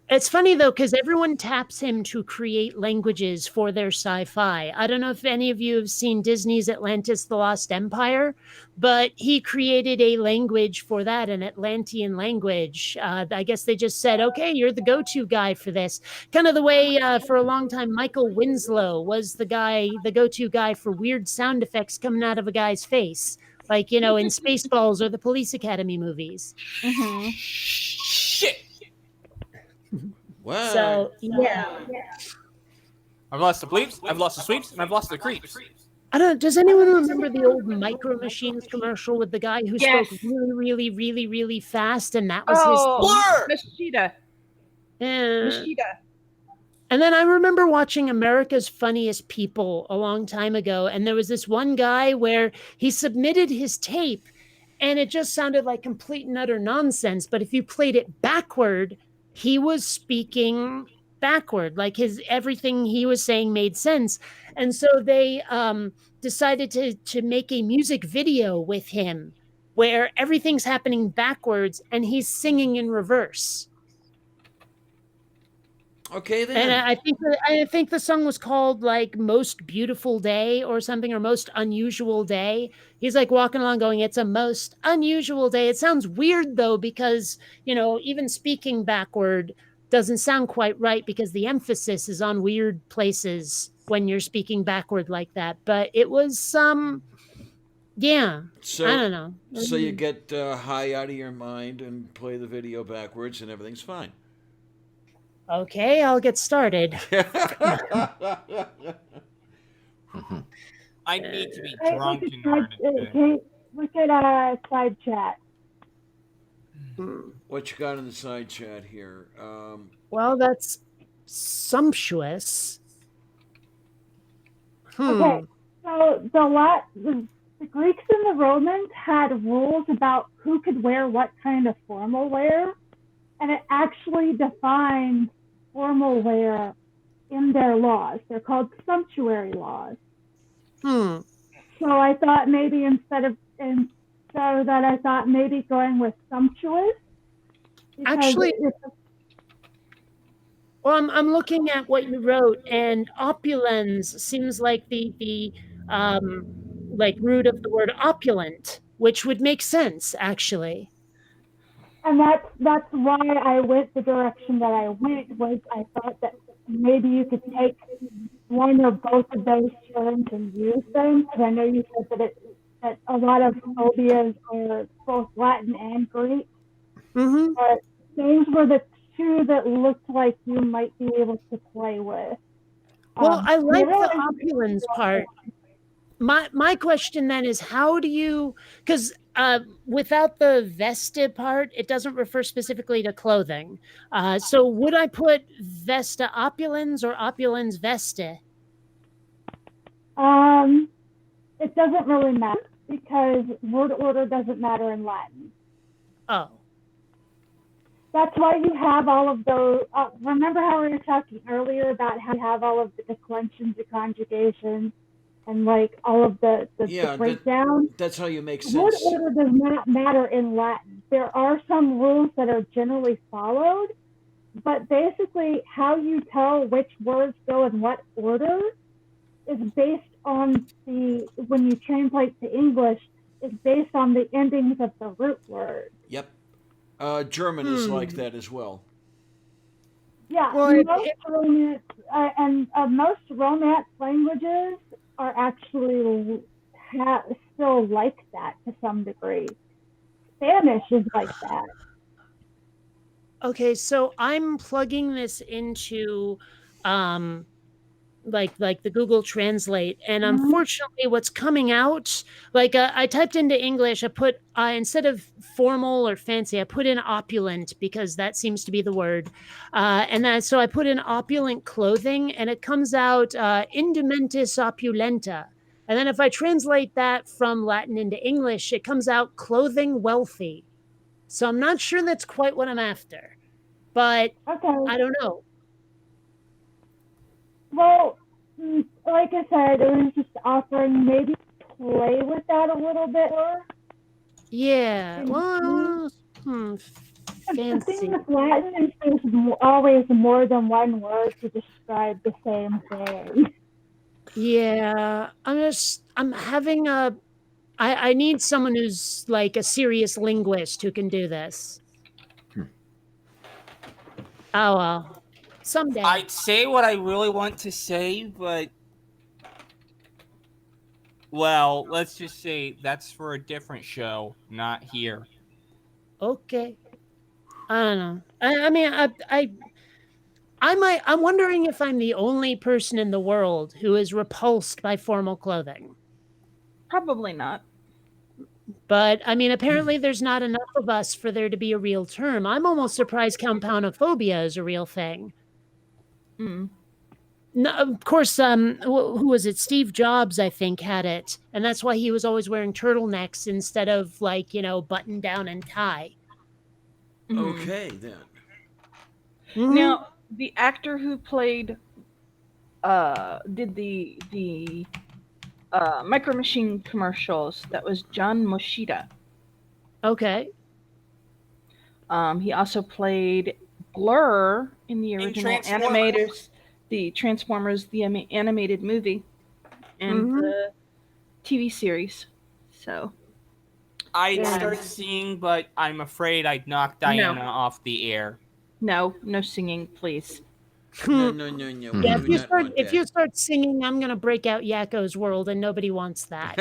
It's funny, though, because everyone taps him to create languages for their sci-fi. I don't know if any of you have seen Disney's Atlantis: The Lost Empire, but he created a language for that, an Atlantean language. I guess they just said, okay, you're the go-to guy for this. Kind of the way, for a long time, Michael Winslow was the go-to guy for weird sound effects coming out of a guy's face. Like, in Spaceballs or the Police Academy movies. Shit. Wow. So, yeah. I've lost the bleeps, I've lost the sweeps, and I've lost the creeps. I don't know. Does anyone remember the old Micro Machines commercial with the guy who spoke really, really, really, really fast, and that was his thing? Mashida. Yeah. And then I remember watching America's Funniest People a long time ago, and there was this one guy where he submitted his tape, and it just sounded like complete and utter nonsense. But if you played it backward, he was speaking backward, like everything he was saying made sense. And so they decided to make a music video with him where everything's happening backwards and he's singing in reverse. Okay, then. And I think the song was called like Most Beautiful Day or something, or Most Unusual Day. He's like walking along going, it's a most unusual day. It sounds weird though, because, even speaking backward doesn't sound quite right because the emphasis is on weird places when you're speaking backward like that. But it was yeah. So, I don't know. So you get high out of your mind and play the video backwards and everything's fine. Okay, I'll get started. I need to be drunk in order to. Okay, look at side chat. What you got in the side chat here? Well, that's sumptuous. Okay, so the Greeks and the Romans had rules about who could wear what kind of formal wear. and it actually defines formal wear in their laws. They're called sumptuary laws. Hmm. So I thought maybe I thought maybe going with sumptuous. Actually, well, I'm looking at what you wrote, and opulence seems like the like root of the word opulent, which would make sense actually. and that's why I went the direction that I went. Was I thought that maybe you could take one or both of those terms and use them, because I know you said that a lot of phobias are both Latin and Greek. Mm-hmm. But those were the two that looked like you might be able to play with. Well, I like the the opulence part. My question then is, how do you, because without the vesta part, it doesn't refer specifically to clothing. So would I put vesta opulens or opulens veste? It doesn't really matter because word order doesn't matter in Latin. Oh. That's why you have all of those. Remember how we were talking earlier about how you have all of the declensions, the conjugations, and like all of the breakdown? That's how you make Word sense. order does not matter in Latin. There are some rules that are generally followed, but basically how you tell which words go in what order is based on when you translate to English, is based on the endings of the root word. Yep. German is like that as well. Yeah, Well, most Romance languages are actually still like that to some degree. Spanish is like that. Okay, so I'm plugging this into like the Google Translate, and unfortunately what's coming out, like I typed into English, I put instead of formal or fancy, I put in opulent because that seems to be the word, and then so I put in opulent clothing, and it comes out indumentis opulenta, and then if I translate that from Latin into English, it comes out clothing wealthy. So I'm not sure that's quite what I'm after, but Okay. I don't know. Well, like I said, it was just offering maybe play with that a little bit more. Yeah. Well, The fancy. thing with Latin is there's always more than one word to describe the same thing. Yeah. I'm having I need someone who's like a serious linguist who can do this. Oh well. Someday. I'd say what I really want to say, but well, let's just say that's for a different show, not here. Okay. I don't know. I mean I'm wondering if I'm the only person in the world who is repulsed by formal clothing. Probably not. But I mean, apparently there's not enough of us for there to be a real term. I'm almost surprised compoundophobia is a real thing. Mm. No, of course, who was it? Steve Jobs, I think, had it, and that's why he was always wearing turtlenecks instead of like button down and tie. Okay, then. Now, the actor who played did the Micro Machine commercials, that was John Moshida. Okay. He also played Blur in the original animators, the Transformers, the animated movie, and the TV series. So I'd start singing, but I'm afraid I'd knock Diana off the air. No singing, please. No. Yeah, if you start singing, I'm gonna break out Yakko's World, and nobody wants that.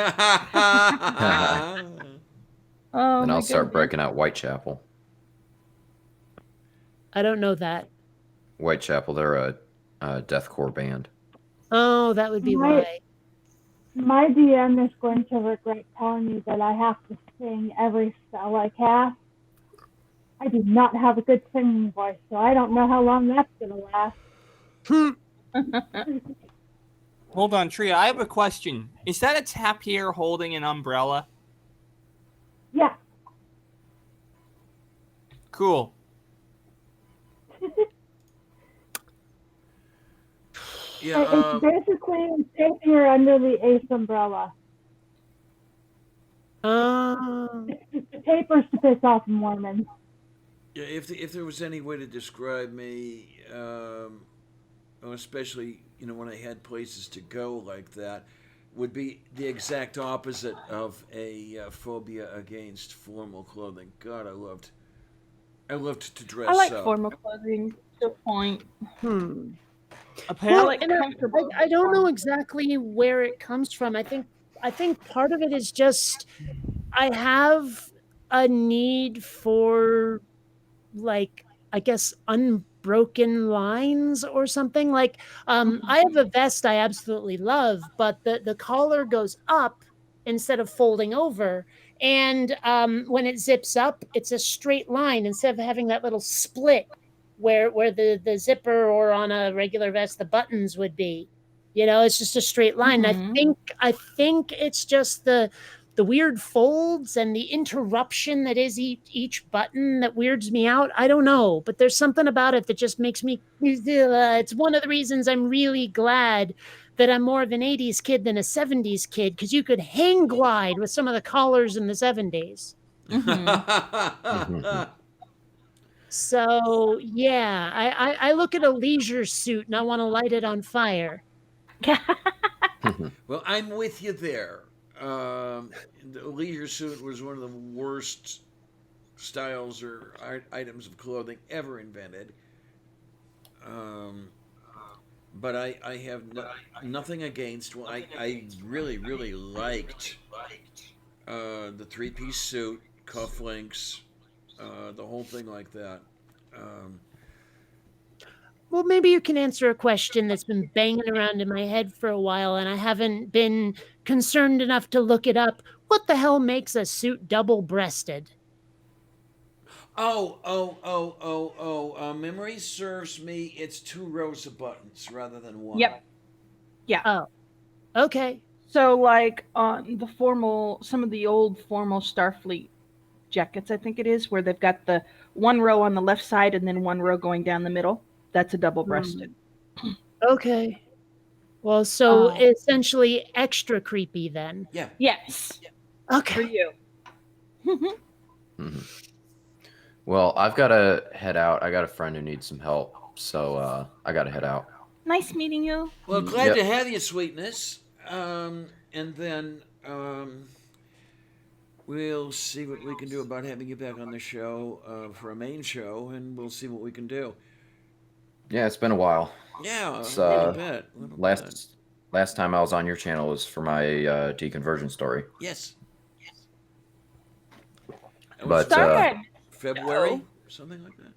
Oh, then my I'll start goodness. breaking out Whitechapel. I don't know that. Whitechapel, they're a deathcore band. Oh, that would be why. My DM is going to regret telling you that I have to sing every spell I cast. I do not have a good singing voice, so I don't know how long that's going to last. Hold on, Tria, I have a question. Is that a tapir holding an umbrella? Yeah. Cool. Yeah. It's basically safer under the Ace umbrella. The papers to piss off Mormons. Yeah. If there was any way to describe me, especially when I had places to go like that, would be the exact opposite of a phobia against formal clothing. God, I loved to I dress like up. formal clothing to a point. Hmm. I Apparently, like And comfortable. I don't know exactly where it comes from. I think part of it is just I have a need for, like, I guess, unbroken lines or something. Like, I have a vest I absolutely love, but the collar goes up instead of folding over. And when it zips up, it's a straight line instead of having that little split where the zipper, or on a regular vest the buttons would be. It's just a straight line. I think it's just the weird folds and the interruption that is each button that weirds me out. I don't know, but there's something about it that just makes me. It's one of the reasons I'm really glad that I'm more of an 80s kid than a 70s kid, because you could hang glide with some of the collars in the 70s. So yeah, I look at a leisure suit and I want to light it on fire. Well, I'm with you there. The leisure suit was one of the worst styles or items of clothing ever invented. Um, but I have nothing against. Well, I really, really liked the three-piece suit, cufflinks, the whole thing like that. Um, Well, maybe you can answer a question that's been banging around in my head for a while, and I haven't been concerned enough to look it up. What the hell makes a suit double-breasted? Memory serves me. It's two rows of buttons rather than one. Yep. Yeah. Oh, okay. So, like on the formal, some of the old formal Starfleet jackets, I think it is, where they've got the one row on the left side and then one row going down the middle. That's a double breasted. Okay. Well, so essentially extra creepy then. Yeah. Yes. Okay. For you. Mhm. Well, I've got to head out. I got a friend who needs some help, so I got to head out. Nice meeting you. Well, glad Yep. to have you, sweetness. And then we'll see what we can do about having you back on the show for a main show, and we'll see what we can do. Yeah, it's been a while. Yeah, It's, a little bit. last time I was on your channel was for my deconversion story. Yes. That was But February, something like that.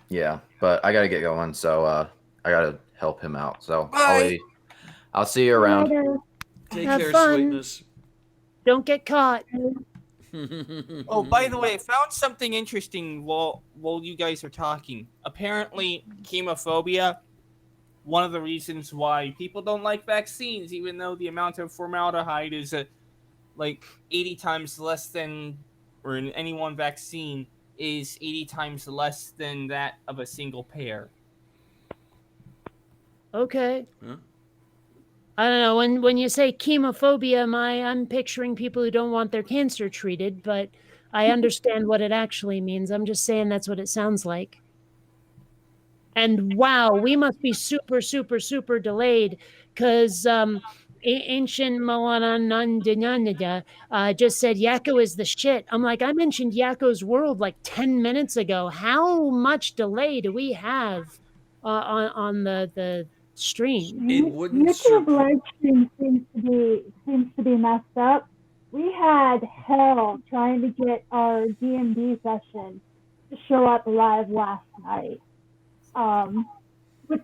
yeah, but I got to get going, so I got to help him out. So Bye. I'll see you around. Later. Take Have care, fun. sweetness. Don't get caught. Oh, by the way, I found something interesting while you guys are talking. Apparently, chemophobia, one of the reasons why people don't like vaccines, even though the amount of formaldehyde is like 80 times less than, or in any one vaccine, is 80 times less than that of a single pair. Okay. Huh? I don't know. When you say chemophobia, I'm picturing people who don't want their cancer treated, but I understand what it actually means. I'm just saying that's what it sounds like. And wow, we must be super, super, super delayed, because ancient Moananandinanida just said Yakko is the shit. I'm like, I mentioned Yakko's World like 10 minutes ago. How much delay do we have on the stream? It wouldn't YouTube live stream seems to be messed up. We had hell trying to get our D&D session to show up live last night. Which,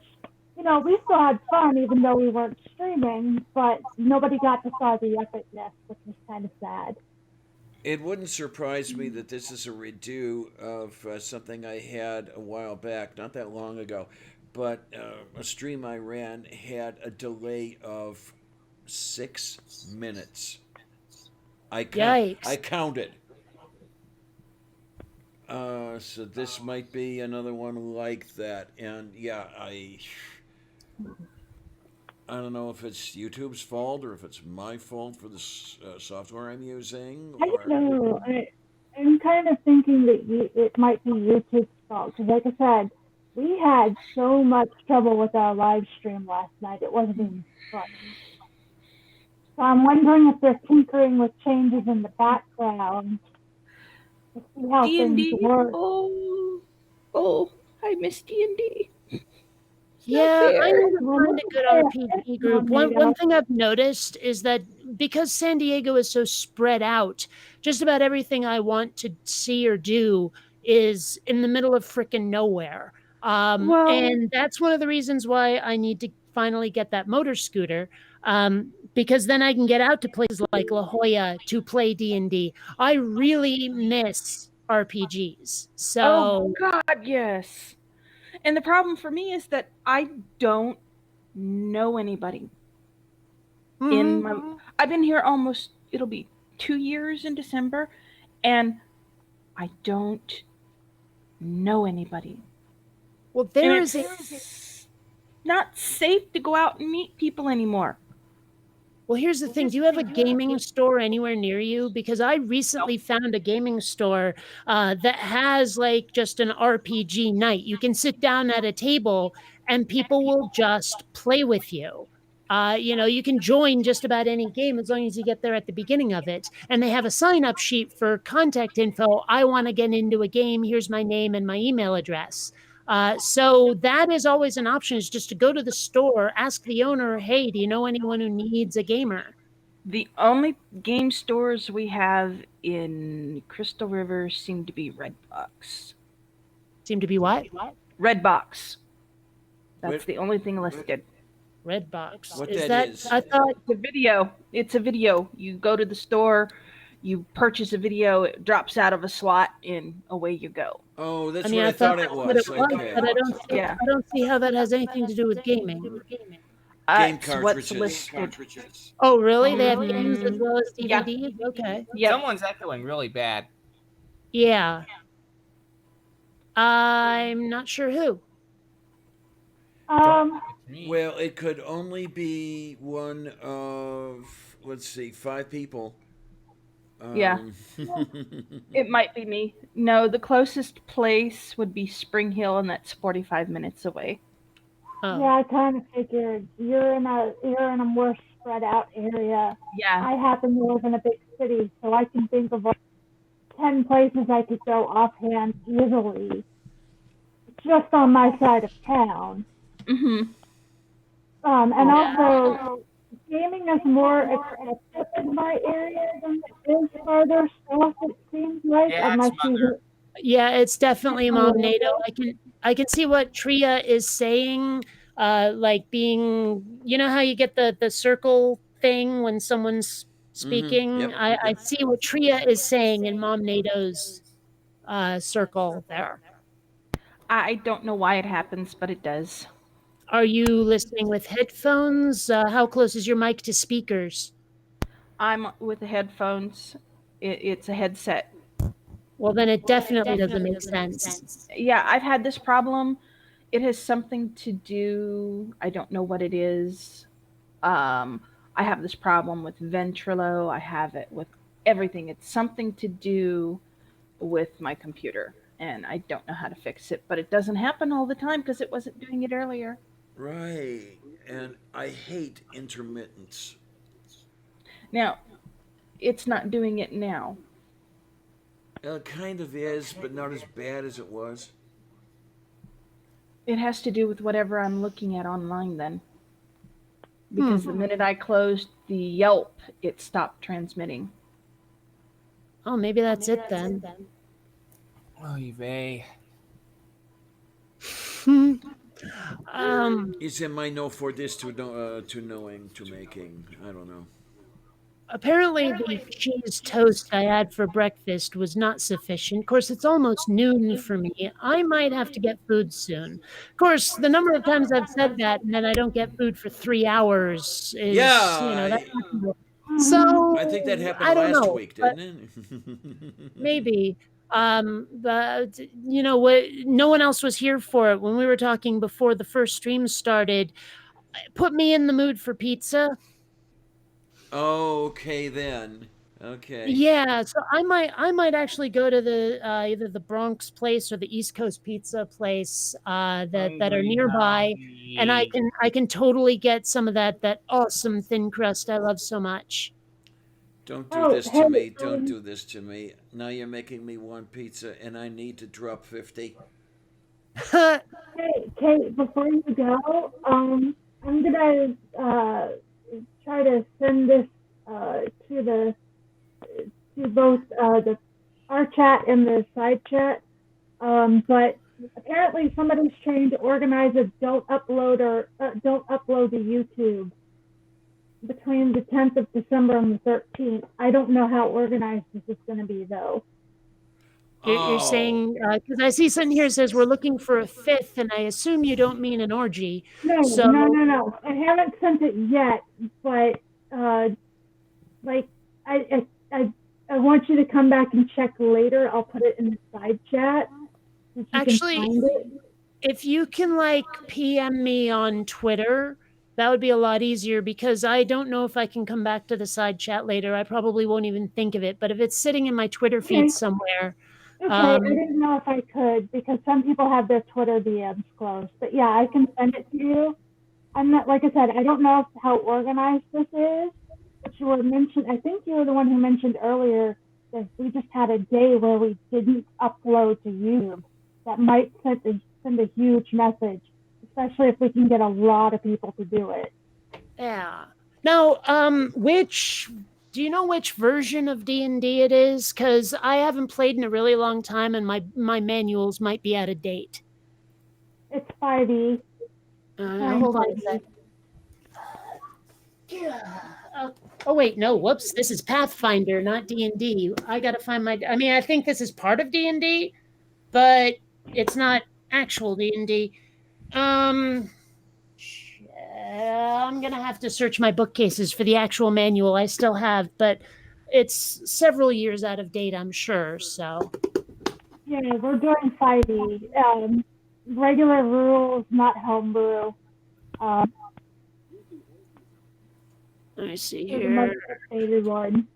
we still had fun even though we weren't streaming, but nobody got to saw the epicness, which was kind of sad. It wouldn't surprise me that this is a redo of something I had a while back, not that long ago, but a stream I ran had a delay of 6 minutes. I Yikes. counted. So this might be another one like that, and yeah, I don't know if it's YouTube's fault or if it's my fault for the software I'm using, I don't or know. I'm kind of thinking that it might be YouTube's fault because, like I said, we had so much trouble with our live stream last night. It wasn't even funny. So I'm wondering if they're tinkering with changes in the background to see how things D&D. work. Oh, I miss D&D. It's not Yeah, I fair. need to find a good RPG group. One thing I've noticed is that because San Diego is so spread out, just about everything I want to see or do is in the middle of frickin' nowhere. Well, And that's one of the reasons why I need to finally get that motor scooter, because then I can get out to places like La Jolla to play D&D. I really miss RPGs. oh So God, yes. And the problem for me is that I don't know anybody in mhm. my. I've been here almost. It'll be 2 years in December, and I don't know anybody. Well, And there is a it's not safe to go out and meet people anymore. Well, here's the thing. Do you have a gaming store anywhere near you? Because I recently found a gaming store that has like just an RPG night. You can sit down at a table and people will just play with you. You can join just about any game as long as you get there at the beginning of it. And they have a sign up sheet for contact info. I want to get into a game. Here's my name and my email address. So that is always an option, is just to go to the store, ask the owner, hey, do you know anyone who needs a gamer? The only game stores we have in Crystal River seem to be Redbox. Seem to be what? Redbox. That's Wait, the only thing listed. Redbox. what Is that that, is? I thought, It's a video. It's a video. You go to the store, you purchase a video, it drops out of a slot, and away you go. Oh, that's I mean, what I I thought thought it that's what it was. was, Okay. but Yeah. I don't see how that has anything to do with gaming. Game It's what's cartridges. listed. Oh, really? They have games as Mm, well as yeah. DVDs? Okay. Yep. Someone's echoing really bad. Yeah. I'm not sure who. It's me. Well, it could only be one of, let's see, 5 people. Yeah. It might be me. No, the closest place would be Spring Hill, and that's 45 minutes away. Oh. Yeah, I kind of figured you're in a more spread out area. Yeah. I happen to live in a big city, so I can think of like 10 places I could go offhand easily, just on my side of town. Mm-hmm. And also, gaming is more accepted in my area than it is farther south. It seems like, Yeah, unless it's you. Yeah, it's definitely Mom NATO. I can see what Tria is saying. Like being, you know how you get the circle thing when someone's speaking. Yep. I see what Tria is saying in Mom NATO's circle there. I don't know why it happens, but it does. Are you listening with headphones? How close is your mic to speakers? I'm with the headphones. It's a headset. Well, then it definitely doesn't make sense. Yeah, I've had this problem. It has something to do. I don't know what it is. I have this problem with Ventrilo. I have it with everything. It's something to do with my computer, and I don't know how to fix it. But it doesn't happen all the time because it wasn't doing it earlier. Right. And I hate intermittence. Now, it's not doing it now. It kind of is, but not as bad as it was. It has to do with whatever I'm looking at online then. Because the minute I closed the Yelp, it stopped transmitting. Oh, maybe that's it then. Oh, vey. Is it my no for this to knowing to making? I don't know. Apparently, the cheese toast I had for breakfast was not sufficient. Of course, it's almost noon for me. I might have to get food soon. Of course, the number of times I've said that and then I don't get food for 3 hours is, Yeah, that's not so. I think that I happened don't last know, week, but didn't it? maybe. But what? No one else was here for it when we were talking before the first stream started. put me in the mood for pizza. Okay then. Okay. Yeah, so I might actually go to the either the Bronx place or the East Coast Pizza place that are Hungry nearby, and I Howie. can totally get some of that awesome thin crust I love so much. Don't do Oh, this hey, to me. Don't do this to me. Now you're making me want pizza and I need to drop 50. hey, Kate, before you go, I'm gonna try to send this to the to both the our chat and the side chat. But apparently somebody's trying to organize a don't upload to YouTube between the 10th of December and the 13th. I don't know how organized this is going to be though. You're Oh. saying because I see something here that says we're looking for a fifth, and I assume you don't mean an orgy. No, So no, no, no. I haven't sent it yet, but like I want you to come back and check later. I'll put it in the side chat so you actually, can find it. if you can like PM me on Twitter, that would be a lot easier because I don't know if I can come back to the side chat later. I probably won't even think of it. But if it's sitting in my Twitter feed Okay. somewhere, Okay, I didn't know if I could because some people have their Twitter DMs closed. But yeah, I can send it to you. I'm not, like I said, I don't know how organized this is. But you were mentioned, I think you were the one who mentioned earlier that we just had a day where we didn't upload to YouTube. That might send a huge message, especially if we can get a lot of people to do it. yeah. Now, which do you know which version of D&D it is? Because I haven't played in a really long time, and my manuals might be out of date. It's 5e. Hold on a sec. Oh wait, no. Whoops. This is Pathfinder, not D&D. I gotta find my. I mean, I think this is part of D&D, but it's not actual D&D. I'm gonna have to search my bookcases for the actual manual I still have, but it's several years out of date, I'm sure. So Yeah, we're doing 5e. Regular rules, not homebrew. let me see So the most here. updated one.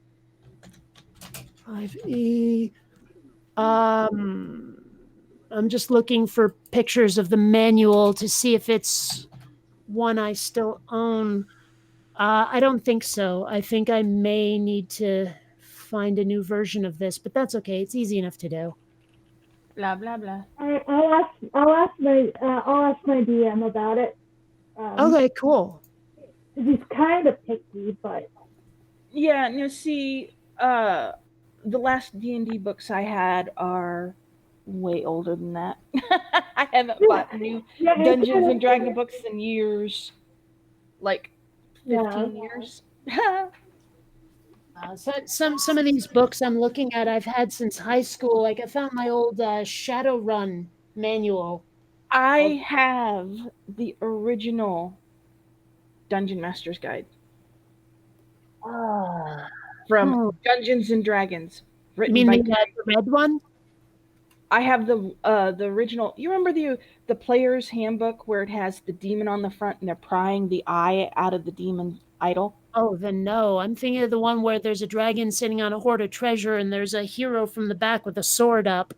5e. I'm just looking for pictures of the manual to see if it's one I still own. I don't think so. I think I may need to find a new version of this, but that's okay. It's easy enough to do. Blah blah blah. I'll ask my DM about it. Okay, cool. He's kind of picky, but Yeah, see, the last D&D books I had are way older than that. I haven't bought new Dungeons and Dragons books in years, like 15 years. So some of these books I'm looking at I've had since high school. Like I found my old Shadowrun manual. I have the original Dungeon Master's Guide from Dungeons and Dragons, You written mean by. the red one? I have the original. You remember the player's handbook where it has the demon on the front and they're prying the eye out of the demon idol? Oh, then no. I'm thinking of the one where there's a dragon sitting on a hoard of treasure and there's a hero from the back with a sword up.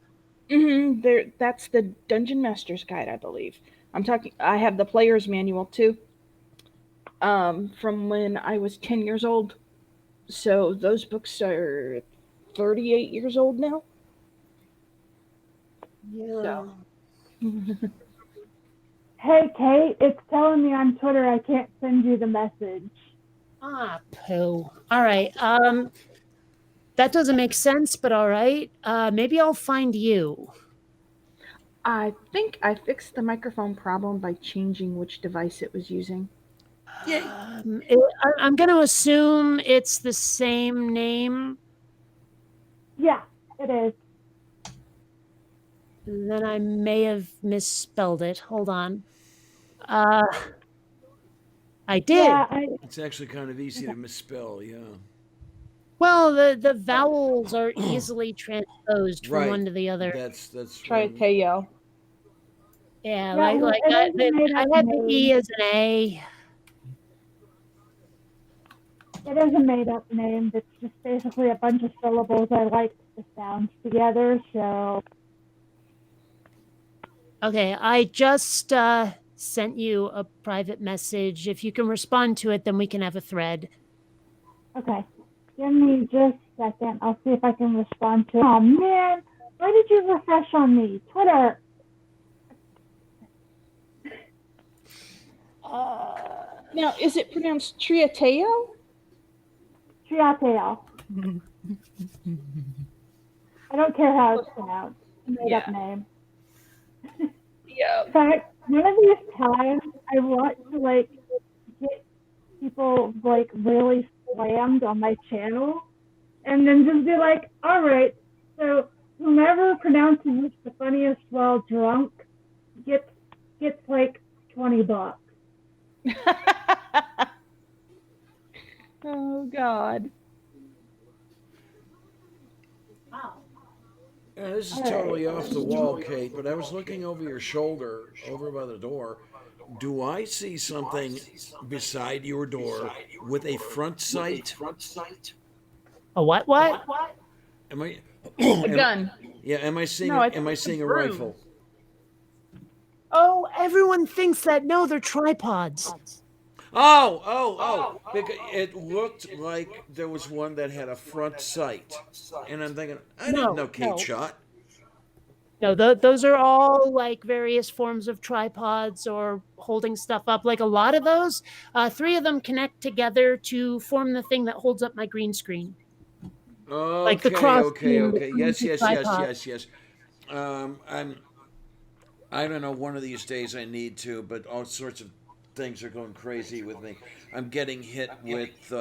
Mm-hmm. That's the Dungeon Master's Guide, I believe. I have the player's manual too. From when I was 10 years old. So those books are 38 years old now. Yeah. So. Hey, Kate, it's telling me on Twitter I can't send you the message. Pooh. All right. That doesn't make sense, but all right. Maybe I'll find you. I think I fixed the microphone problem by changing which device it was using. I'm going to assume it's the same name. Yeah, it is. Then I may have misspelled it. Hold on. I did. Yeah, It's actually kind of easy to misspell, yeah. Well, the vowels are easily transposed from one to the other. That's Try Teo. Yeah, like I had the E as an A. It is a made-up name. It's just basically a bunch of syllables I like the sounds together. So Okay, I just sent you a private message. If you can respond to it, then we can have a thread. okay, give me just a second. I'll see if I can respond to it. Oh man, why did you refresh on me? Twitter. Now, is it pronounced Triateo? Triateo. I don't care how it's pronounced. Made-up name. Yeah. In fact, one of these times I want to like get people like really slammed on my channel, and then just be like, all right, so whomever pronounces this the funniest while drunk gets like $20. Oh God. Yeah, this is All right. totally off the wall, Kate, but I was looking over your shoulder, over by the door. Do I see something beside your door with a front sight? A what? Am I? A gun. Yeah, am I seeing? No, I am think I it's a seeing a broom. rifle? Oh, everyone thinks that. No, they're tripods. Oh! Because it looked like there was one that had a front sight, and I'm thinking, I didn't know Kate shot. No, those are all like various forms of tripods or holding stuff up. Like a lot of those, 3 of them connect together to form the thing that holds up my green screen. Like the cross beam between Yes, the yes, yes, tripods. yes, yes. I don't know. One of these days I need to, but all sorts of things are going crazy with me. I'm getting hit with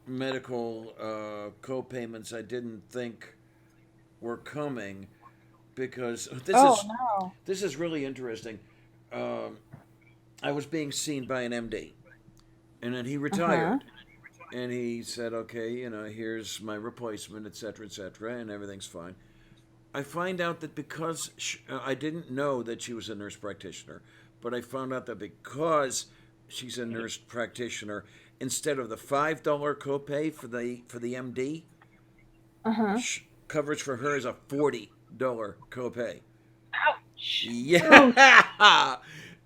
medical co-payments I didn't think were coming because No. this is really interesting. Um, I was being seen by an MD, and then he retired, and he said, "Okay, here's my replacement, etc., and everything's fine." I find out that because I didn't know that she was a nurse practitioner, but I found out that because she's a nurse practitioner, instead of the $5 copay for the MD, coverage for her is a $40 copay. Ouch. Yeah,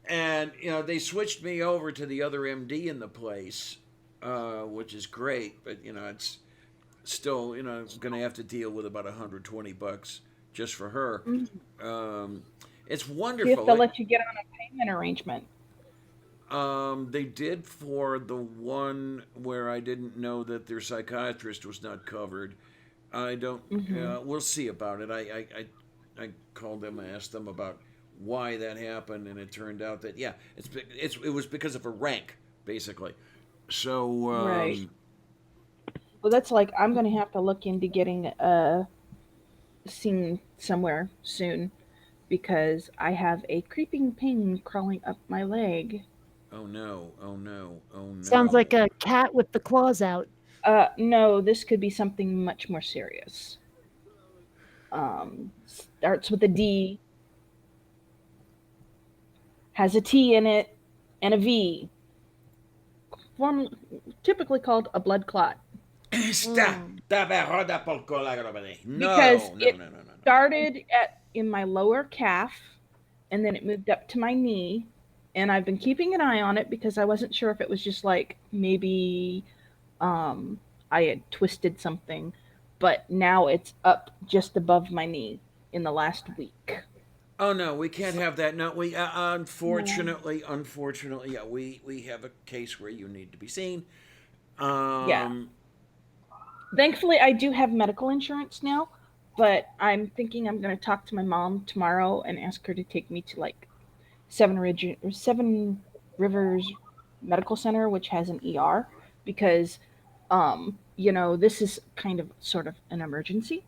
and they switched me over to the other MD in the place, which is great, but it's still going to have to deal with about $120 just for her. It's wonderful. See if they'll let you get on a payment arrangement. They did for the one where I didn't know that their psychiatrist was not covered. I don't. We'll see about it. I called them and asked them about why that happened, and it turned out that it was because of her rank, basically. So Right. Well, that's like I'm going to have to look into getting seen somewhere soon because I have a creeping pain crawling up my leg. Oh no! Oh no! Oh no! Sounds like a cat with the claws out. No, this could be something much more serious. Starts with a D, has a T in it, and a V. Typically called a blood clot. No, Because it started in my lower calf, and then it moved up to my knee, and I've been keeping an eye on it because I wasn't sure if it was just like maybe I had twisted something, but now it's up just above my knee in the last week. Oh no, we can't have that. No, we unfortunately, yeah, we have a case where you need to be seen. Yeah. Thankfully, I do have medical insurance now, but I'm thinking I'm going to talk to my mom tomorrow and ask her to take me to like Seven Rivers Medical Center, which has an ER, because this is kind of sort of an emergency.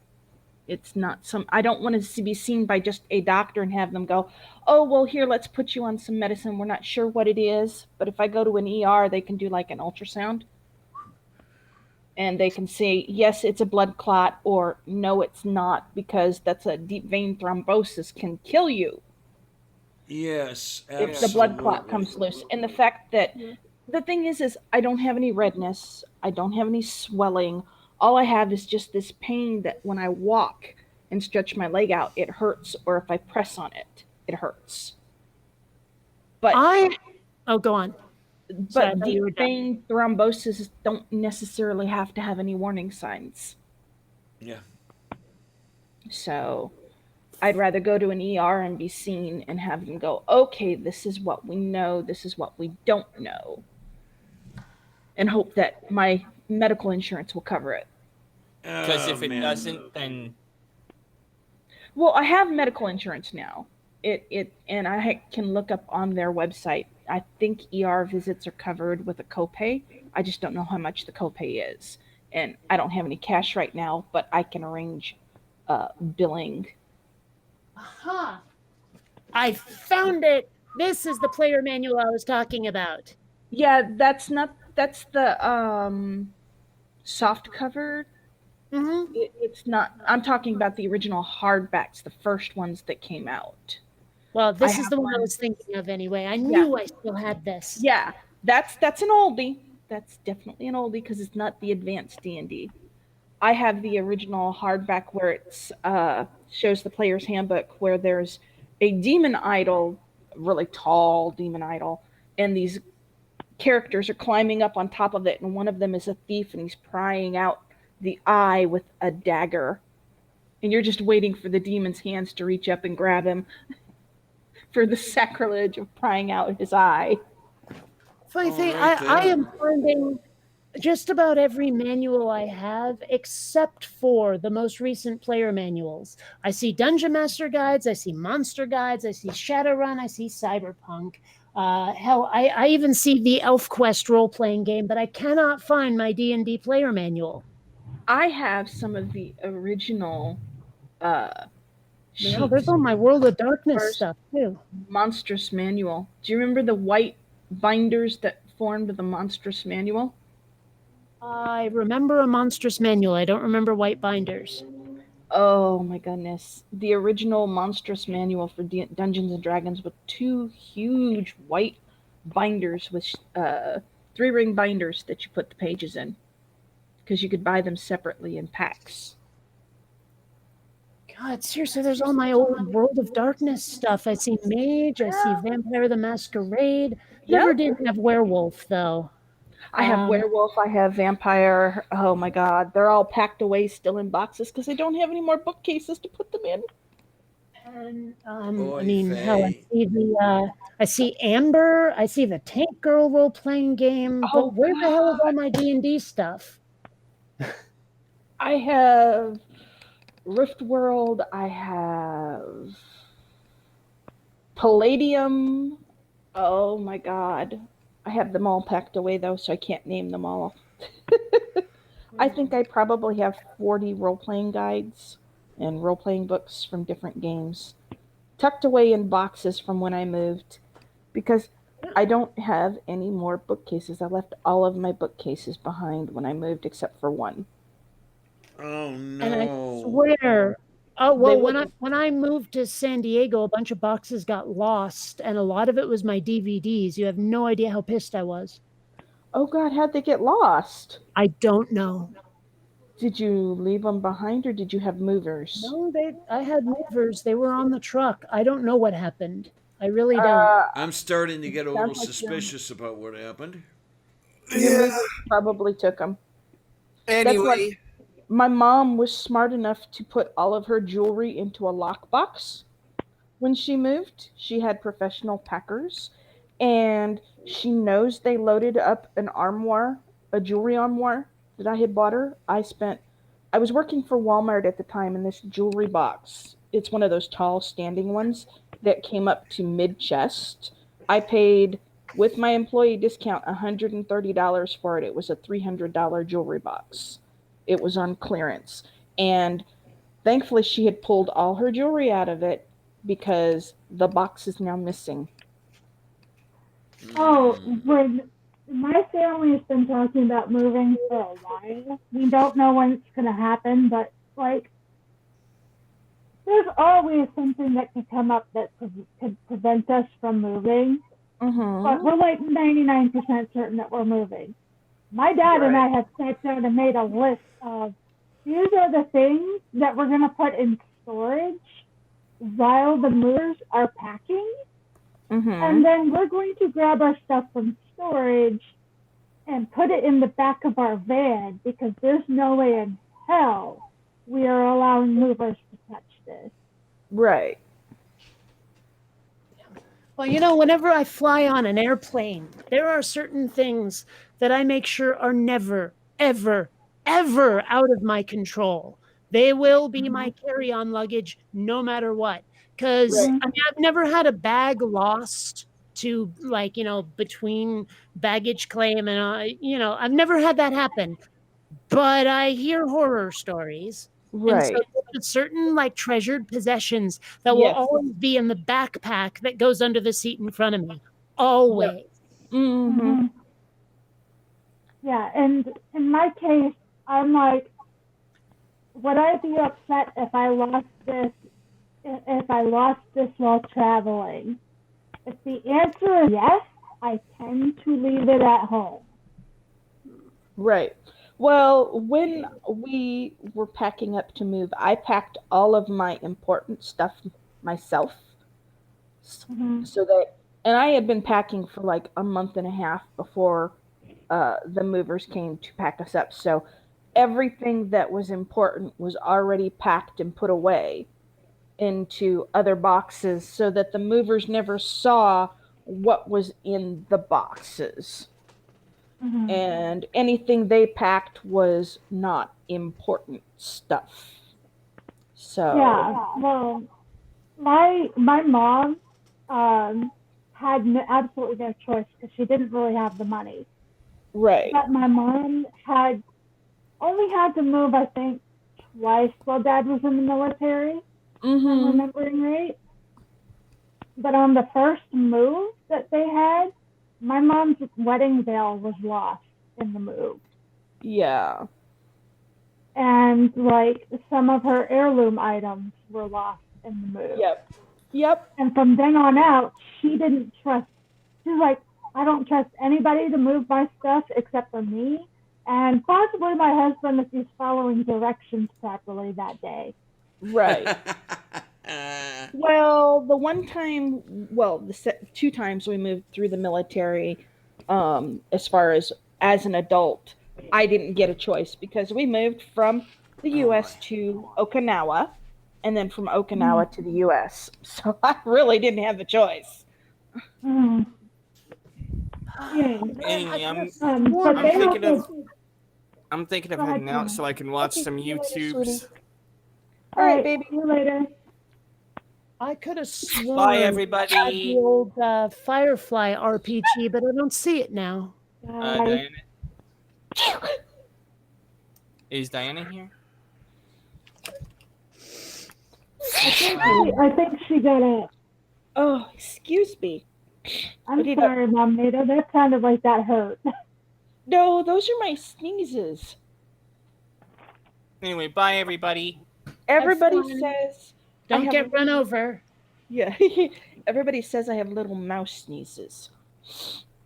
It's not I don't want to be seen by just a doctor and have them go, oh, well, here, let's put you on some medicine. We're not sure what it is. But if I go to an ER, they can do like an ultrasound. And they can say, yes, it's a blood clot, or no, it's not, because that's a deep vein thrombosis can kill you. Yes, absolutely. If the blood clot comes loose. And the fact that The thing is I don't have any redness. I don't have any swelling. All I have is just this pain that when I walk and stretch my leg out, it hurts, or if I press on it, it hurts. But Oh, go on. Sorry, I but thought you deep were done. vein thrombosis don't necessarily have to have any warning signs. Yeah. So I'd rather go to an ER and be seen and have them go, okay, this is what we know, this is what we don't know, and hope that my medical insurance will cover it. Because Oh, if it man. doesn't, then Well, I have medical insurance now. And can look up on their website. I think ER visits are covered with a copay. I just don't know how much the copay is, and I don't have any cash right now, but I can arrange billing. Aha! I found it. This is the player manual I was talking about. Yeah, that's the soft cover. Mm-hmm. It's not. I'm talking about the original hardbacks, the first ones that came out. Well, I this is have the one I one. was thinking of anyway. I Yeah, knew I still had this. yeah. That's an oldie. That's definitely an oldie because it's not the advanced D&D. I have the original hardback where it's shows the player's handbook where there's a demon idol, really tall demon idol, and these characters are climbing up on top of it, and one of them is a thief and he's prying out the eye with a dagger. And you're just waiting for the demon's hands to reach up and grab him for the sacrilege of prying out his eye. Funny All thing, right, I then. am finding just about every manual I have, except for the most recent player manuals. I see Dungeon Master guides, I see Monster guides, I see Shadowrun, I see Cyberpunk. Hell, I even see the ElfQuest role-playing game, but I cannot find my D&D player manual. I have some of the original Hell, there's sheets. all my World of Darkness First stuff, too. monstrous manual. Do you remember the white binders that formed the monstrous manual? I remember a monstrous manual. I don't remember white binders. Oh my goodness. The original monstrous manual for Dungeons and Dragons with two huge white binders with 3-ring binders that you put the pages in because you could buy them separately in packs. God, seriously, there's all my old World of Darkness stuff. I see Mage, I see Vampire the Masquerade. Never Yep. did have Werewolf, though. I have werewolf, I have vampire. Oh my god. They're all packed away still in boxes because I don't have any more bookcases to put them in. And Oy I mean, hell, vey. I see Amber, I see the Tank Girl role playing game, Oh, but where the hell is all my D&D stuff? I have Rift World, I have Palladium. Oh my god. I have them all packed away though, so I can't name them all. I think I probably have 40 role playing guides and role playing books from different games tucked away in boxes from when I moved because I don't have any more bookcases. I left all of my bookcases behind when I moved except for one. Oh, And I no. swear, oh They well, would when I moved to San Diego, a bunch of boxes got lost, and a lot of it was my DVDs. You have no idea how pissed I was. Oh god, how'd they get lost? I don't know. Did you leave them behind or did you have movers? No, I had movers. They were on the truck. I don't know what happened. I really don't. I'm starting to get a little Sounds like suspicious about what happened. Your movers probably took them. Anyway, My mom was smart enough to put all of her jewelry into a lockbox when she moved. She had professional packers, and she knows they loaded up an armoire, a jewelry armoire that I had bought her. I was working for Walmart at the time, and this jewelry box, it's one of those tall standing ones that came up to mid chest. I paid, with my employee discount, $130 for it. It was a $300 jewelry box. It was on clearance. And thankfully, she had pulled all her jewelry out of it because the box is now missing. Oh, when my family has been talking about moving for a while. We don't know when it's going to happen, but like, there's always something that could come up that could prevent us from moving. but we're like 99% certain that we're moving. My dad and I have sat down and made a list of these are the things that we're going to put in storage while the movers are packing. And then we're going to grab our stuff from storage and put it in the back of our van because there's no way in hell we are allowing movers to touch this. Right. Well, whenever I fly on an airplane, there are certain things that I make sure are never, ever, ever out of my control. They will be my carry-on luggage no matter what. Because I've never had a bag lost to between baggage claim and I've never had that happen. But I hear horror stories. And so there's certain treasured possessions that will always be in the backpack that goes under the seat in front of me. Always. Yeah, and in my case, I'm like, would I be upset if I lost this while traveling? If the answer is yes, I tend to leave it at home. Right. Well, when we were packing up to move, I packed all of my important stuff myself. So that, and I had been packing for like a month and a half before the movers came to pack us up. So everything that was important was already packed and put away into other boxes so that the movers never saw what was in the boxes. And anything they packed was not important stuff. So yeah, well, my mom had absolutely no choice because she didn't really have the money. Right. But my mom only had to move, I think, twice while Dad was in the military. If I'm remembering right. But on the first move that they had, my mom's wedding veil was lost in the move. Yeah. And some of her heirloom items were lost in the move. Yep. And from then on out, she didn't trust. She's like, I don't trust anybody to move my stuff except for me, and possibly my husband if he's following directions properly that day. Right. Well, the two times we moved through the military, as far as an adult, I didn't get a choice because we moved from the U.S. to Okinawa, and then from Okinawa to the U.S. So I really didn't have a choice. Anyway, I'm thinking of heading out so I can watch some YouTubes. All right, baby. See you later. I could have sworn Bye, everybody. the old Firefly RPG, but I don't see it now. Diana. Is Diana here? I think she got it. Oh, excuse me. I'm sorry, Mom Nato. That sounded like that hurt. No, those are my sneezes. Anyway, bye, everybody. Everybody says... Don't get run over. Yeah. Everybody says I have little mouse sneezes.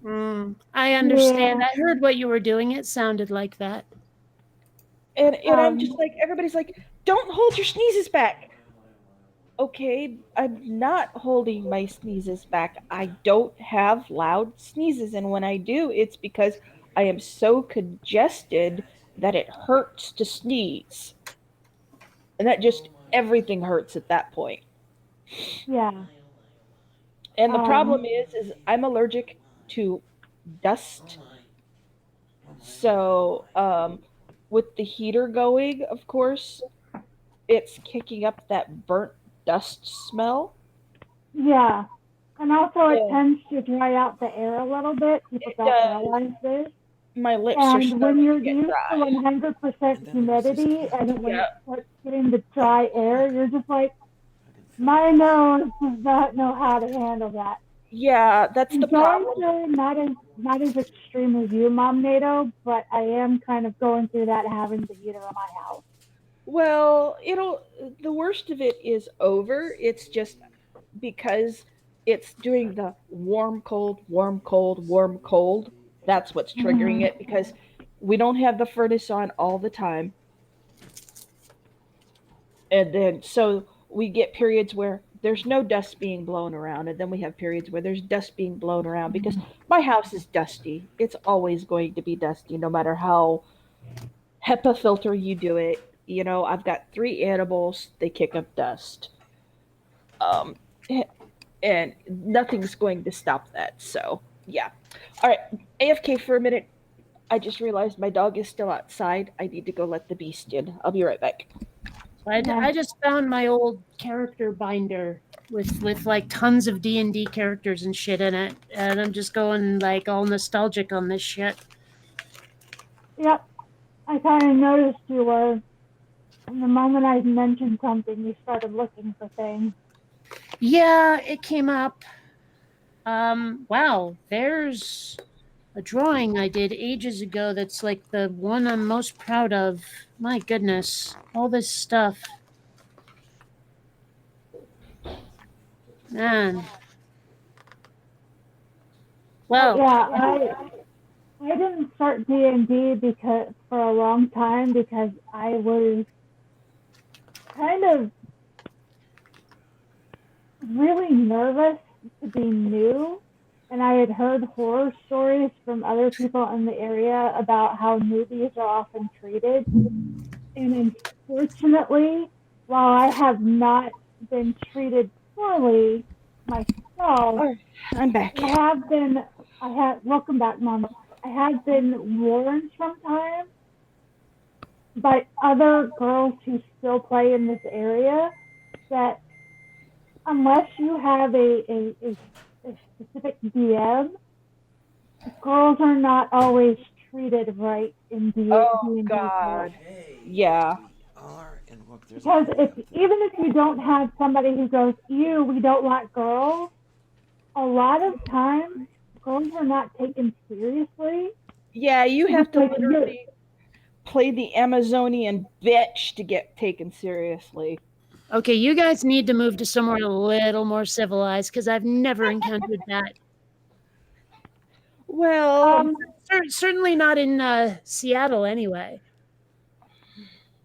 I understand. Yeah. I heard what you were doing. It sounded like that. And I'm just like, everybody's like, don't hold your sneezes back. Okay, I'm not holding my sneezes back. I don't have loud sneezes. And when I do, it's because I am so congested that it hurts to sneeze. And that just, everything hurts at that point. Yeah. And the problem is I'm allergic to dust. So, with the heater going, of course, it's kicking up that burnt dust smell. Yeah. And also it tends to dry out the air a little bit. People don't realize this. My lips are starting when you're to get used dry. to 100% humidity and when it's getting the dry air, you're just like, my nose does not know how to handle that. Yeah, that's the problem. Not as extreme as you, Mom Nato, but I am kind of going through that having the heater in my house. Well, the worst of it is over. It's just because it's doing the warm, cold, warm, cold, warm, cold. That's what's triggering it because we don't have the furnace on all the time. And then, so we get periods where there's no dust being blown around. And then we have periods where there's dust being blown around because my house is dusty. It's always going to be dusty, no matter how HEPA filter you do it. I've got 3 animals, they kick up dust. Um, and nothing's going to stop that. So, yeah. All right, AFK for a minute. I just realized my dog is still outside. I need to go let the beast in. I'll be right back. I just found my old character binder with like tons of D&D characters and shit in it, and I'm just going like all nostalgic on this shit. Yep. I kind of noticed you were. And the moment I mentioned something, you started looking for things. Yeah, it came up. Wow, there's a drawing I did ages ago that's like the one I'm most proud of. My goodness, all this stuff. Man. Well, I didn't start D&D because for a long time because I was kind of really nervous to be new, and I had heard horror stories from other people in the area about how newbies are often treated. And unfortunately, while I have not been treated poorly myself, I'm back. welcome back, Mom. I have been warned sometimes by other girls who still play in this area that unless you have a specific DM, girls are not always treated right in D&D. Oh, God. Yeah. Because even if you don't have somebody who goes, ew, we don't like girls, a lot of times girls are not taken seriously. Yeah, you have to literally play the Amazonian bitch to get taken seriously. Okay, you guys need to move to somewhere a little more civilized because I've never encountered that. Well, certainly not in Seattle anyway.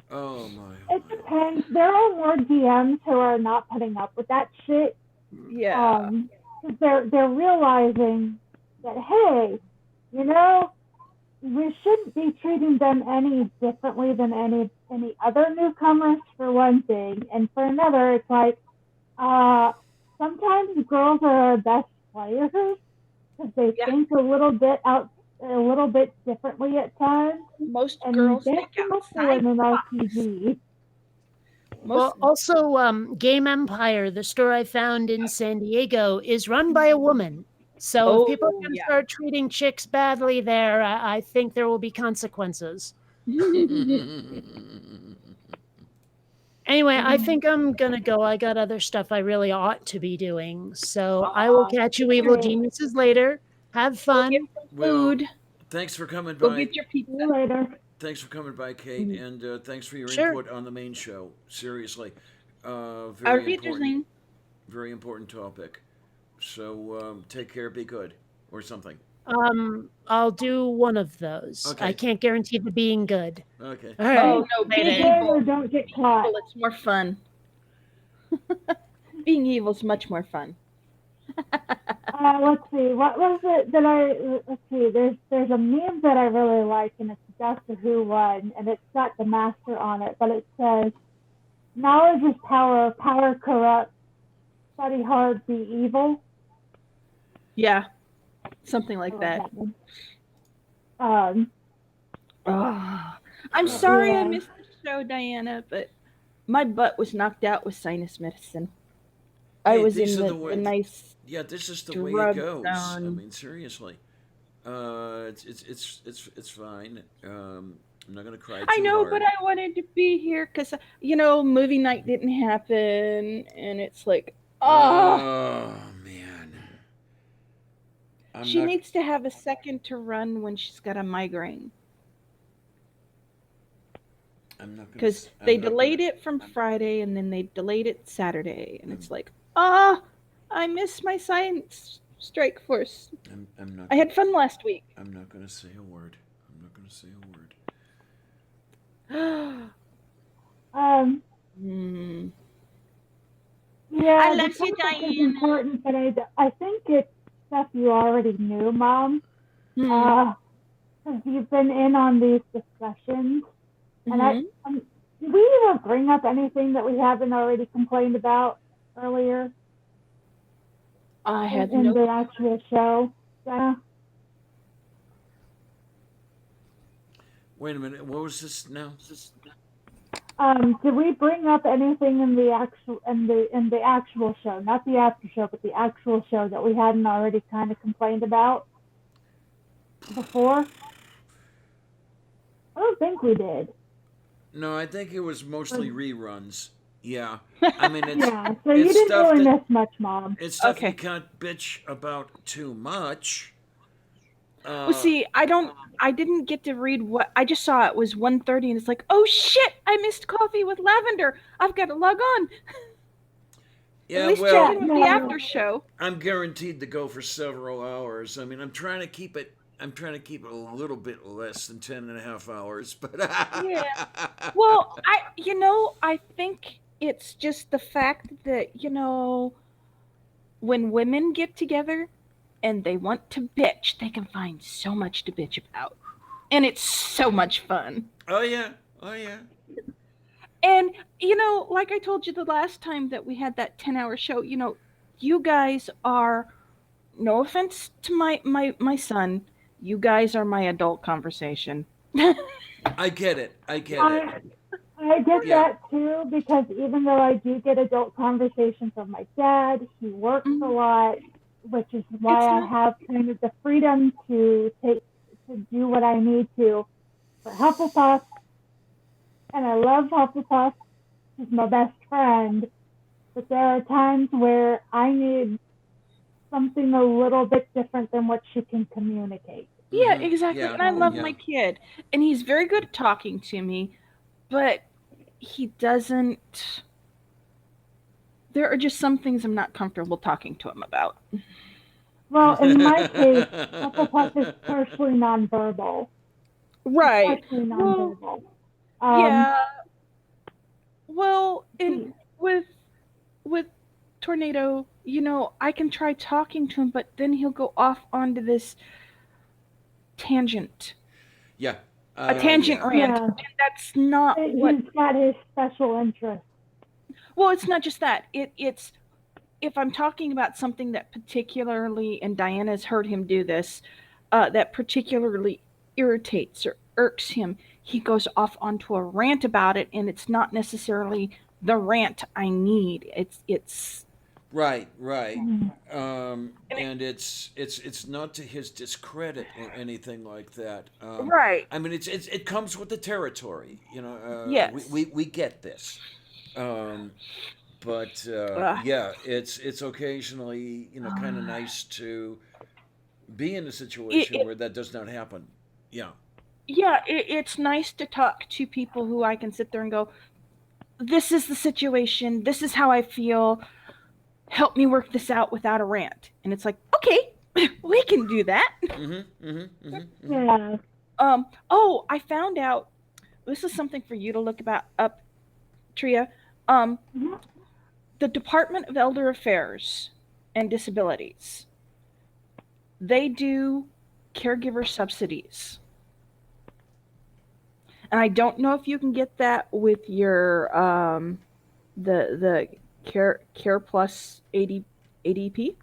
Oh my. It depends. There are more DMs who are not putting up with that shit. Yeah. Because they're realizing that, hey, we shouldn't be treating them any differently than any other newcomers for one thing, and for another, it's like sometimes girls are our best players because they think a little bit differently at times. Most and girls they think come up outside with an the box. RPG. Well, also, Game Empire, the store I found in San Diego, is run by a woman. So if people can start treating chicks badly there, I think there will be consequences. Anyway, I think I'm going to go. I got other stuff I really ought to be doing. So I will catch you evil geniuses later. Have fun. Go get some food. Thanks for coming Go by. get your pizza. See you later. Thanks for coming by, Kate, and thanks for your Sure. input on the main show. Seriously, Our very teacher's important, name. very important topic. So take care, be good, or something. I'll do one of those. Okay. I can't guarantee the being good. Okay. All right. Oh no, be Good evil. or don't get caught. It's more fun. Being evil is much more fun. Let's see. What was it that let's see. There's a meme that I really like, and it's Doctor Who one, and it's got the master on it, but it says, "Knowledge is power. Power corrupts. Study hard. Be evil." Yeah, something like that. Um, I'm sorry I missed the show, Diana, but my butt was knocked out with sinus medicine. I Hey, was these in are the the way- nice. Yeah, this is the way drug it goes. I zone. mean, seriously, it's fine. I'm not gonna cry too I know, hard. but I wanted to be here because movie night didn't happen, and it's like, Oh man. she needs to have a second to run when she's got a migraine. I'm not gonna. Because they delayed it from Friday, and then they delayed it Saturday, and it's like, I miss my science strike force. I'm not. I had fun last week. I'm not going to say a word. I'm not going to say a word. Um, Hmm. yeah, I the love you, topic is Diana. important, but I think it's stuff you already knew, Mom. Hmm. Because you've been in on these discussions, and Hmm. did we ever bring up anything that we haven't already complained about earlier I had in no. the actual show? Yeah. Wait a minute. What was this now? Did we bring up anything in the actual show, not the after show, but the actual show that we hadn't already kind of complained about before? I don't think we did. No, I think it was mostly reruns. Yeah. I mean, Yeah, so you it's didn't stuff really that miss much, Mom. it's stuff you Okay. can't bitch about too much. Well, see, I didn't get to read what I just saw. It was 1:30, and it's like, oh shit! I missed coffee with Lavender. I've got to log on. At Yeah, least check Yeah, in well, with the no, after show. I'm guaranteed to go for several hours. I mean, I'm trying to keep it. I'm trying to keep it a little bit less than 10.5 hours, but Yeah. Well, I think it's just the fact that, when women get together and they want to bitch, they can find so much to bitch about. And it's so much fun. oh yeah, oh yeah. And, like I told you the last time that we had that 10-hour show, you guys are, no offense to my son, you guys are my adult conversation. I get it. I get it. I I get Yeah. that too because even though I do get adult conversations from my dad, he works a Mhm. lot, which is It's why I not. have kind of the freedom to do what I need to for Hufflepuff, and I love Hufflepuff. She's my best friend, but there are times where I need something a little bit different than what she can communicate. Yeah, Mm-hmm. exactly. Yeah. And I love Yeah. my kid. And he's very good at talking to me, but he doesn't. There are just some things I'm not comfortable talking to him about. Well, in my case, Hufflepuff is partially nonverbal. She's Right. partially Well, nonverbal. Um, yeah. Well, in she, with with Tornado, I can try talking to him, but then he'll go off onto this tangent, Yeah. a tangent Yeah. rant, yeah, and that's not what. he's got his special interest. Well, it's not just that. It's if I'm talking about something that particularly, and Diana's heard him do this, that particularly irritates or irks him, he goes off onto a rant about it, and it's not necessarily the rant I need. It's Right. Right. Mm. and it, And it's not to his discredit or anything like that. right. I mean, it comes with the territory. You know, Yes. we get this. Um, but Uh, yeah, it's occasionally kind of nice to be in a it, situation it where that does not happen. Yeah. yeah, it's nice to talk to people who I can sit there and go, this is the situation, this is how I feel, help me work this out without a rant. And it's like, okay, we can do that. Mm-hmm. Mm-hmm. Mm-hmm. Mm-hmm. Yeah. Oh, I found out, this is something for you to look about up, Tria. Mhm. The Department of Elder Affairs and Disabilities, they do caregiver subsidies. And I don't know if you can get that with your the Care Plus ADP,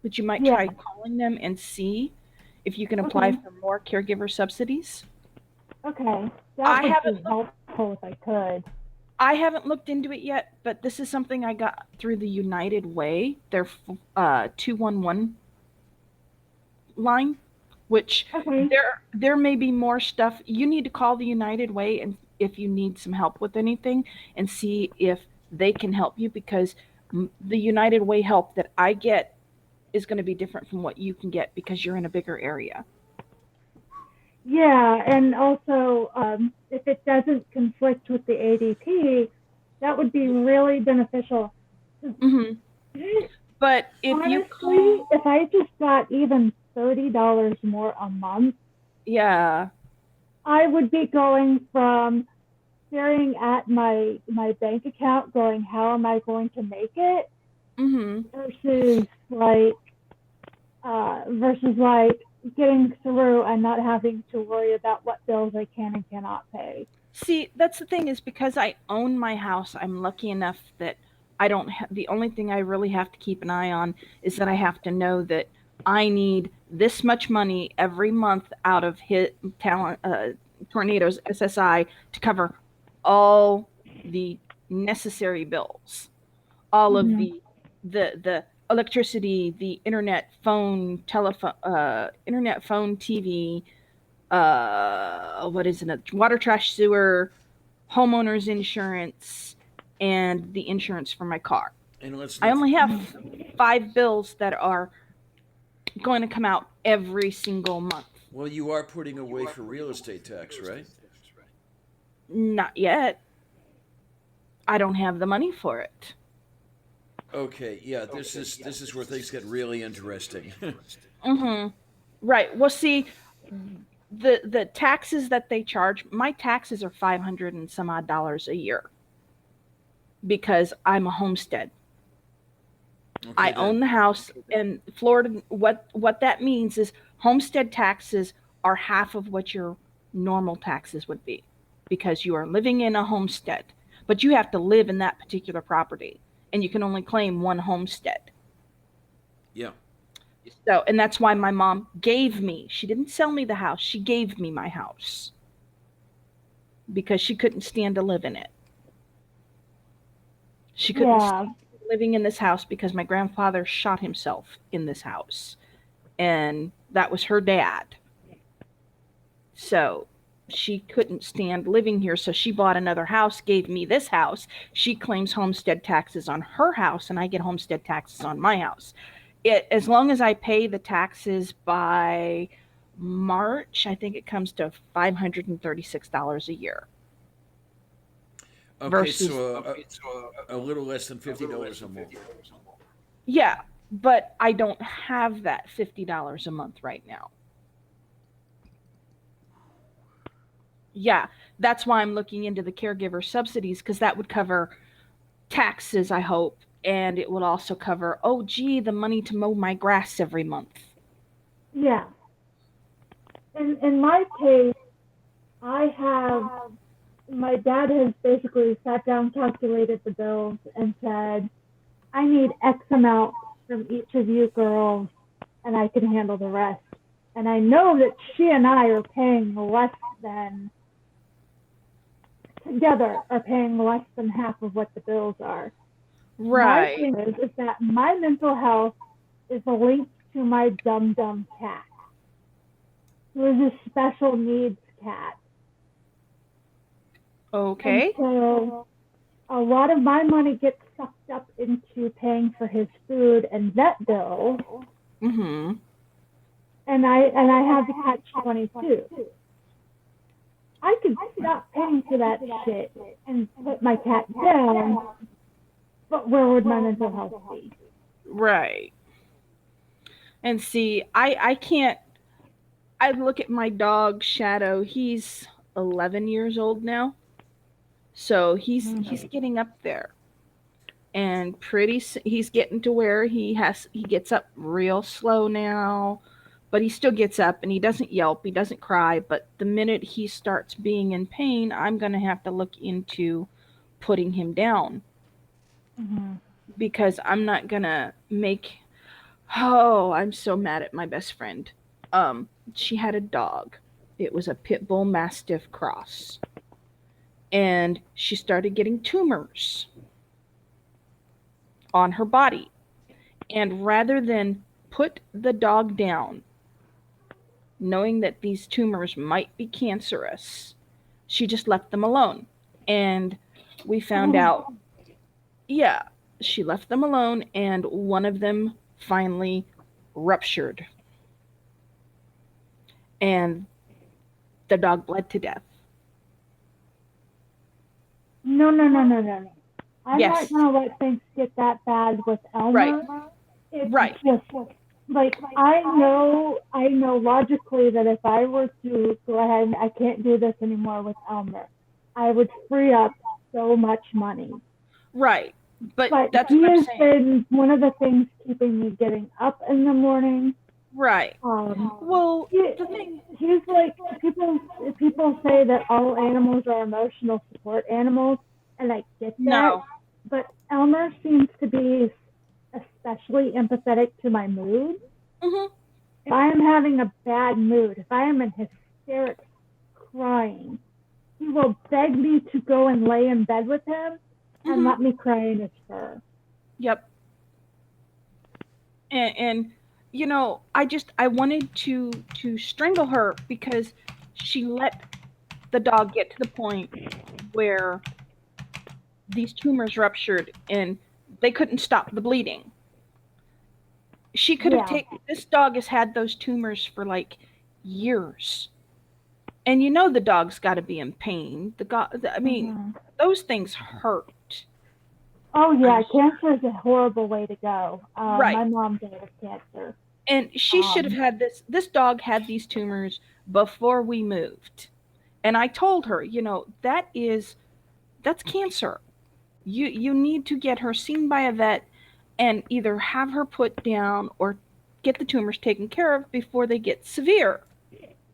but you might Yeah. try calling them and see if you can apply Okay. for more caregiver subsidies. Okay. I That would haven't be helpful if I could. I haven't looked into it yet, but this is something I got through the United Way, their 211 line, which Okay. there may be more stuff. You need to call the United Way and if you need some help with anything and see if they can help you because the United Way help that I get is going to be different from what you can get because you're in a bigger area. Yeah, and also if it doesn't conflict with the ADP, that would be really beneficial. Hmm. But if you Honestly, if I just got even $30 more a month, yeah. I would be going from staring at my bank account, going, "How am I going to make it?" Mhm. versus like getting through and not having to worry about what bills I can and cannot pay. See, that's the thing is because I own my house, I'm lucky enough that I don't the only thing I really have to keep an eye on is that I have to know that I need this much money every month out of hit talent tornadoes SSI to cover all the necessary bills, all of Mm-hmm. the electricity, the internet, phone, TV, what is it? Water, trash, sewer, homeowners insurance, and the insurance for my car. And let's I not. only have 5 bills that are going to come out every single month. Well, you are putting away for real estate tax, right? Not yet. I don't have the money for it. Okay, yeah, this is where things get really interesting. Mm-hmm. Right. Well, see, the taxes that they charge, my taxes are 500 and some odd dollars a year because I'm a homestead. Okay, I then. own the house in Florida. What that means is homestead taxes are half of what your normal taxes would be because you are living in a homestead, but you have to live in that particular property and you can only claim one homestead. Yeah. So, and that's why my mom gave me, she didn't sell me the house, she gave me my house because she couldn't stand to live in it. She couldn't Yeah. stand living in this house because my grandfather shot himself in this house. And that was her dad. So she couldn't stand living here. So she bought another house, gave me this house. She claims homestead taxes on her house, and I get homestead taxes on my house. As long as I pay the taxes by March, I think it comes to $536 a year. Okay, Versus, so a little less than $50 a month. yeah, but I don't have that $50 a month right now. Yeah, that's why I'm looking into the caregiver subsidies because that would cover taxes, I hope, and it will also cover, oh, gee, the money to mow my grass every month. Yeah. In my case, I have my dad has basically sat down, calculated the bills, and said, "I need X amount from each of you girls, and I can handle the rest." And I know that she and I are paying less than together are paying less than half of what the bills are. My Right. thing is that my mental health is linked to my dum cat, who is a special needs cat. And Okay. so a lot of my money gets sucked up into paying for his food and vet bills, Mm-hmm. and I have the catch-22. I could stop paying for that shit and put my cat down, but where would my mental health be? Right. And see, I can't, I look at my dog Shadow. He's 11 years old now. So he's getting up there. And he's getting to where he gets up real slow now, but he still gets up and he doesn't yelp, he doesn't cry, but the minute he starts being in pain, I'm going to have to look into putting him down Mm-hmm. because I'm not going to make oh, I'm so mad at my best friend. She had a dog. It was a pit bull mastiff cross. And she started getting tumors on her body. And rather than put the dog down, knowing that these tumors might be cancerous, she just left them alone. And we found out, yeah, she left them alone, and one of them finally ruptured. And the dog bled to death. No. I'm not Yes, gonna let things get that bad with right. Elmer. It's Right. just like I know logically that if I were to go ahead and I can't do this anymore with Elmer, I would free up so much money. Right. But But that's he what I'm has saying. been one of the things keeping me getting up in the morning. Right. Um, Well, he, the thing. he's like people say that all animals are emotional support animals, and I get that. No. But Elmer seems to be especially empathetic to my mood. Hmm. If I am having a bad mood, if I am in hysterics crying, he will beg me to go and lay in bed with him and Hmm. let me cry in his fur. Yep. And I wanted to strangle her because she let the dog get to the point where these tumors ruptured and they couldn't stop the bleeding. She could have Yeah. taken this dog has had those tumors for like years. And the dog's got to be in pain. I mean, Mm-hmm. those things hurt. Oh yeah, I'm cancer is a horrible way to go. right. My mom died of cancer. And she should have Um, had this dog had these tumors before we moved. And I told her, that's cancer. You need to get her seen by a vet and either have her put down or get the tumors taken care of before they get severe.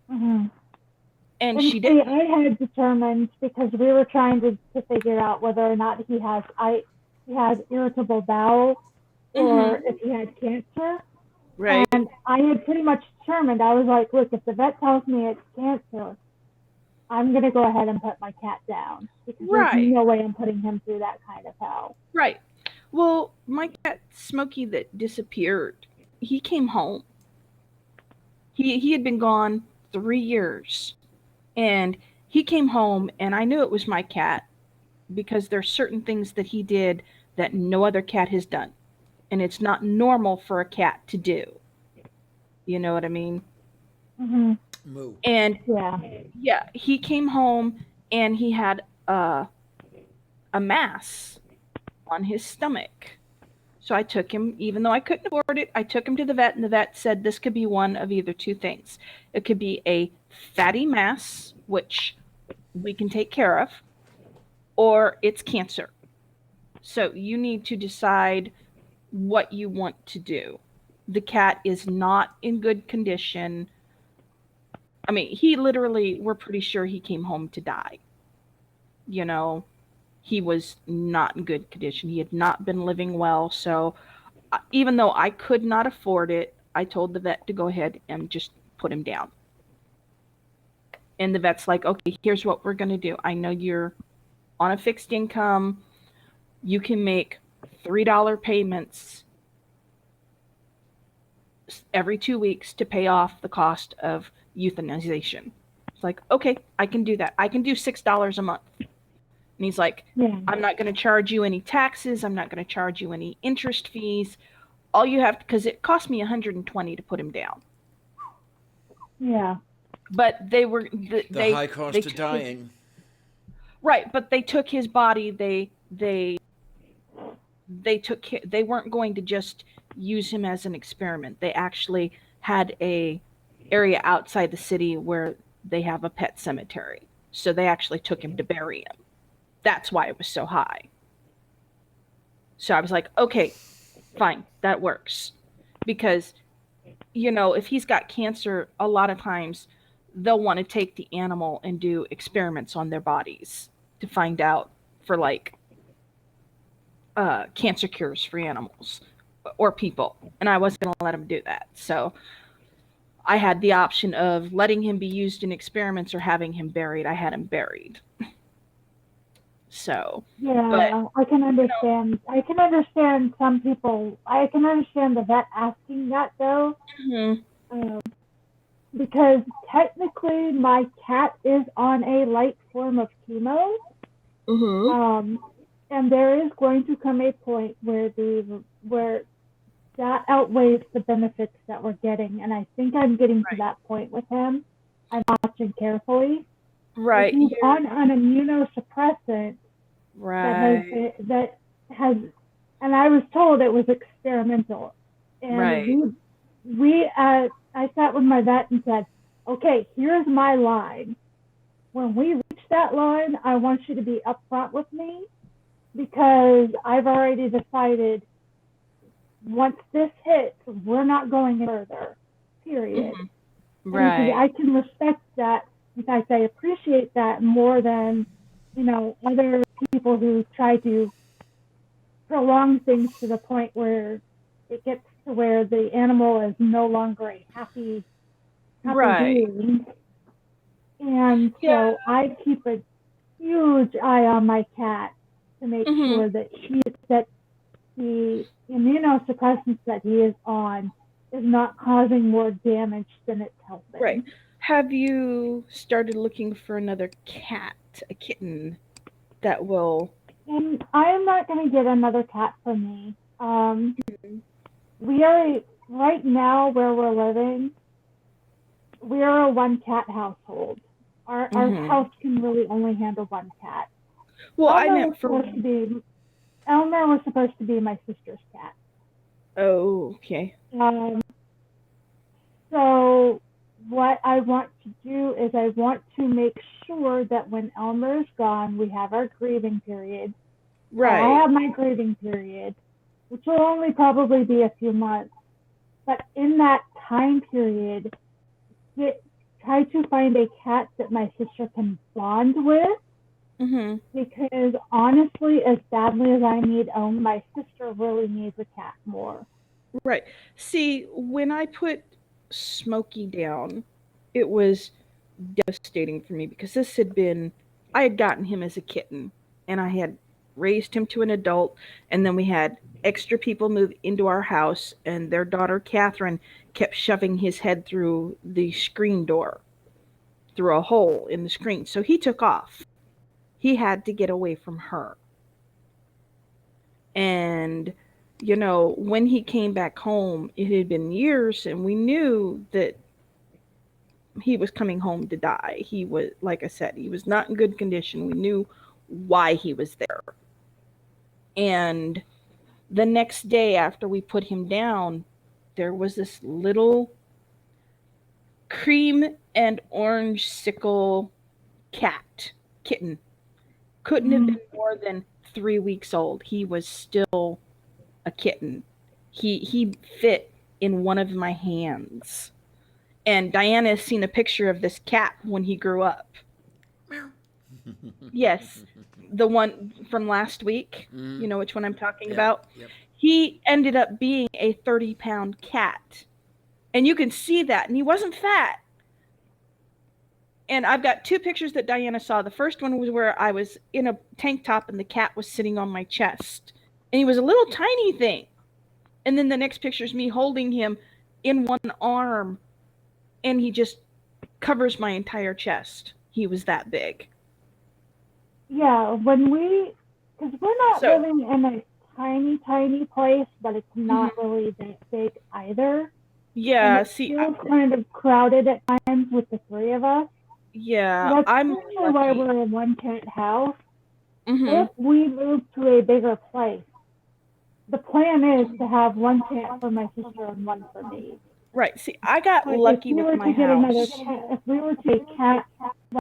mm-hmm. And And she see, didn't. I had determined because we were trying to figure out whether or not he has irritable bowel or Mhm. if he had cancer. Right. And I had pretty much determined. I was like, look, if the vet tells me it's cancer, I'm gonna go ahead and put my cat down because there's Right. no way I'm putting him through that kind of hell. Right. Well, my cat Smokey that disappeared, he came home. He had been gone 3 years. And he came home and I knew it was my cat because there's certain things that he did that no other cat has done. And it's not normal for a cat to do. You know what I mean? Mm-hmm. Moo. And Yeah. yeah, he came home and he had a mass on his stomach. So I took him, even though I couldn't afford it, I took him to the vet, and the vet said this could be one of either two things. It could be a fatty mass, which we can take care of, or it's cancer. So you need to decide what you want to do. The cat is not in good condition. I mean, he literally, we're pretty sure he came home to die. You know, he was not in good condition. He had not been living well. So even though I could not afford it, I told the vet to go ahead and just put him down. And the vet's like, okay, here's what we're going to do. I know you're on a fixed income. You can make $3 payments every 2 weeks to pay off the cost of euthanization. It's like, okay, I can do that. I can do $6 a month. And he's like, Yeah. I'm not going to charge you any taxes. I'm not going to charge you any interest fees. All you have, because it cost me $120 to put him down. Yeah. But they were The high cost they of dying. right, but they took his body. They weren't going to just use him as an experiment. They actually had a area outside the city where they have a pet cemetery. So they actually took him to bury him. That's why it was so high. So I was like, okay, fine, that works. Because, if he's got cancer, a lot of times they'll want to take the animal and do experiments on their bodies to find out for like cancer cures for animals or people. And I wasn't going to let him do that. So I had the option of letting him be used in experiments or having him buried. I had him buried. So, but Yeah, I can understand. I can understand some people. I can understand the vet asking that though, mhm, um, because technically my cat is on a light form of chemo, mhm, um, and there is going to come a point where that outweighs the benefits that we're getting, and I think I'm getting to right, that point with him. I'm watching carefully. right, He's on an immunosuppressant that right, has, and I was told it was experimental. And Right. I sat with my vet and said, okay, here's my line. When we reach that line, I want you to be upfront with me because I've already decided once this hits, we're not going further, period. Mm-hmm. And he said, Right. I can respect that. In fact, I appreciate that more than, other people who try to prolong things to the point where it gets to where the animal is no longer a happy Right. being. And Yeah. so I keep a huge eye on my cat to make Mm-hmm. sure that the immunosuppressants that he is on is not causing more damage than it's helping. Right. Have you started looking for another cat, a kitten that will? And I am not going to get another cat for me. We are right now where we're living. We are a one cat household. Our Mm-hmm. house can really only handle one cat. Well, I Elmer meant for. was supposed to be my sister's cat. Oh, okay. So what I want to do is I want to make sure that when Elmer is gone, we have our grieving period. Right. I have my grieving period, which will only probably be a few months. But in that time period, try to find a cat that my sister can bond with. Mm-hmm. Because honestly, as badly as I need my sister really needs a cat more. Right. See, when I put Smokey down, it was devastating for me because I had gotten him as a kitten and I had raised him to an adult, and then we had extra people move into our house, and their daughter Catherine kept shoving his head through the screen door, through a hole in the screen. So he took off. He had to get away from her. And when he came back home, it had been years, and we knew that he was coming home to die. He was, like I said, he was not in good condition. We knew why he was there. And the next day after we put him down, there was this little cream and orange sickle kitten. Couldn't have been more than 3 weeks old. He was still a kitten. He fit in one of my hands. And Diana has seen a picture of this cat when he grew up. Yes, the one from last week. You know which one I'm talking about? Yep. He ended up being a 30-pound cat. And you can see that. And he wasn't fat. And I've got 2 pictures that Diana saw. The first one was where I was in a tank top and the cat was sitting on my chest. And he was a little tiny thing. And then the next picture is me holding him in one arm, and he just covers my entire chest. He was that big. Yeah, because we're not living in a tiny, tiny place, but it's not really that big either. Yeah, and it feels kind of crowded at times with the 3 of us. Yeah, so that's I'm usually lucky. why we're in one cat house. Mm-hmm. If we move to a bigger place, the plan is to have one cat for my sister and one for me. Right. See, I got lucky with my house. If we were to get a cat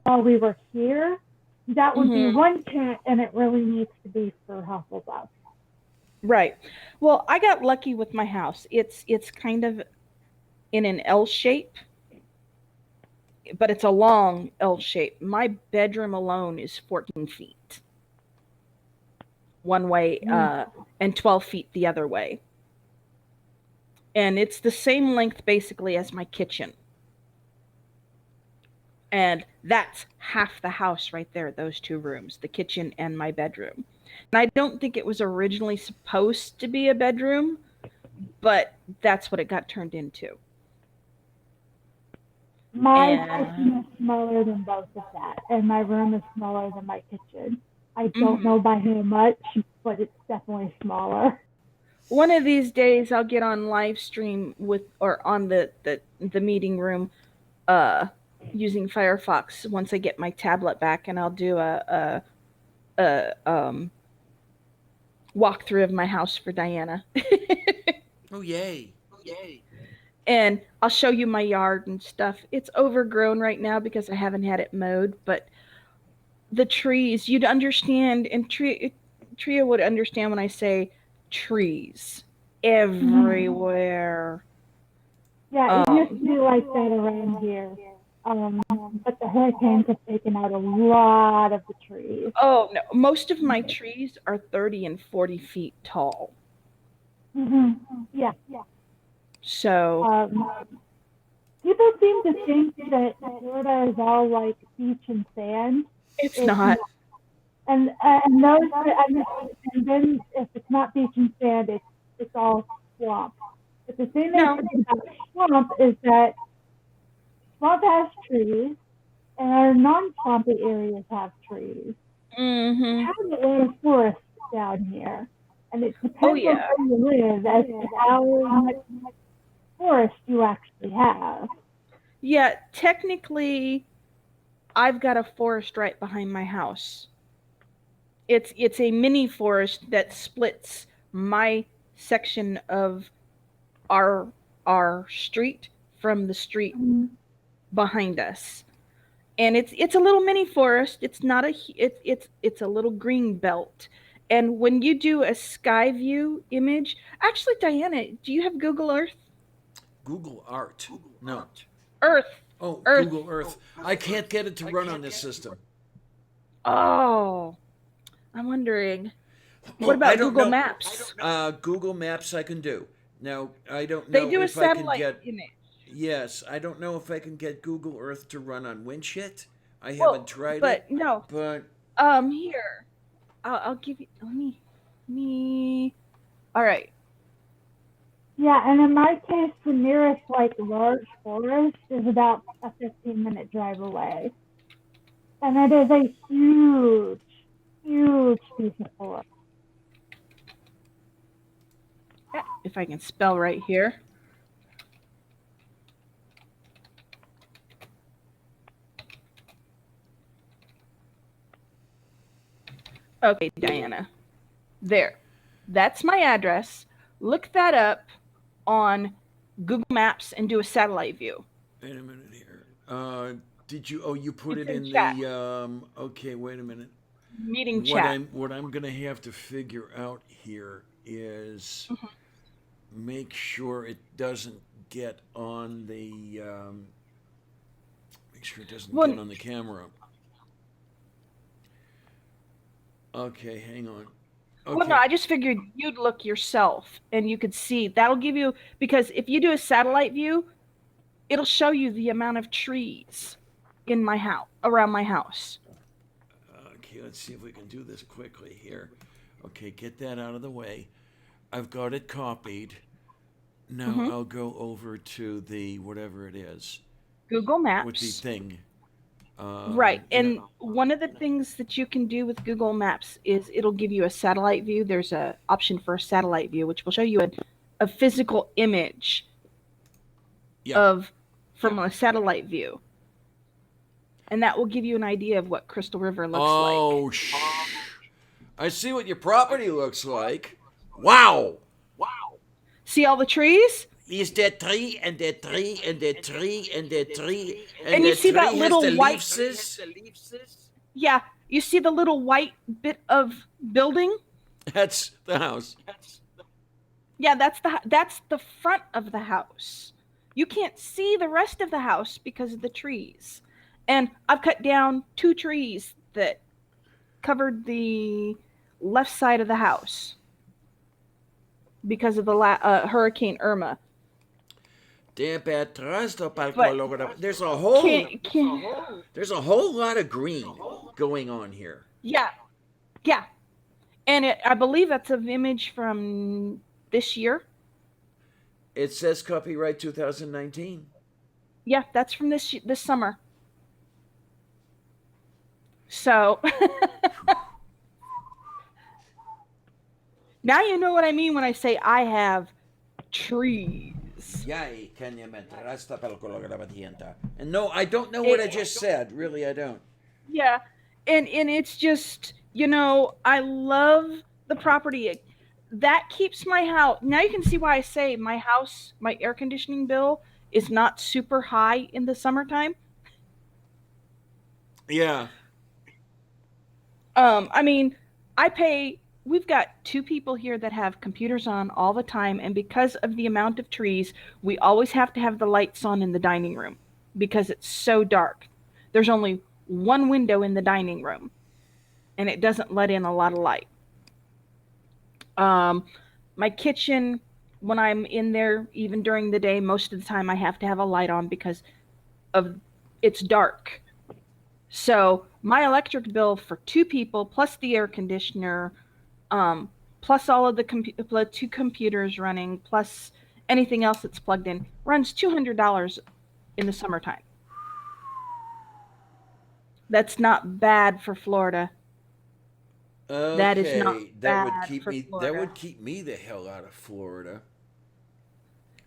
while we were here, that would be one cat, and it really needs to be for Hufflepuff. Right. Well, I got lucky with my house. It's kind of in an L shape, but it's a long L shape. My bedroom alone is 14 feet one way, and 12 feet the other way. And it's the same length basically as my kitchen. And that's half the house right there, those 2 rooms, the kitchen and my bedroom. And I don't think it was originally supposed to be a bedroom, but that's what it got turned into. My kitchen is smaller than both of that, and my room is smaller than my kitchen. I don't know by how much, but it's definitely smaller. One of these days I'll get on live stream or on the meeting room using Firefox once I get my tablet back, and I'll do a walkthrough of my house for Diana. Oh, yay. And I'll show you my yard and stuff. It's overgrown right now because I haven't had it mowed, but the trees, you'd understand, and Tria would understand when I say trees everywhere. Yeah, it used to be like that around here. But the hurricanes have taken out a lot of the trees. Oh, no. Most of my trees are 30 and 40 feet tall. Yeah. So, People seem to think that Florida is all like beach and sand. it's not. And those, and then if it's not beach and sand, it's all swamp. But the thing that's about swamp is that swamp has trees, and our non-swampy areas have trees. We have a lot of forest down here, and it depends on where you live as to how much forest you actually have. Yeah, technically, I've got a forest right behind my house. It's a mini forest that splits my section of our street from the street behind us. And it's a little mini forest. It's not a it's a little green belt. And when you do a sky view image, actually, Diana, do you have Google Earth? Google Art. No. Earth. Oh, Earth. Google Earth. I can't get it to run on this system. Oh, I'm wondering. What about Google Maps? Google Maps I can do. Now, I don't They know do a if I can satellite get. image. Yes, I don't know if I can get Google Earth to run on Winch yet. I haven't tried but it. No. But Here, I'll give you. Let me. All right. Yeah, and in my case, the nearest like large forest is about a 15-minute drive away, and it is a huge, huge piece of forest. If I can spell right here. Okay, Diana. There. That's my address. Look that up on Google Maps and do a satellite view. wait a minute here. Did you? Oh, you put It's it in in chat. the. Okay, wait a minute. Meeting chat. What I'm gonna have to figure out here is make sure it doesn't get on the. Make sure it doesn't get on the camera. Okay, hang on. Okay. Well, no, I just figured you'd look yourself and you could see. That'll give you, because if you do a satellite view, it'll show you the amount of trees in my house, around my house. Okay, let's see if we can do this quickly here. Okay, get that out of the way. I've got it copied. Now I'll go over to the whatever it is. Google Maps. With the thing. Right. And one of the things that you can do with Google Maps is it'll give you a satellite view. There's an option for a satellite view, which will show you a physical image from a satellite view. And that will give you an idea of what Crystal River looks like. Oh, I see what your property looks like. Wow. See all the trees? Is there tree and there tree and there tree and there tree and you see that little white leaves? Yeah, you see the little white bit of building? That's the house. Yeah, that's the front of the house. You can't see the rest of the house because of the trees. And I've cut down 2 trees that covered the left side of the house because of the Hurricane Irma. There's a whole there's a whole lot of green going on here. Yeah. And I believe that's an image from this year. It says copyright 2019. Yeah, that's from this summer. So now you know what I mean when I say I have trees. And no, I don't know what I just said. Really, I don't. Yeah. And it's just, I love the property. that keeps my house. Now you can see why I say my house, my air conditioning bill is not super high in the summertime. Yeah. I mean, I pay. We've got two people here that have computers on all the time, and because of the amount of trees, we always have to have the lights on in the dining room because it's so dark. There's only one window in the dining room, and it doesn't let in a lot of light. Um, my kitchen, when I'm in there, even during the day, most of the time I have to have a light on because of it's dark. So my electric bill for two people plus the air conditioner, um, plus all of the two computers running, plus anything else that's plugged in, runs $200 in the summertime. That's not bad for Florida. That is not Okay, bad for that Florida. would keep me the hell out of Florida.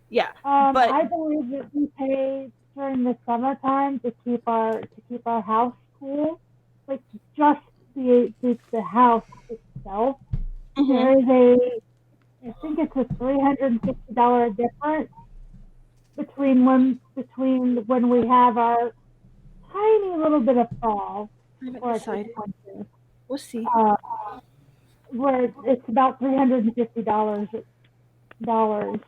Yeah, but I believe that we pay during the summertime to keep our house cool, like just the house itself. mhm, There is I think it's a $360 difference between when we have our tiny little bit of fall, I haven't or it's decided. winter, We'll see. uh, where it's about $350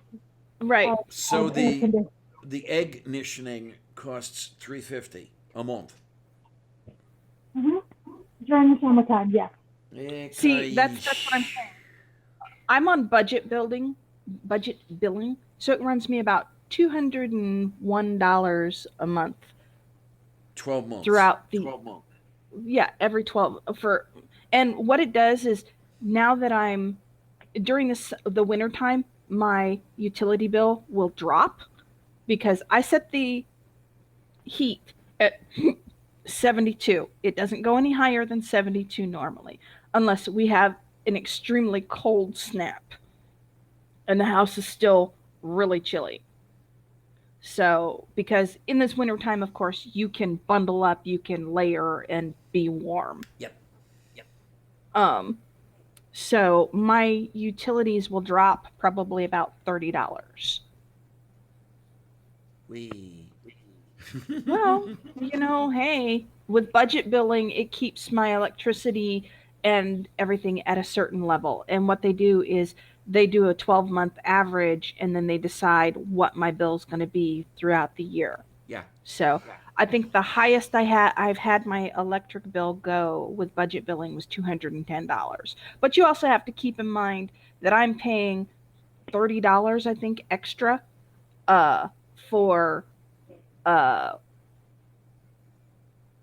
Right. So of air conditioning. the egg conditioning costs $350 a month. Hmm. During the summertime, yes. See, Okay. that's what I'm saying. I'm on budget billing, so it runs me about $201 a month 12 months. throughout the yeah, every 12 for and what it does is now that I'm during the winter time, my utility bill will drop because I set the heat at 72. It doesn't go any higher than 72 normally unless we have an extremely cold snap and the house is still really chilly. So, because in this winter time, of course, you can bundle up, you can layer and be warm. Yep. Um, so my utilities will drop probably about $30. We. Well, hey, with budget billing, it keeps my electricity and everything at a certain level. And what they do is they do a 12-month average and then they decide what my bill's going to be throughout the year. Yeah. So, I think the highest I've had my electric bill go with budget billing was $210. But you also have to keep in mind that I'm paying $30 I think extra uh for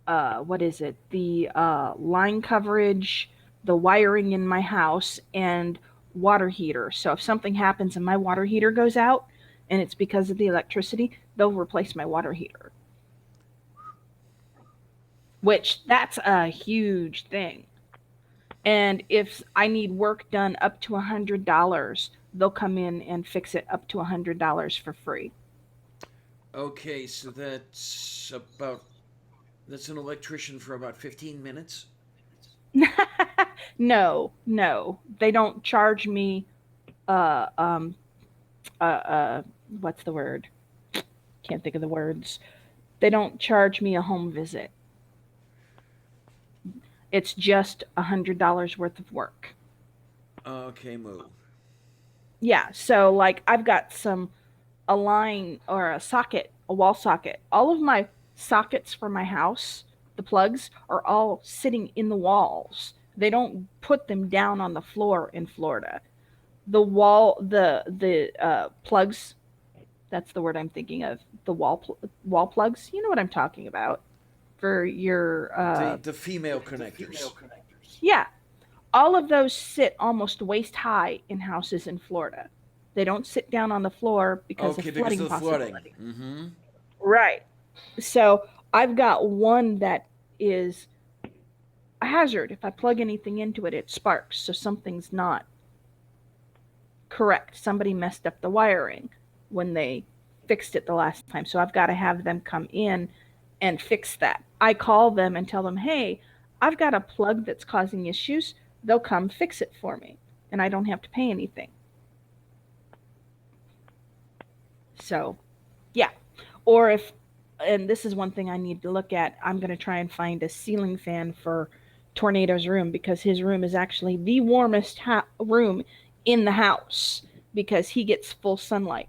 uh what is it? The line coverage, the wiring in my house, and water heater. So if something happens and my water heater goes out, and it's because of the electricity, they'll replace my water heater. Which that's a huge thing. And if I need work done up to $100, they'll come in and fix it up to $100 for free. Okay, so that's an electrician for about 15 minutes. No, they don't charge me. Uh, um, uh, uh, what's the word? Can't think of the words. They don't charge me a home visit. It's just $100 worth of work. Okay, move. Yeah, so like I've got a line or a socket, a wall socket. All of my sockets for my house, the plugs, are all sitting in the walls. They don't put them down on the floor in Florida. The plugs. That's the word I'm thinking of. The wall plugs. You know what I'm talking about for your The female connectors. yeah. All of those sit almost waist high in houses in Florida. They don't sit down on the floor because of Okay, because flooding of the flooding. possibility. Mm-hmm. Right. So I've got one that is a hazard. If I plug anything into it, it sparks. So something's not correct. Somebody messed up the wiring when they fixed it the last time. So I've got to have them come in and fix that. I call them and tell them, hey, I've got a plug that's causing issues. They'll come fix it for me. and I don't have to pay anything. So, yeah. Or if, and this is one thing I need to look at, I'm going to try and find a ceiling fan for Tornado's room because his room is actually the warmest room in the house because he gets full sunlight.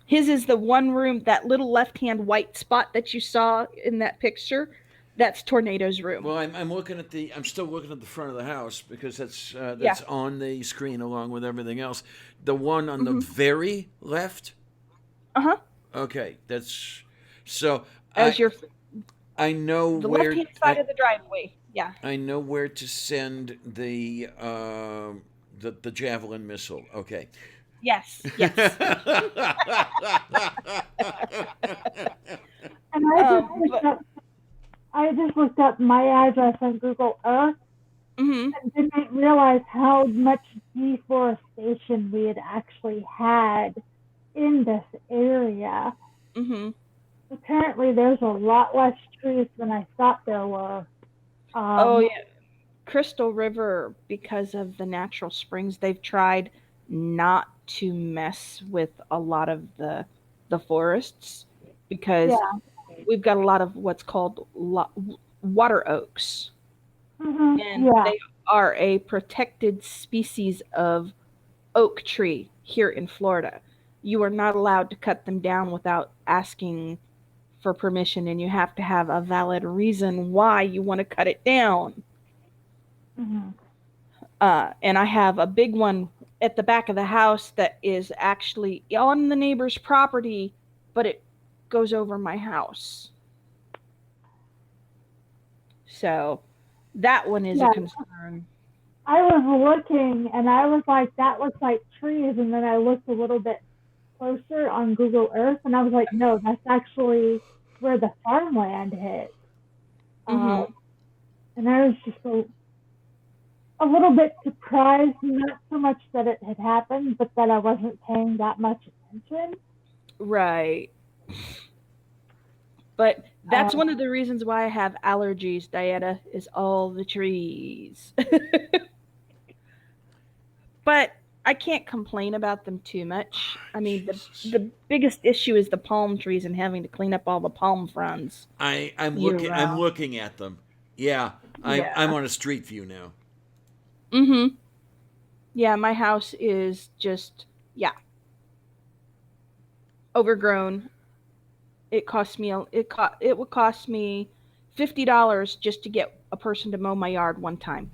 His is the one room, that little left-hand white spot that you saw in that picture. That's Tornado's room. Well, I'm looking at I'm still looking at the front of the house because that's Yeah. on the screen along with everything else. The one on the very left. Uh-huh. Okay, that's so. As your I know the where left-hand side of the driveway. Yeah. I know where to send the javelin missile. Okay. Yes. Yes. And I just looked up my address on Google Earth Mm-hmm. and didn't realize how much deforestation we had actually had in this area. Mm-hmm. Apparently, there's a lot less trees than I thought there were. Oh yeah, Crystal River, because of the natural springs, they've tried not to mess with a lot of the forests because we've got a lot of what's called water oaks, and they are a protected species of oak tree here in Florida. You are not allowed to cut them down without asking for permission, and you have to have a valid reason why you want to cut it down. Mm-hmm. And I have a big one at the back of the house that is actually on the neighbor's property, but it goes over my house. So that one is a concern. I was looking and I was like, that looks like trees. And then I looked a little bit closer on Google Earth and I was like, no, that's actually where the farmland hit. Mm-hmm. And I was just a little bit surprised, not so much that it had happened, but that I wasn't paying that much attention. Right. But that's one of the reasons why I have allergies, Diana, is all the trees. But I can't complain about them too much. I mean, the biggest issue is the palm trees and having to clean up all the palm fronds. I'm looking at them. Yeah, I'm on a street view now. Mm-hmm. Yeah, my house is just overgrown. It would cost me $50 just to get a person to mow my yard one time.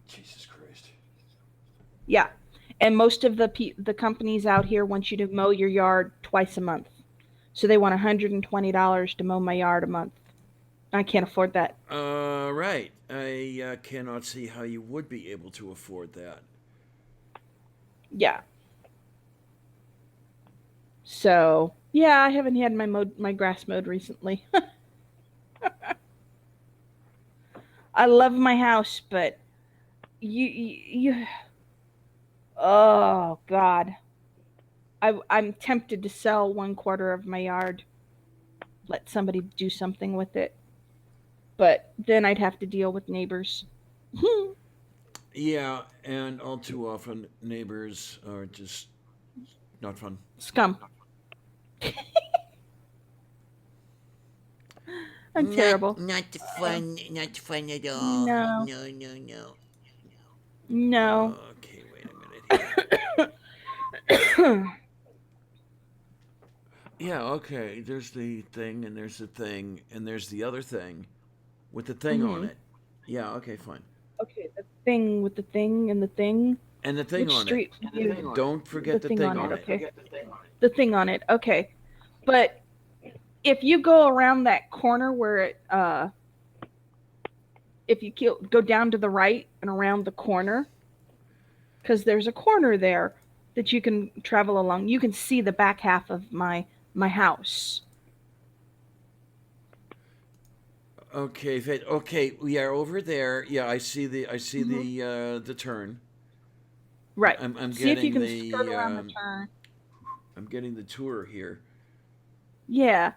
Jesus Christ. Yeah, and most of the companies out here want you to mow your yard twice a month, so they want $120 to mow my yard a month. I can't afford that. Right. I cannot see how you would be able to afford that. Yeah. So yeah, I haven't had my grass mowed recently. I love my house, but you oh God, I'm tempted to sell 1/4 of my yard, let somebody do something with it, but then I'd have to deal with neighbors. Yeah, and all too often neighbors are just not fun. Scum. I'm terrible. Not fun at all. No. No. No. Okay, wait a minute here. Yeah, okay. There's the thing, and there's the thing, and there's the other thing with the thing on it. Yeah, okay, fine. Okay, the thing with the thing and the thing. And the thing Which on street? it. Don't forget the thing on it. Okay. The thing on it. Okay. But if you go around that corner where it, if you go down to the right and around the corner, because there's a corner there that you can travel along, you can see the back half of my house. Okay, okay, we are over there. Yeah, I see the the turn. Right. I'm see if you getting can skirt around the turn. I'm getting the tour here. Yeah.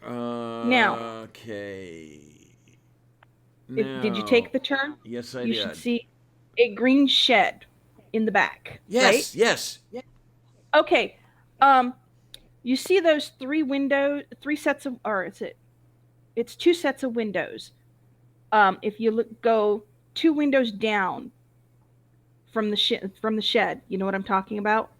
Now. Okay. Did you take the turn? Yes, I you did. Should see. a green shed in the back, right? Yes, yes. Okay. You see those three sets of, or it's two sets of windows. If you go two windows down from the shed, you know what I'm talking about?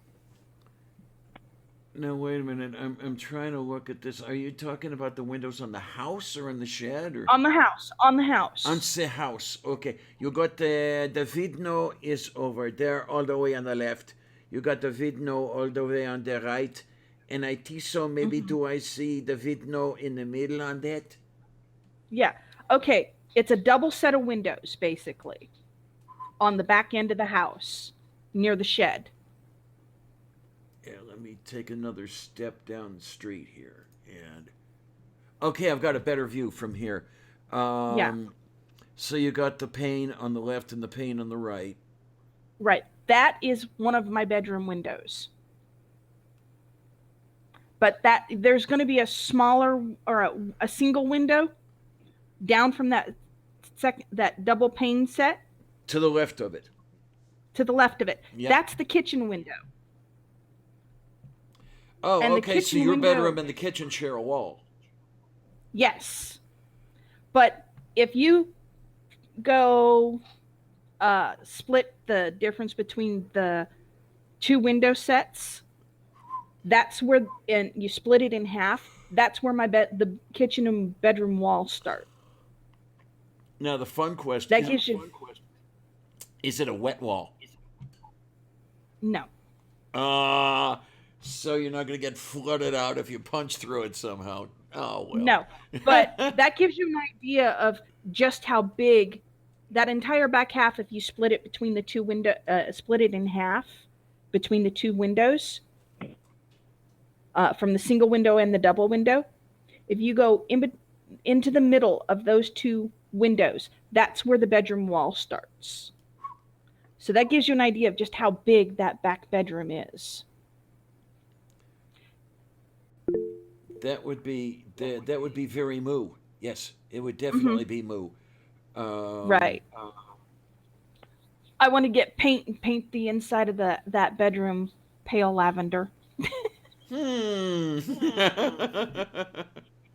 Now wait a minute. I'm trying to look at this. Are you talking about the windows on the house or in the shed or On the house, on the on house. the house? Okay. You got the vidno is over there all the way on the left. You got the vidno all the way on the right. And I think so maybe Hmm. do I see the vidno in the middle on that? Yeah. Okay. It's a double set of windows, basically, on the back end of the house near the shed. Yeah, let me take another step down the street here. And okay, I've got a better view from here. Yeah. Um, so you got the pane on the left and the pane on the right. Right. That is one of my bedroom windows. But that there's going to be a smaller or a single window down from that double pane set To the left of it. to the left of it. Yeah. That's the kitchen window. Oh, And the okay. So kitchen your window, bedroom and the kitchen share a wall. yes. But if you go split the difference between the two window sets, that's where, and you split it in half, that's where the kitchen and bedroom walls start. Now the fun question That gives you, is it a wet wall? no. So you're not going to get flooded out if you punch through it somehow. Oh well. No, but that gives you an idea of just how big that entire back half. If you split it between the two split it in half between the two windows, from the single window and the double window. If you go into the middle of those two windows, that's where the bedroom wall starts. So that gives you an idea of just how big that back bedroom is. That would be very moo. Yes, it would definitely Mm-hmm. be moo. Right. I want to get paint and paint the inside of that bedroom pale lavender. Hmm.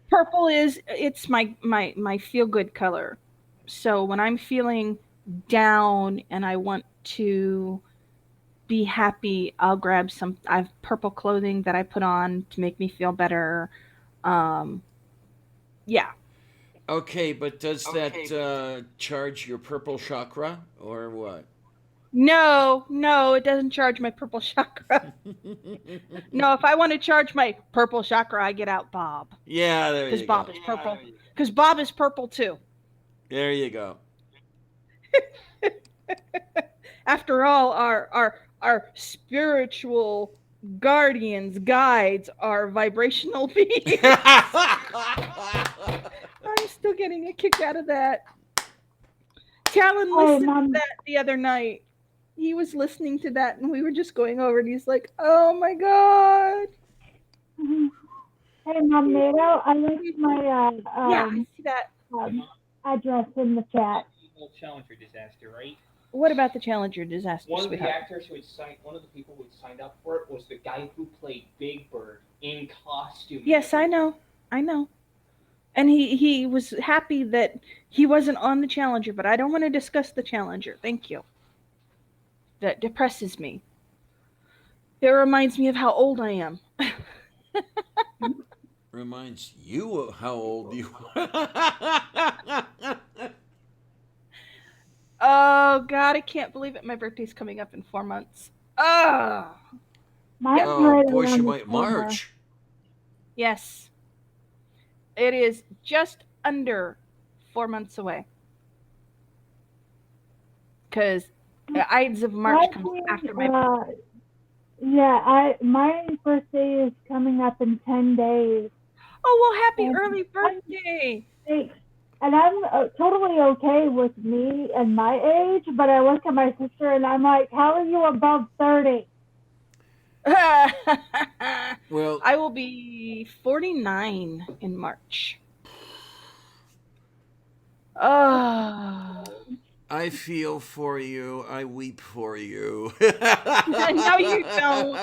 Purple it's my feel good color. So when I'm feeling down and I want to be happy, I'll grab I have purple clothing that I put on to make me feel better. Um, yeah. Okay, but does that charge your purple chakra or what? No, it doesn't charge my purple chakra. No, if I want to charge my purple chakra, I get out Bob. Yeah, there Because you Bob go. is purple. Because Bob is purple too. There you go. After all, our spiritual guardians, guides, are vibrational beings. I'm still getting a kick out of that. Talon listened to that the other night. He was listening to that, and we were just going over, and he's like, "Oh my god!" Hey, Mom Nato, I left my Yeah, I see that. address in the chat. Challenger disaster, right? What about the Challenger disaster, One of the sweetheart? actors who had one of the people who had signed up for it was the guy who played Big Bird in costume. Yes, I know. And he was happy that he wasn't on the Challenger, but I don't want to discuss the Challenger. Thank you. That depresses me. It reminds me of how old I am. Reminds you of how old you are. Oh God, I can't believe it. My birthday's coming up in 4 months. Oh, Oh, boy, she might March. yes. It is just under 4 months away. Because the Ides of March comes after my birthday. Yeah, my birthday is coming up in 10 days. Oh, well, happy early birthday. Thanks. And I'm totally okay with me and my age, but I look at my sister and I'm like, how are you above 30? Well, I will be 49 in March. Oh. I I feel for you. I weep for you. No, you don't.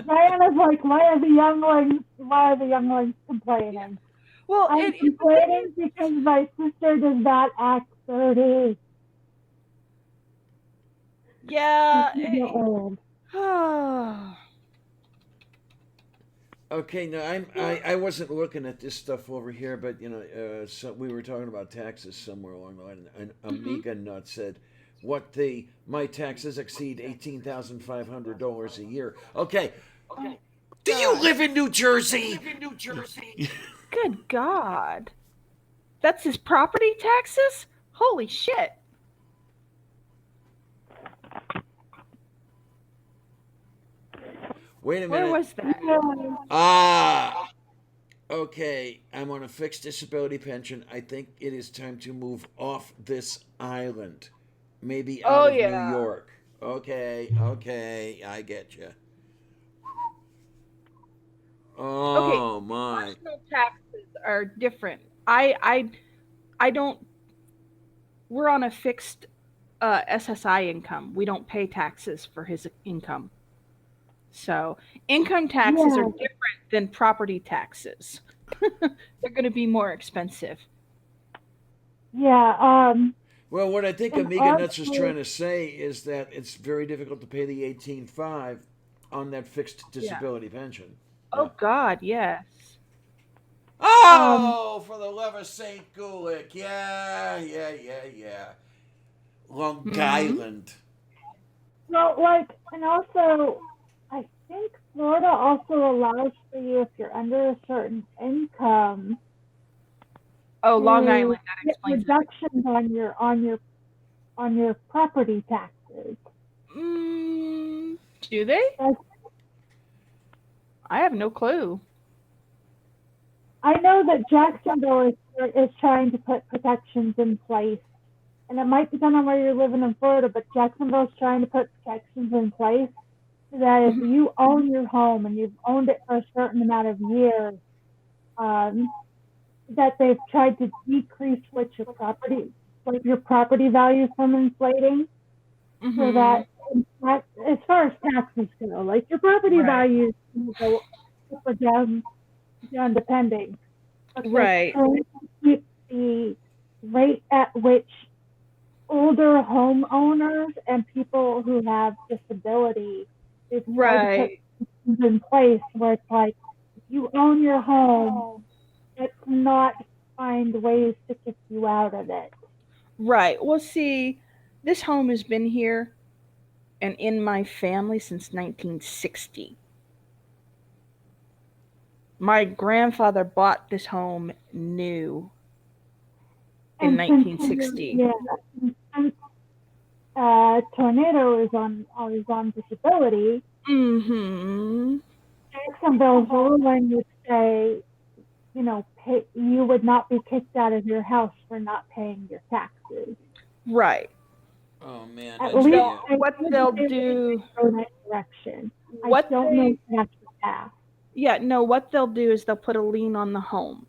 Diana's like, why are the younglings complaining? Well, I'm complaining because my sister does not act 30. yeah. She's old. Okay, now I wasn't looking at this stuff over here, but so we were talking about taxes somewhere along the line, and Amiga Nut said, my taxes exceed $18,500 a year." Okay. Do you live in New Jersey? Good God. That's his property taxes? Holy shit. Wait a Where minute. was that? Ah. Okay, I'm on a fixed disability pension. I think it is time to move off this island. Maybe out of New York. Okay, I get you. Okay, Oh my. personal taxes are different. I don't. We're on a fixed SSI income. We don't pay taxes for his income. So income taxes are different than property taxes. They're going to be more expensive. Yeah. Well, what I think And Amiga Nuts is also- trying to say is that it's very difficult to pay the 18.5 on that fixed disability pension. Oh God, yes. Oh, for the love of Saint Gulick. Yeah. Long Island. Well, and also, I think Florida also allows for you, if you're under a certain income, Oh, Long to Island. That get explains it. reductions on your property taxes. Do they? That's, I have no clue. I know that Jacksonville is trying to put protections in place, and it might depend on where you're living in Florida, but Jacksonville is trying to put protections in place so that if you own your home and you've owned it for a certain amount of years, that they've tried to decrease your property values from inflating, so that as far as taxes go, like your property values can go up or down depending. But they're trying to keep the rate at which older homeowners and people who have disability, they've tried to put things in place where it's like, if you own your home, let's not find ways to kick you out of it. Right. Well, see, this home has been here and in my family since 1960. My grandfather bought this home new in 1960. Yeah. And, Tornado is on disability. Jacksonville's ruling would say, you would not be kicked out of your house for not paying your taxes. Right. Oh man. At least what they'll do. Go that direction. What I don't know if that's the path. Yeah, no, what they'll do is they'll put a lien on the home.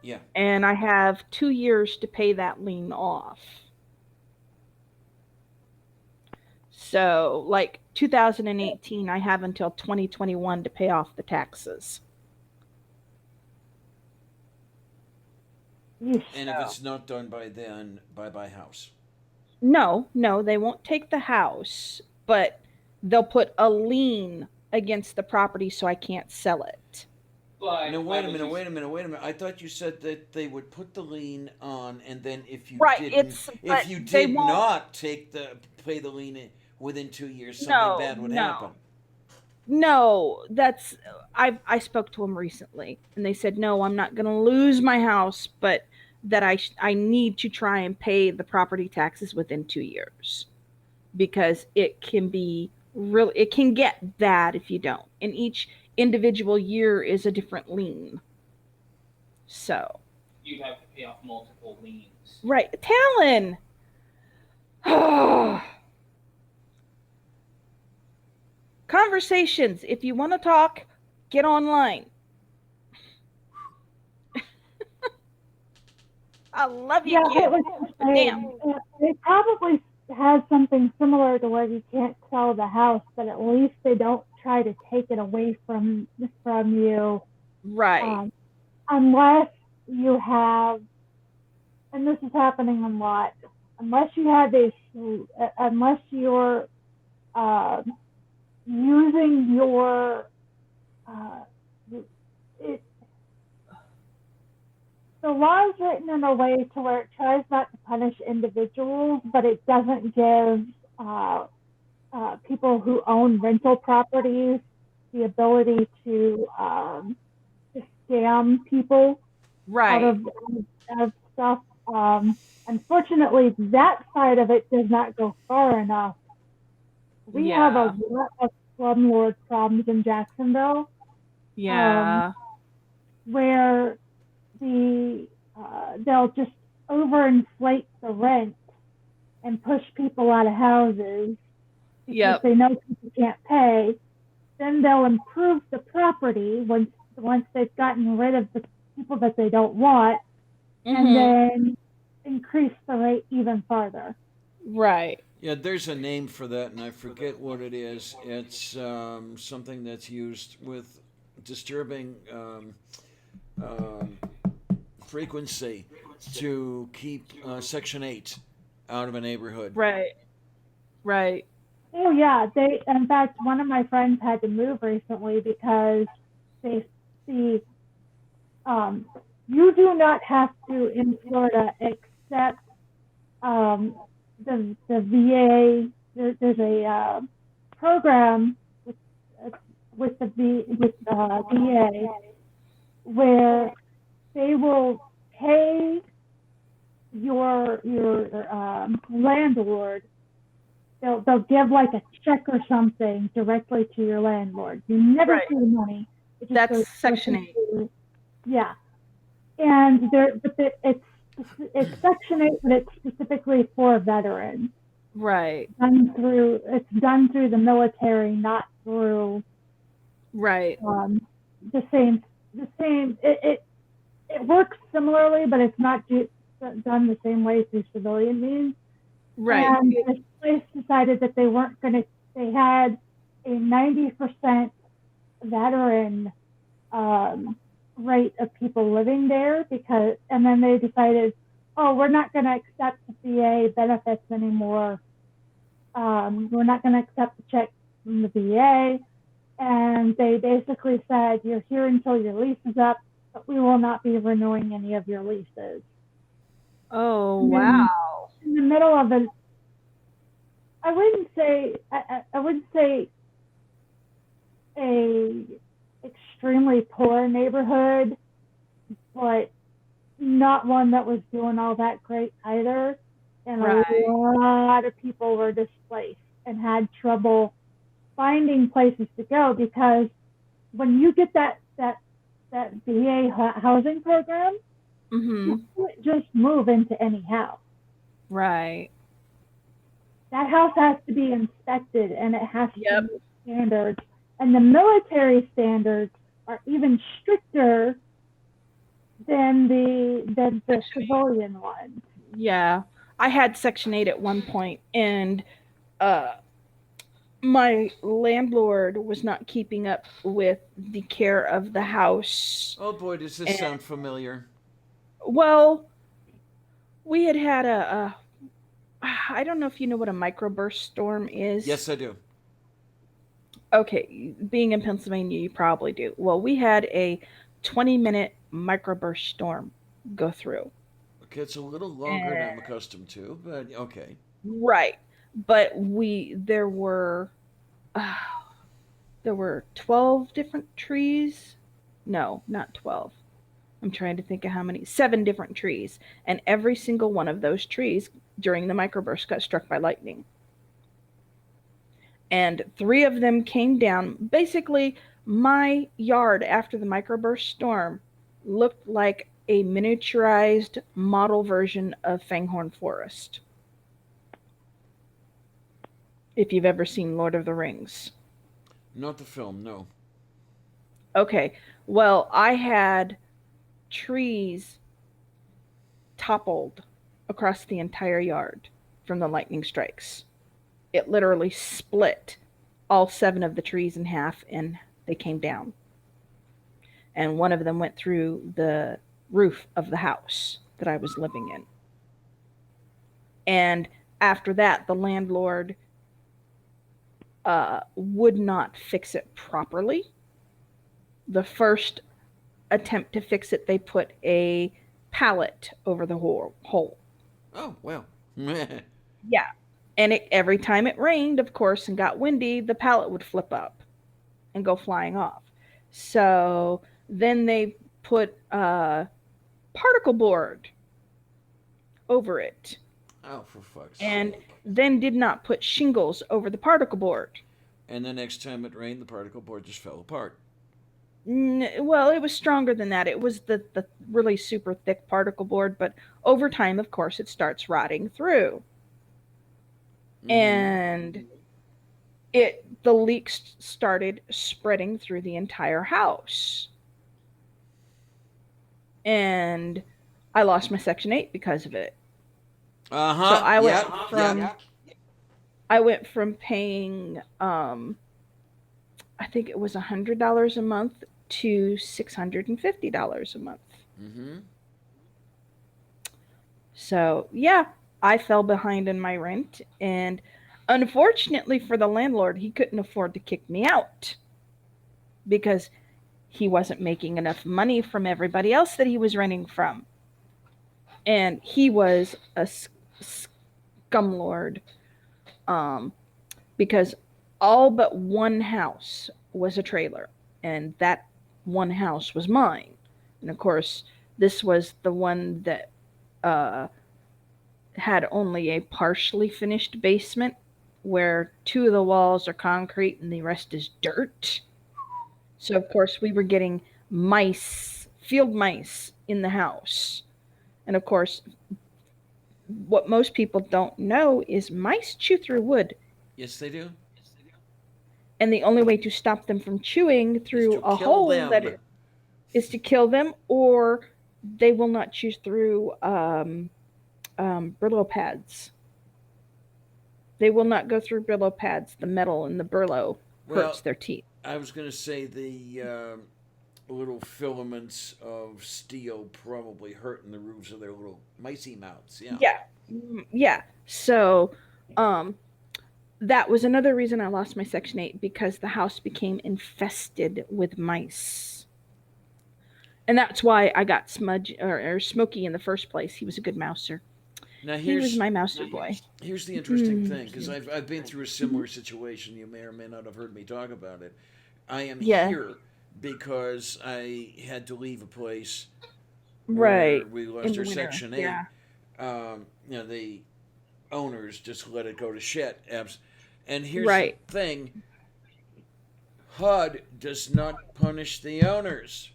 Yeah. And I have 2 years to pay that lien off. So, like 2018, I have until 2021 to pay off the taxes. And if it's not done by then, bye house. No, they won't take the house, but they'll put a lien against the property so I can't sell it. No, wait a minute. I thought you said that they would put the lien on, and then if you did not pay the lien within 2 years, something bad would happen. No, I spoke to them recently, and they said, no, I'm not going to lose my house, but that I need to try and pay the property taxes within 2 years, because it can get bad if you don't. And each individual year is a different lien. So You'd have to pay off multiple liens. Right. Talon! Conversations. If you want to talk, get online. I love you, Yeah, I Kim. was just saying, Damn. they probably has something similar to where you can't sell the house, but at least they don't try to take it away from you, Right. um, unless you have, and this is happening a lot, unless you have unless you're uh, using your uh, it, the law is written in a way to where it tries not to punish individuals, but it doesn't give uh, people who own rental properties the ability to scam people out Right. of stuff. Unfortunately, that side of it does not go far enough. We have a Yeah. lot of slumlord problems in Jacksonville, um, Yeah. where they'll just overinflate the rent and push people out of houses because Yep. they know people can't pay. Then they'll improve the property once they've gotten rid of the people that they don't want, and Mhm. then increase the rate even farther. Right. Yeah, there's a name for that, and I forget what it is. It's something that's used with disturbing um, frequency to keep Section 8 out of a neighborhood. Right. Right. Oh yeah, they. In fact, one of my friends had to move recently because they see um, you do not have to in Florida accept um, the VA. There's a program with with the VA where they will pay your landlord. They'll give like a check or something directly to your landlord. You never Right. see the money. It just That's goes Section directly 8. to, yeah. And it's Section 8, but it's specifically for veterans. Right. It's done through the military, not through Right. um, the same. It works similarly, but it's not done the same way through civilian means. Right. And this place decided that they weren't going to. They had a 90% veteran um, rate of people living there and then they decided, oh, we're not going to accept the VA benefits anymore. We're not going to accept the check from the VA. And they basically said, you're here until your lease is up, but we will not be renewing any of your leases. Oh, And then wow. in the middle of it, I wouldn't say a extremely poor neighborhood, but not one that was doing all that great either. And a Right. lot of people were displaced and had trouble finding places to go because when you get that VA housing program, you Mhm. can't just move into any house. Right. That house has to be inspected and it has to Yep. meet standards. And the military standards are even stricter than the civilian ones. Yeah. I had Section 8 at one point, and uh my landlord was not keeping up with the care of the house. Oh boy, does this And sound familiar? well, we had a I don't know if you know what a microburst storm is. Yes, I do. Okay, being in Pennsylvania, you probably do. Well, we had a 20-minute microburst storm go through. Okay, it's a little longer than I'm And accustomed to, but okay. right. But uh, there were 12 different trees. No, not 12. I'm trying to think of how many. 7 different trees, and every single one of those trees during the microburst got struck by lightning. And 3 of them came down. Basically, my yard after the microburst storm looked like a miniaturized model version of Fanghorn Forest. If you've ever seen Lord of the Rings. Not the film, no. Okay, well, I had trees toppled across the entire yard from the lightning strikes. It literally split all 7 of the trees in half and they came down. And one of them went through the roof of the house that I was living in. And after that, the landlord would not fix it properly. The first attempt to fix it, they put a pallet over the hole. Oh, well. Yeah. And every time it rained, of course, and got windy, the pallet would flip up and go flying off. So then they put particle board over it. Oh, for fuck's And sake. then did not put shingles over the particle board. And the next time it rained, the particle board just fell apart. Well, it was stronger than that. It was the really super thick particle board, but over time, of course, it starts rotting through. And the leaks started spreading through the entire house. And I lost my Section 8 because of it. Uh-huh. So I went Yep, from yep. I went from paying I think it was $100 a month to $650 a month. Mm-hmm. So yeah, I fell behind in my rent, and unfortunately for the landlord, he couldn't afford to kick me out because he wasn't making enough money from everybody else that he was renting from. And he was a scumlord, because all but one house was a trailer, and that one house was mine. And of course, this was the one that had only a partially finished basement where 2 of the walls are concrete and the rest is dirt. So of course we were getting mice, field mice in the house. And of course, what most people don't know is mice chew through wood. Yes, they do. And the only way to stop them from chewing through a hole that is to kill them, or they will not chew through Brillo pads. They will not go through Brillo pads. The metal in the Brillo hurts their teeth. I was going to say the little filaments of steel probably hurting the roofs of their little micey mouths. Yeah. Yeah. So, that was another reason I lost my Section 8, because the house became infested with mice. And that's why I got Smudge or Smokey in the first place. He was a good mouser. Now he was my mouser boy. Here's the interesting thing, because I've been through a similar situation. You may or may not have heard me talk about it. I am here because I had to leave a place where we lost our Section 8. Yeah. The owners just let it go to shit. And here's the thing. HUD does not punish the owners.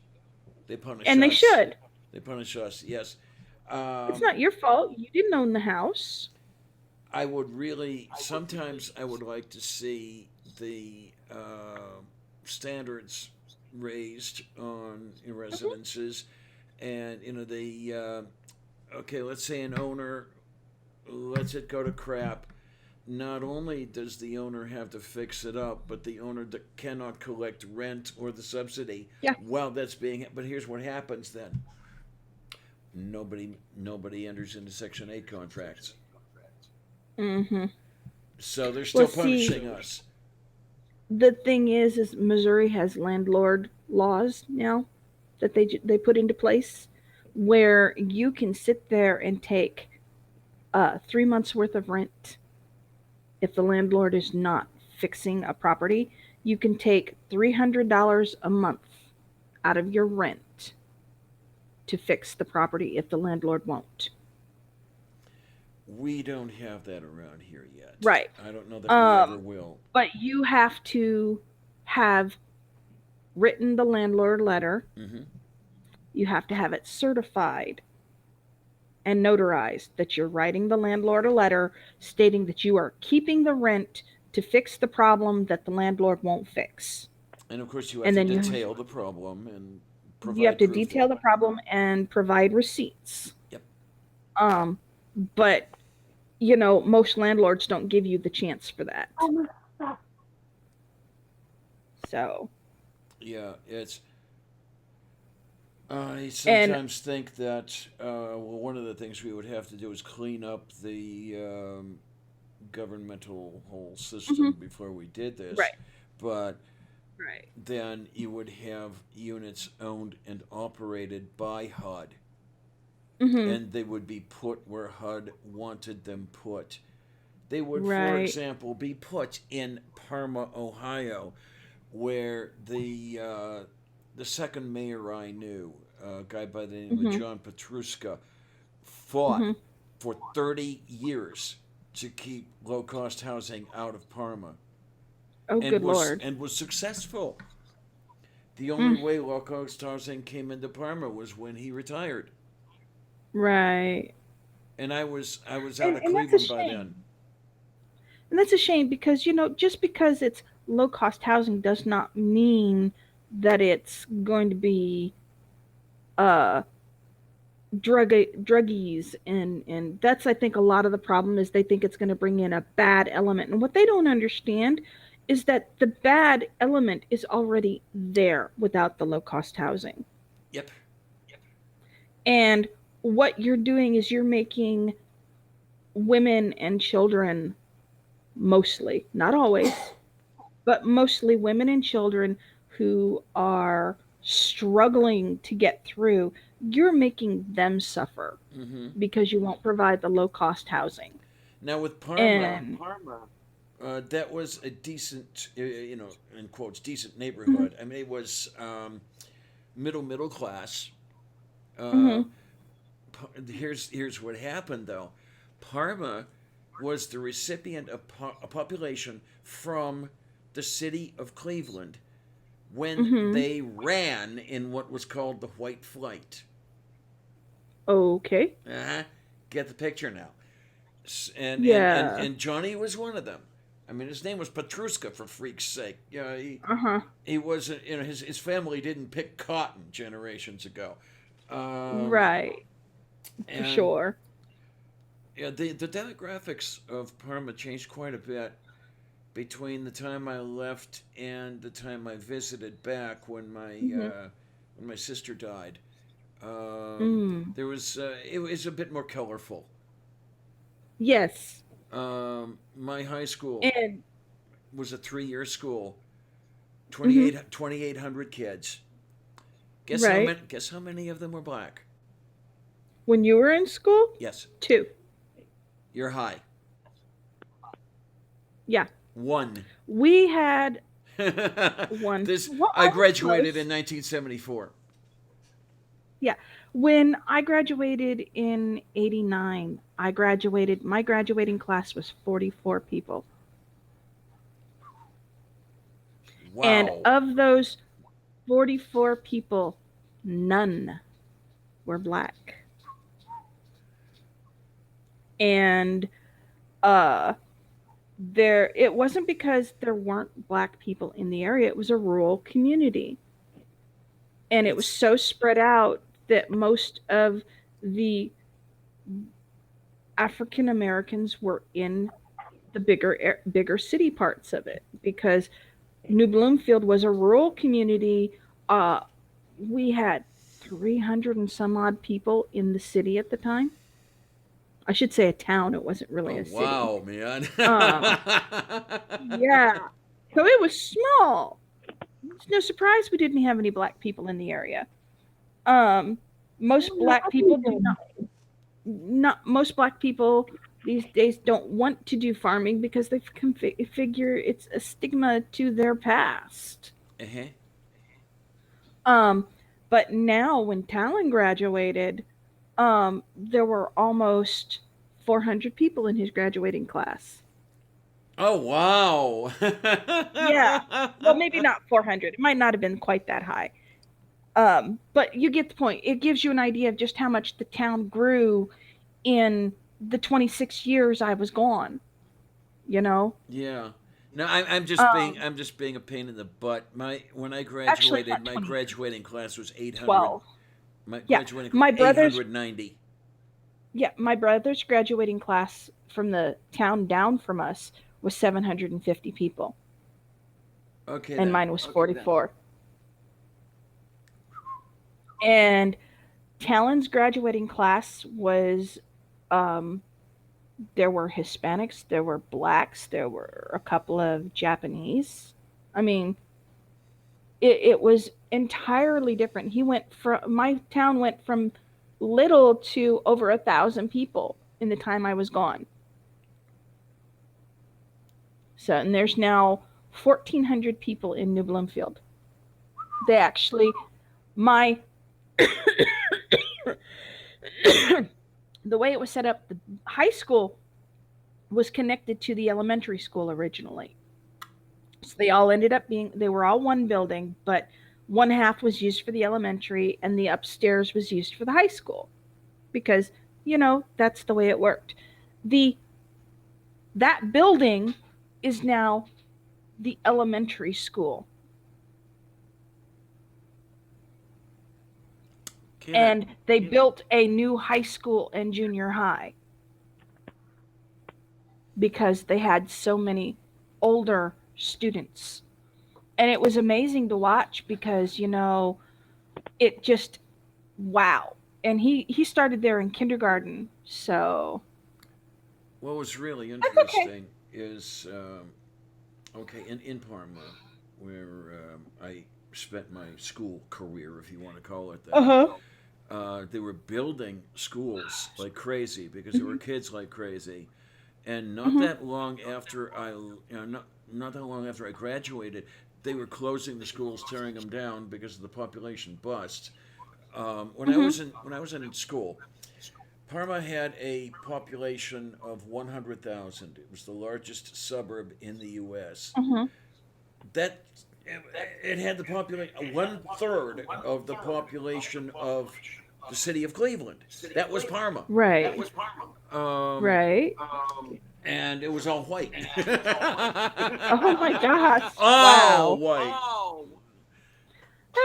They punish us. And they should. They punish us, yes. It's not your fault. You didn't own the house. Sometimes I would like to see the standards raised on residences. And, let's say an owner lets it go to crap. Not only does the owner have to fix it up, but the owner cannot collect rent or the subsidy while that's being. But here's what happens then: nobody enters into Section 8 contracts. Mm-hmm. So they're still punishing us. The thing is Missouri has landlord laws now that they put into place, where you can sit there and take 3 months worth of rent. If the landlord is not fixing a property, you can take $300 a month out of your rent to fix the property if the landlord won't. We don't have that around here yet. Right. I don't know that we ever will. But you have to have written the landlord letter. Mm-hmm. You have to have it certified and notarized that you're writing the landlord a letter stating that you are keeping the rent to fix the problem that the landlord won't fix. And of course, you have to detail the problem and provide. You have to detail the problem and provide receipts. Yep. Um, but you know, most landlords don't give you the chance for that. So, Yeah, it's. I and sometimes think that well, one of the things we would have to do is clean up the governmental whole system mhm, before we did this, right, but right. then you would have units owned and operated by HUD, Mhm. and they would be put where HUD wanted them put. They would, for Right. example, be put in Parma, Ohio, where the second mayor I knew, a guy by the name of Mhm. John Petruska, fought Mhm. for 30 years to keep low cost housing out of Parma, Oh, good lord. and was successful. The only Mm, way low cost housing came into Parma was when he retired, right. and I was out And of that's a Cleveland by then. shame. And that's a shame because, you know, just because it's low cost housing does not mean that it's going to be uh druggies, and that's, I think, a lot of the problem is they think it's going to bring in a bad element. And what they don't understand is that the bad element is already there without the low cost housing. Yep. And what you're doing is you're making women and children, mostly, not always, but mostly women and children who are struggling to get through, you're making them suffer Mm-hmm. because you won't provide the low cost housing. Now with Parma, And that was a decent, in quotes, decent mhm, neighborhood. I mean, it was middle class. Uh, mhm, here's what happened though. Parma was the recipient of a population from the city of Cleveland when mhm. they ran in what was called the White Flight. Okay. Uh-huh. Get the picture now. Yeah. And Johnny was one of them. I mean, his name was Petruska, for freak's sake. Uh-huh. He wasn't. His family didn't pick cotton generations ago, um, Right. For and sure. yeah, the demographics of Parma changed quite a bit between the time I left and the time I visited back Mhm. when my sister died. Mm. There was it was a bit more colorful. Yes. My high school And was a 3 year school, mhm. 2,800 kids. Right. Guess how many of them were black? When you were in school? Yes, 2. you're high. Yeah. One. We had 1. This Well, I I was graduated in close. 1974. Yeah. When I graduated in 89, my graduating class was 44 people. And Wow. of those 44 people, none were black. And uh there it wasn't because there weren't black people in the area. It was a rural community. And it was It's so spread out that most of the African Americans were in the bigger city parts of it, because New Bloomfield was a rural community. Uh, we had 300 and some odd people in the city at the time. I should say a town. It wasn't oh really a city. wow, man. Um, yeah. So it was small. It's no surprise we didn't have any black people in the area. Um, most black people do not most black people these days don't want to do farming because they figure it's a stigma to their past. Uh-huh. Um, but now when Talon graduated, there were almost 400 people in his graduating class. Oh wow. Yeah. Well, maybe not 400. It might not have been quite that high. But you get the point. It gives you an idea of just how much the town grew in the 26 years I was gone, you know? Yeah. No, Um, I'm just being a pain in the butt. My when I Actually, graduated, not my 26, graduating class was 800. 12. My Yeah. graduating My brother's 890. Yeah, my brother's graduating class from the town down from us was 750 people, Okay and then. mine was 44. And Talon's graduating class was, um, there were Hispanics, there were blacks, there were a couple of Japanese. I mean, it was entirely different. He went from my town went from little to over 1,000 people in the time I was gone. So, and there's now 1,400 people in New Bloomfield. They actually, my, the way it was set up, the high school was connected to the elementary school originally. So they all ended up being, they were all one building, but one half was used for the elementary and the upstairs was used for the high school because, that's the way it worked. The That building is now the elementary school. Okay then. And they built a new high school and junior high because they had so many older students. And it was amazing to watch because, it just, wow. And he started there in kindergarten. So What was really that's okay. interesting is okay in Parma, where I spent my school career, if you want to call it that. Uh-huh. They were building schools like crazy because there were Mhm. kids like crazy, and not Mhm. that long after not that long after I graduated, they were closing the schools, tearing them down because of the population bust. Mhm. When I was in school, Parma had a population of 100,000. It was the largest suburb in the U.S. Mhm. That it had the population 1/3 of the population of the city of Cleveland. That was Parma, Right. um, Right. and it was all white. Oh my gosh. All Wow. white.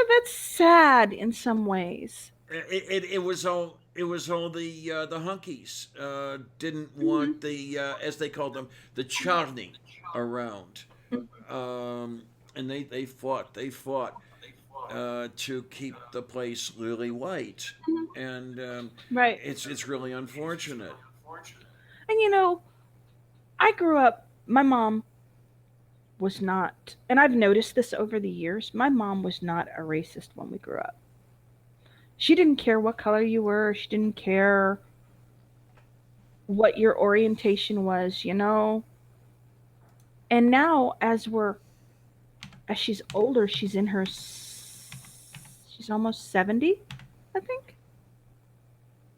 That's sad in some ways. It was all the hunkies didn't Mhm. want the as they called them the charney around, um, and they fought to keep the place really white, and Right. it's really unfortunate. And I grew up, my mom was not, and I've noticed this over the years, my mom was not a racist when we grew up. She didn't care what color you were, she didn't care what your orientation was. And now, as she's older, she's almost 70, I think.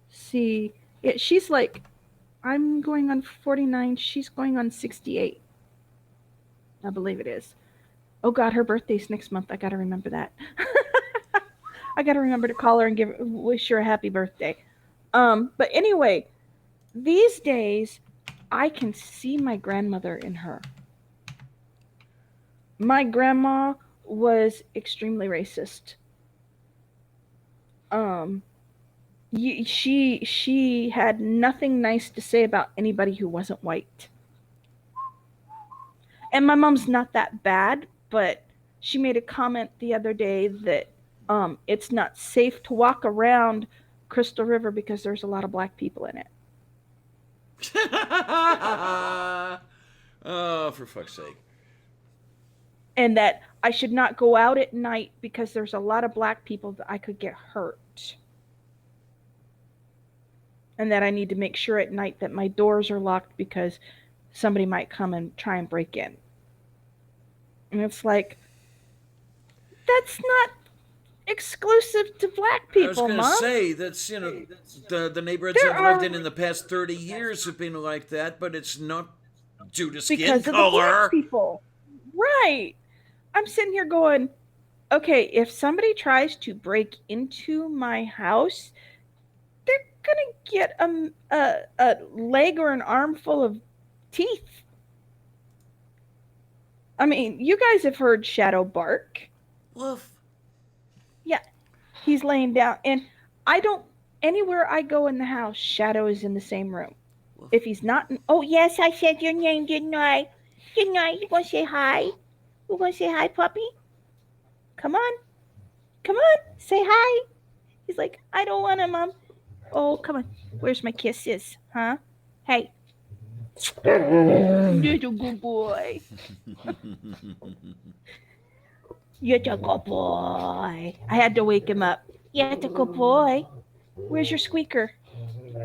See, yeah, she's like, I'm going on 49, she's going on 68. I believe it is. Oh God, her birthday's next month. I gotta remember that. I gotta remember to call her and wish her a happy birthday. But anyway, these days I can see my grandmother in her. My grandma was extremely racist. Um, she had nothing nice to say about anybody who wasn't white. And my mom's not that bad, but she made a comment the other day that it's not safe to walk around Crystal River because there's a lot of black people in it. Oh, for fuck's sake! And that I should not go out at night because there's a lot of black people that I could get hurt. And that I need to make sure at night that my doors are locked because somebody might come and try and break in. And it's like, that's not exclusive to black I was people, gonna Mom. say that's the neighborhoods There I've lived are, in the past 30 years have been like that, but it's not due to skin because of the black color. people. Right. I'm sitting here going, okay, if somebody tries to break into my house, they're going to get a leg or an arm full of teeth. I mean, you guys have heard Shadow bark. Woof. Yeah, he's laying down. And I don't, Anywhere I go in the house, Shadow is in the same room. If he's not in, oh yes, I said your name, didn't I? Didn't I? You gonna say hi? You gonna say hi, puppy? Come on, come on, say hi. He's like, I don't wanna, mom. Oh, come on. Where's my kisses? Huh? Hey, little good boy. You're a good boy. I had to wake him up. You're a good boy. Where's your squeaker?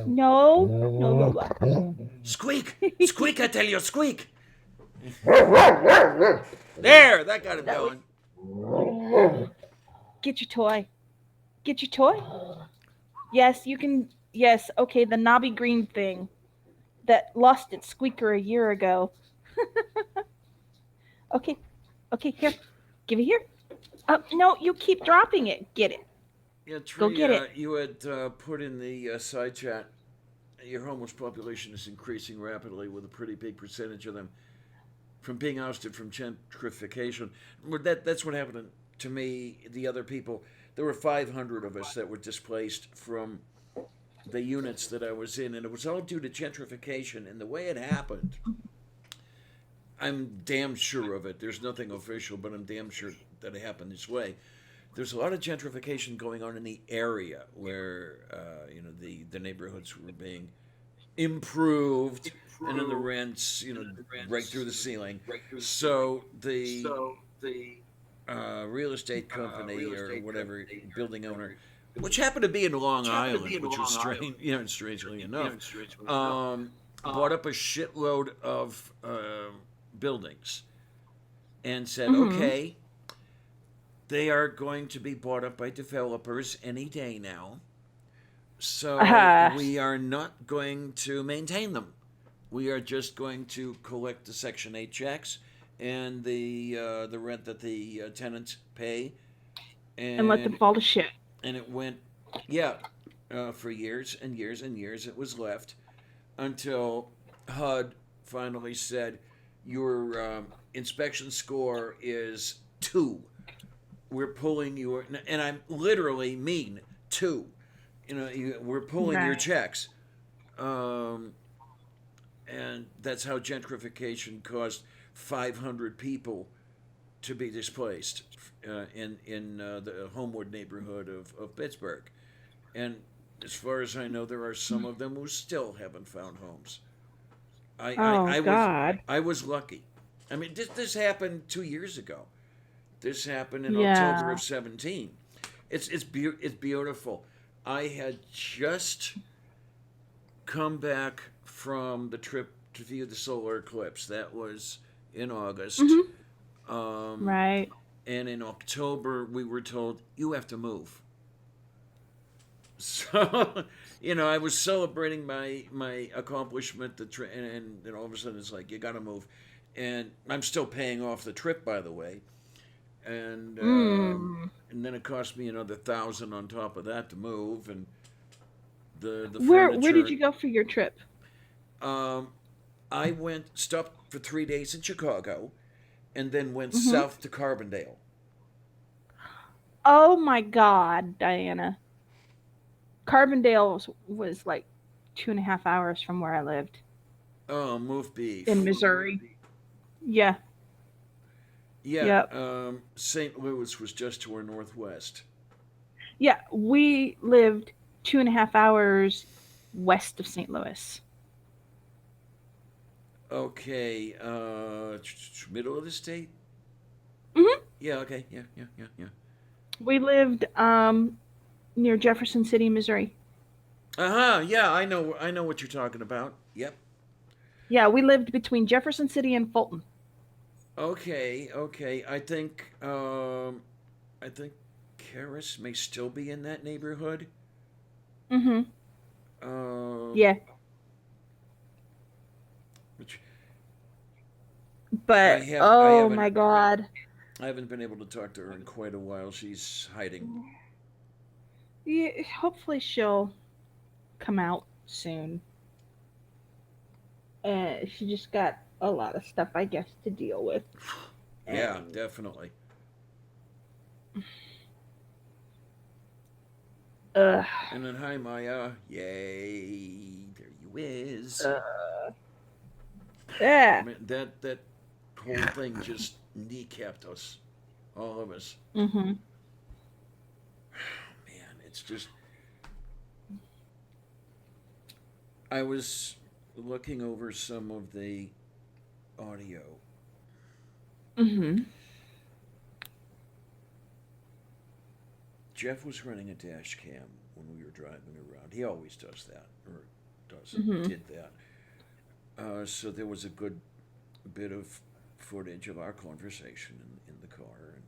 No, no, no. Squeak! Squeak, I tell you, squeak! There, that got him That was, going. get your toy. Get your toy. Yes, you can. Yes, okay, the knobby green thing that lost its squeaker a year ago. Okay, okay, here. Give it here. No, you keep dropping it. Get it. Yeah, Go Tree, get it. you had put in the side chat, your homeless population is increasing rapidly with a pretty big percentage of them from being ousted from gentrification. That's what happened to me, the other people. There were 500 of us that were displaced from the units that I was in, and it was all due to gentrification. And the way it happened, I'm damn sure of it. There's nothing official, but I'm damn sure that it happened this way. There's a lot of gentrification going on in the area where the neighborhoods were being improved, and then the rents right through the ceiling. So the real estate company or whatever building owner, which happened to be in Long Island, which was strange, strangely enough, bought up a shitload of buildings and said, okay, they are going to be bought up by developers any day now. So we are not going to maintain them. We are just going to collect the Section 8 checks and the rent that the tenants pay, And let them fall to shit. And it went, for years and years and years. It was left until HUD finally said, your inspection score is 2. We're pulling your, and I literally mean 2. We're pulling your checks. And that's how gentrification caused 500 people to be displaced in the Homewood neighborhood of Pittsburgh. And as far as I know, there are some of them who still haven't found homes. I was lucky. I mean, this happened 2 years ago. This happened in October of 17. It's beautiful. I had just come back from the trip to view the solar eclipse. That was in August. Right. And in October, we were told, you have to move. So, I was celebrating my accomplishment, and then all of a sudden it's like, you got to move. And I'm still paying off the trip, by the way. And then it cost me another $1,000 on top of that to move, and the where furniture. did you go for your trip? I stopped for 3 days in Chicago, and then went south to Carbondale. Oh my God, Diana. Carbondale was like 2.5 hours from where I lived. Oh, move beef. In Missouri. Yeah. Yeah. Yep. St. Louis was just to our northwest. Yeah, we lived 2.5 hours west of St. Louis. Okay. Middle of the state? Yeah, okay. Yeah. We lived near Jefferson City, Missouri. Yeah, I know what you're talking about. Yep. Yeah, we lived between Jefferson City and Fulton. Okay. I think Karis may still be in that neighborhood. Yeah. But oh my God, I haven't been able to talk to her in quite a while. She's hiding. Yeah, hopefully she'll come out soon. She just got a lot of stuff, I guess, to deal with. Yeah, definitely. Ugh. And then, hi, Maya. Yay. There you is. Yeah. Man, that whole thing just kneecapped us. All of us. Mm-hmm. Man, it's just. I was looking over some of the audio. Mm-hmm. Jeff was running a dash cam when we were driving around. He always does that, or Mm-hmm. did that. So there was a good bit of footage of our conversation in the car, and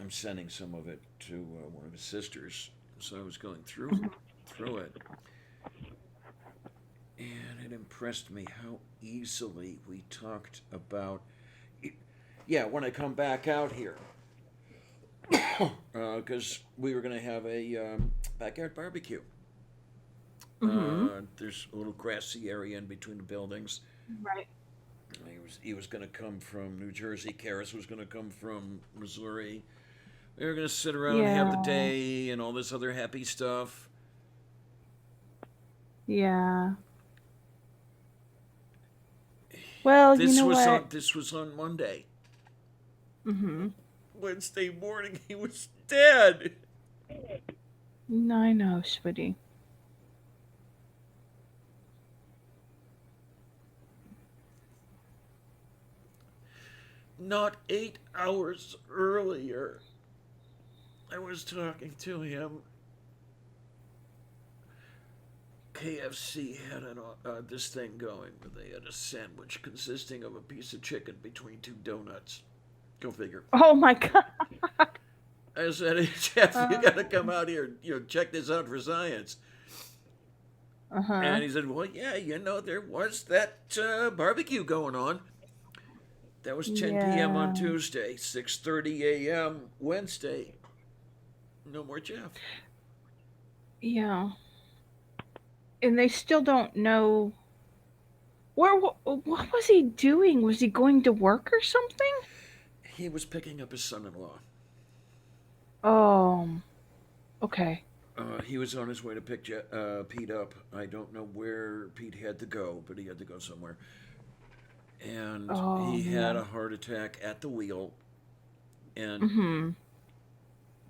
I'm sending some of it to one of his sisters. So I was going through it, and it impressed me how easily we talked about. Yeah, when I come back out here, because we were going to have a backyard barbecue. Mm-hmm. There's a little grassy area in between the buildings. Right. He was going to come from New Jersey. Karis was going to come from Missouri. They were going to sit around and have the Yeah. day and all this other happy stuff. Yeah. Well, you This know was what? on this was on Monday. Mm-hmm. Wednesday morning, he was dead. No, I know, sweetie. Not 8 hours earlier, I was talking to him. KFC had this thing going where they had a sandwich consisting of a piece of chicken between two donuts. Go figure. Oh my God. I said, hey, Jeff, you got to Uh, come out here, check this out for science. uh-huh. And he said, well, yeah, there was that barbecue going on. That was 10 p.m. on Yeah. Tuesday, 6:30 a.m. Wednesday. No more Jeff. Yeah. And they still don't know what was he doing? Was he going to work or something? He was picking up his son-in-law. Oh, okay. He was on his way to pick Pete up. I don't know where Pete had to go, but he had to go somewhere. And Oh he had man. a heart attack at the wheel. And Mm-hmm.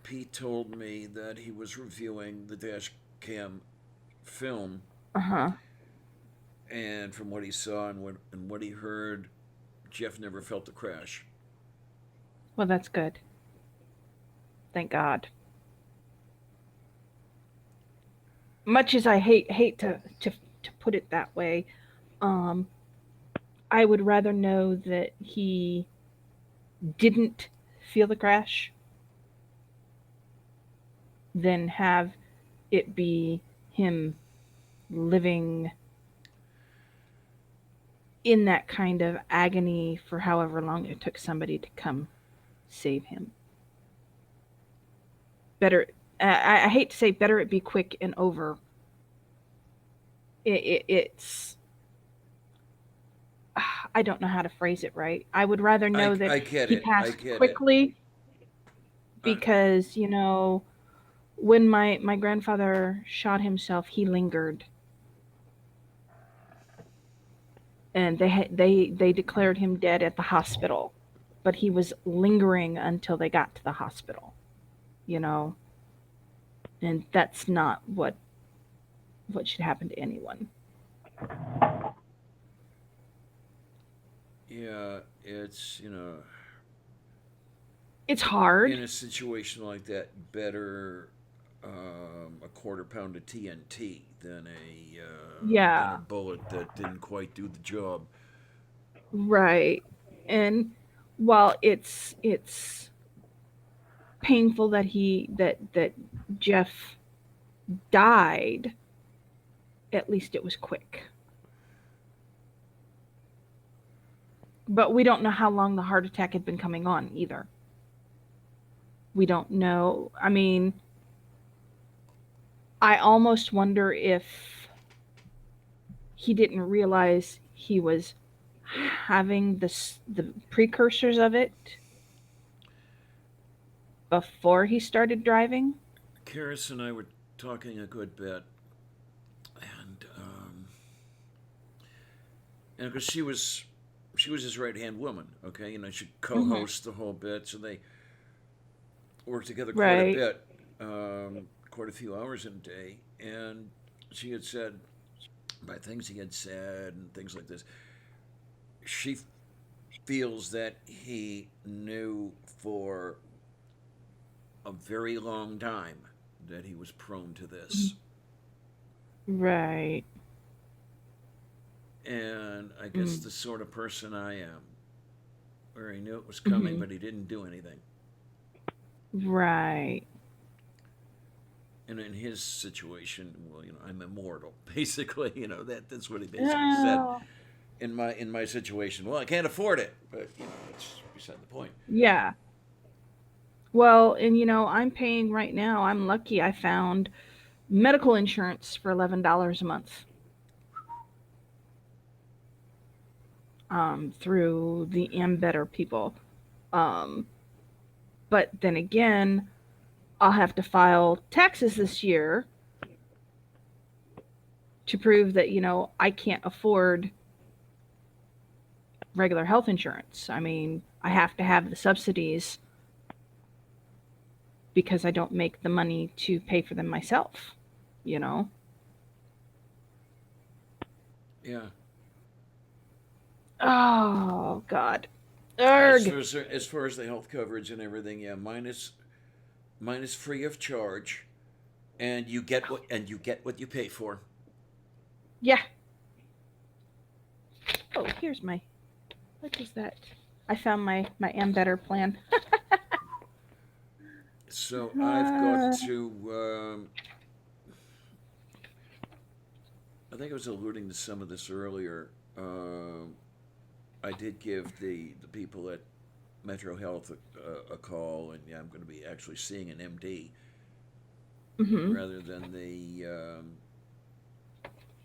Pete told me that he was reviewing the dash cam film, Uh-huh. and from what he saw and what he heard, Jeff never felt the crash. Well, that's good. Thank God. Much as I hate to put it that way, um, I would rather know that he didn't feel the crash than have it be him living in that kind of agony for however long it took somebody to come save him. Better, I hate to say better it be quick and over. It's, I don't know how to phrase it right. I would rather know that I get he it. I passed get it. quickly Uh, because, when my grandfather shot himself, he lingered, and they declared him dead at the hospital, but he was lingering until they got to the hospital, you know, and that's not what should happen to anyone. yeah, it's, It's hard. in a situation like that, better a quarter pound of TNT than a Yeah, bullet that didn't quite do the job. right. And while it's painful that that Jeff died, at least it was quick. But we don't know how long the heart attack had been coming on either. We don't know. I mean, I almost wonder if he didn't realize he was having the precursors of it before he started driving. Karis and I were talking a good bit, and because she was his right hand woman. Okay, she co-host the whole bit, so they worked together quite a Right. bit, quite a few hours in a day. And she had said, by things he had said and things like this, she feels that he knew for a very long time that he was prone to this. Right. And I guess the sort of person I am, where he knew it was coming, but he didn't do anything. Right. And in his situation, well, I'm immortal. Basically, that's what he basically said. In my situation, well, I can't afford it, but that's beside the point. Yeah. Well, and I'm paying right now. I'm lucky I found medical insurance for $11 a month. Through the Better people. But then again, I'll have to file taxes this year to prove that, I can't afford regular health insurance. I mean, I have to have the subsidies because I don't make the money to pay for them myself, Yeah. Oh, God. As Erg. far as the health coverage and everything, yeah, mine is free of charge, and you get what you pay for. Yeah. Oh, here's my. What is that? I found my Better plan. So I've got to. I think I was alluding to some of this earlier. I did give the people at Metro Health a call, and yeah, I'm going to be actually seeing an MD rather than the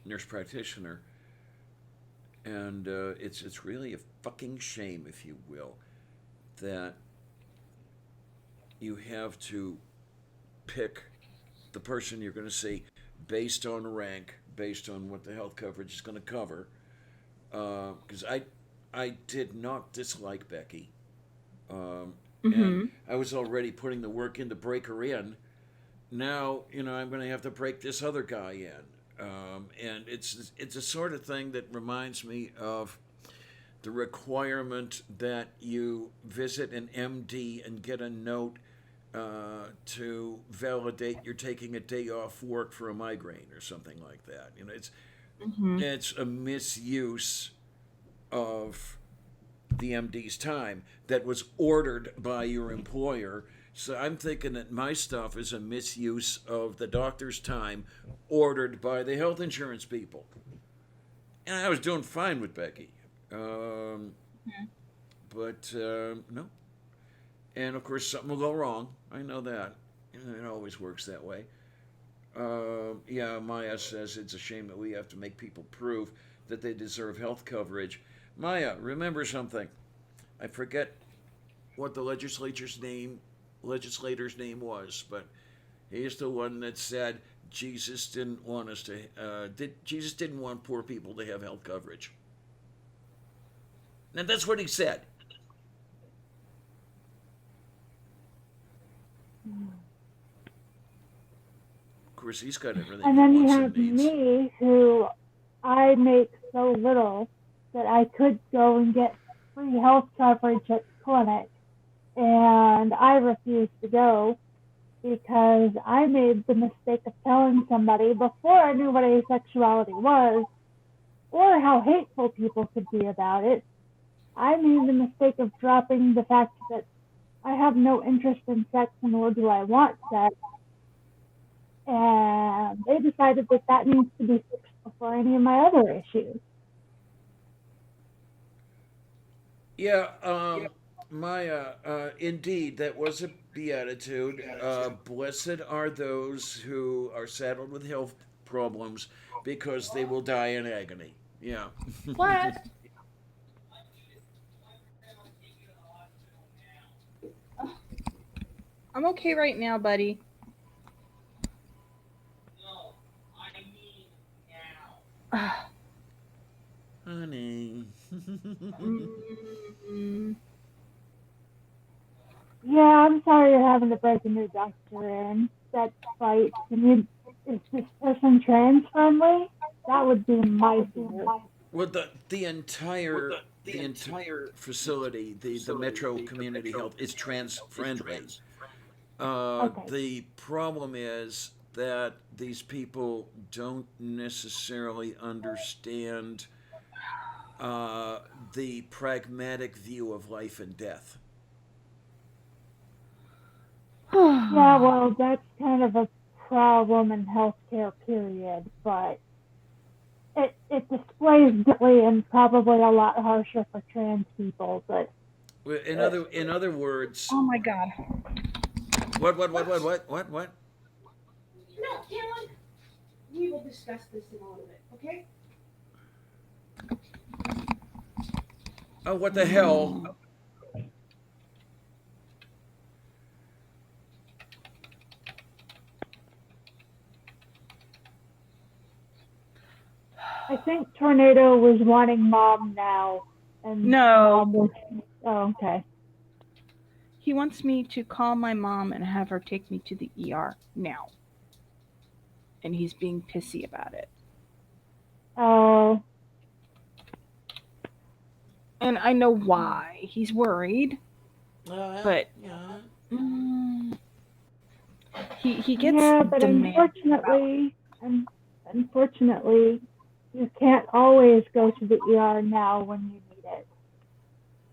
nurse practitioner. And it's really a fucking shame, if you will, that you have to pick the person you're going to see based on rank, based on what the health coverage is going to cover. Because I did not dislike Becky, and I was already putting the work in to break her in. Now I'm going to have to break this other guy in, and it's a sort of thing that reminds me of the requirement that you visit an MD and get a note to validate you're taking a day off work for a migraine or something like that. It's a misuse of the MD's time that was ordered by your employer. So I'm thinking that my stuff is a misuse of the doctor's time ordered by the health insurance people. And I was doing fine with Becky. But no. And of course, something will go wrong. I know that. It always works that way. Yeah, Maya says it's a shame that we have to make people prove that they deserve health coverage. Maya, remember something. I forget what the legislator's name was, but he's the one that said Jesus didn't want us to. Jesus didn't want poor people to have health coverage. And that's what he said. Of course, he's got everything. And then he you wants have and needs. me, who I make so little that I could go and get free health coverage at the clinic, and I refuse to go because I made the mistake of telling somebody before I knew what asexuality was or how hateful people could be about it. I made the mistake of dropping the fact that I have no interest in sex, nor do I want sex. And they decided that that needs to be fixed before any of my other issues. Yeah, Maya, indeed, that was a beatitude. Blessed are those who are saddled with health problems because they will die in agony. Yeah. What? I'm okay right now, buddy. Honey. Mm, Yeah, I'm sorry you're having to break a new doctor in. That's right. Is this person trans friendly? That would be my fear. Well, the entire facility, the Metro Community Health, is trans friendly. Okay. The problem is that these people don't necessarily understand the pragmatic view of life and death. Yeah, well, that's kind of a problem in healthcare, period. But it displays differently and probably a lot harsher for trans people. But In other words, oh my god. what? No, Caroline, we will discuss this in a little bit, okay? Oh, what the hell? I think Tornado was wanting mom now, and No, mom was. Oh, okay. he wants me to call my mom and have her take me to the ER now. And he's being pissy about it. Oh, And I know why. He's worried, but Yeah. mm, he gets yeah, but demand about unfortunately, you can't always go to the ER now when you need it.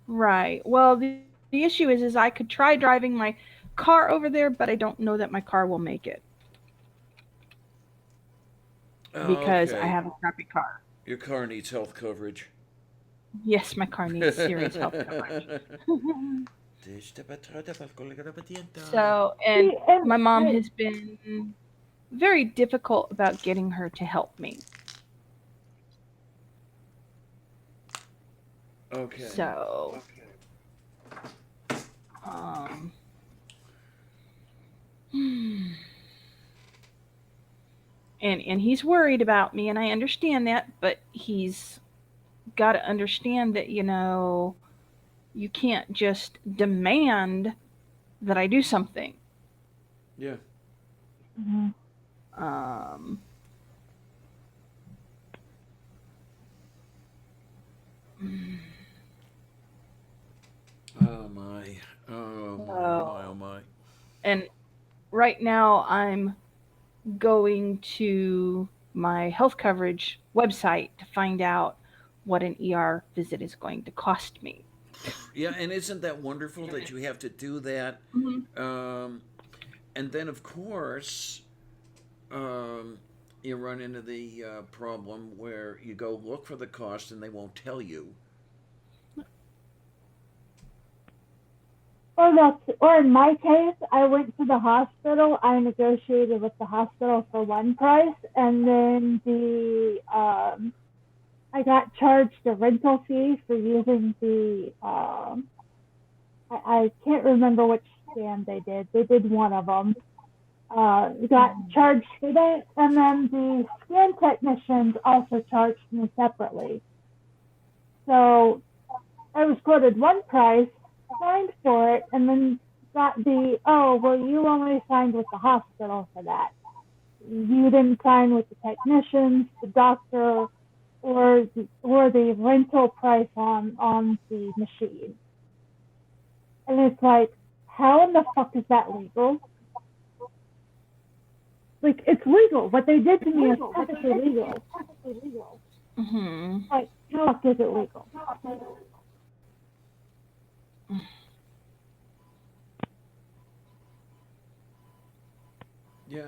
right. Well, the issue is I could try driving my car over there, but I don't know that my car will make it Oh, because I okay. have a crappy car. Your car needs health coverage. Yes, my car needs serious health coverage. So, and See, and my mom has been very difficult about getting her to help me. Okay. So, um, and he's worried about me, and I understand that, but he's got to understand that you can't just demand that I do something. Yeah. Mhm. Um, Oh my. Oh my. Oh my. Oh my. and right now I'm going to my health coverage website to find out what an ER visit is going to cost me. Yeah, and isn't that wonderful that you have to do that? Mm-hmm. Um, and then, of course, um, you run into the problem where you go look for the cost and they won't tell you. Or in my case, I went to the hospital. I negotiated with the hospital for one price, and then I got charged a rental fee for using I can't remember which scan they did. They did one of them. Got charged for that, and then the scan technicians also charged me separately. So I was quoted one price, signed for it, and then got you only signed with the hospital for that. You didn't sign with the technicians, the doctor, or the rental price on the machine. And it's like, how in the fuck is that legal? Like, it's legal. What they did to me is perfectly legal. Mm-hmm. Like, how the fuck is it legal? Yeah,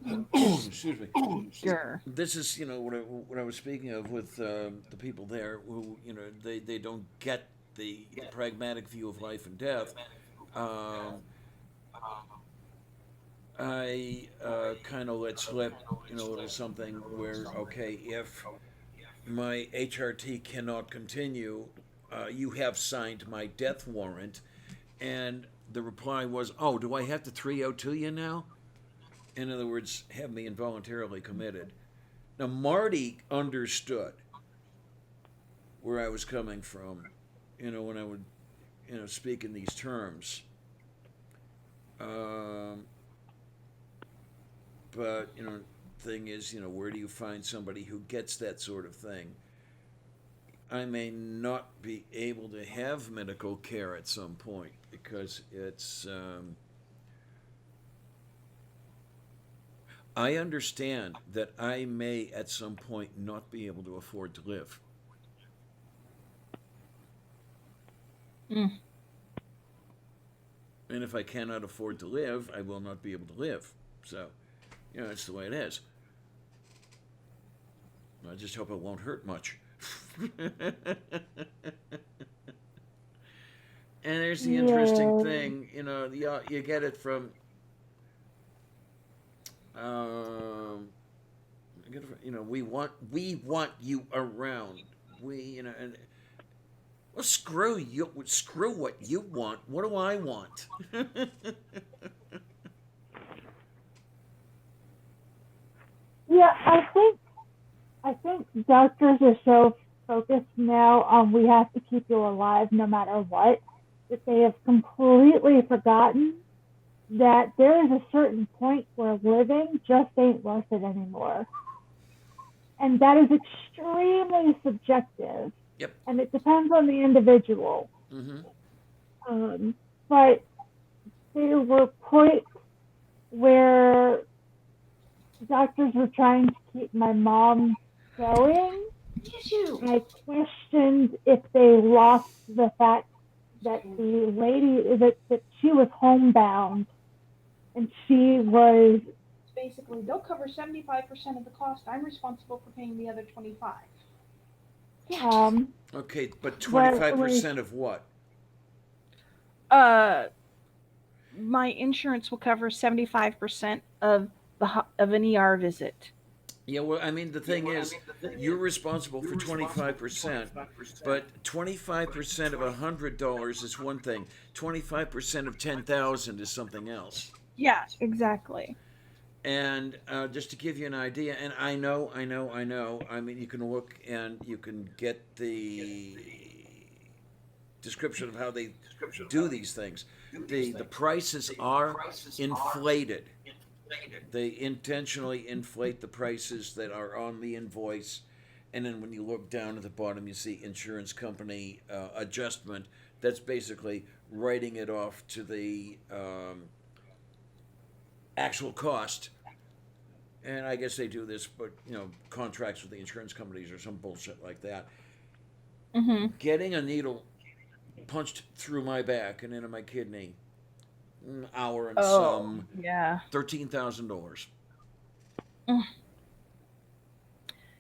and excuse me. Sure. This is what I was speaking of with the people there who they don't get the pragmatic view of life and death. Um, I kind of let slip a little something where, okay, if my HRT cannot continue, you have signed my death warrant. And the reply was, oh, do I have to 302 you now? In other words, have me involuntarily committed. Now, Marty understood where I was coming from, when I would, speak in these terms. But, thing is, where do you find somebody who gets that sort of thing? I may not be able to have medical care at some point because I understand that I may at some point not be able to afford to live. Mm. And if I cannot afford to live, I will not be able to live. So, that's the way it is. I just hope it won't hurt much. And there's the interesting thing, you get it from, we want you around. And well, screw you. Screw what you want. What do I want? Yeah, I think doctors are so focused now on we have to keep you alive no matter what, that they have completely forgotten that there is a certain point where living just ain't worth it anymore. And that is extremely subjective. Yep. And it depends on the individual. Mm-hmm. But there were points where doctors were trying to keep my mom going. And I questioned if they lost the fact that the lady, that she was homebound and she was... Basically, they'll cover 75% of the cost. I'm responsible for paying the other 25. Okay, but 25% of what? My insurance will cover 75% of an ER visit. Yeah, well, I mean, the thing is, you're responsible for 25%, but 25% of $100 is one thing. 25% of 10,000 is something else. Yeah, exactly. And just to give you an idea, and I know. I mean, you can look and you can get the description of how they do these things. The prices are inflated. They intentionally inflate the prices that are on the invoice, and then when you look down at the bottom, you see insurance company adjustment. That's basically writing it off to the actual cost. And I guess they do this, but contracts with the insurance companies or some bullshit like that. Mm-hmm. Getting a needle punched through my back and into my kidney, an hour and some, yeah, $13,000.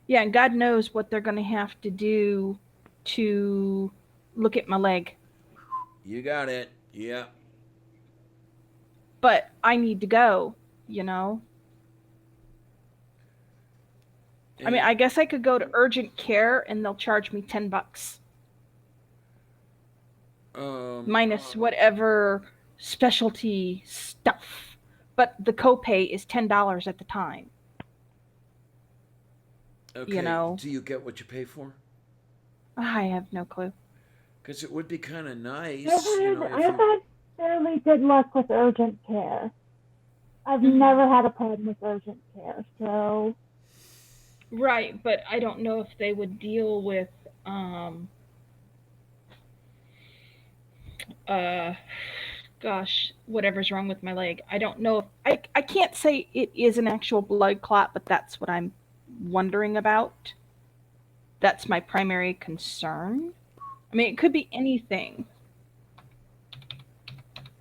Yeah, and God knows what they're going to have to do to look at my leg. You got it. Yeah. But I need to go, I mean, I guess I could go to urgent care and they'll charge me $10. Minus whatever specialty stuff. But the copay is $10 at the time. Okay. Do you get what you pay for? I have no clue. Because it would be kind of nice. I've had fairly good luck with urgent care. I've never had a problem with urgent care, so... Right, but I don't know if they would deal with, whatever's wrong with my leg. I don't know. I can't say it is an actual blood clot, but that's what I'm wondering about. That's my primary concern. I mean, it could be anything.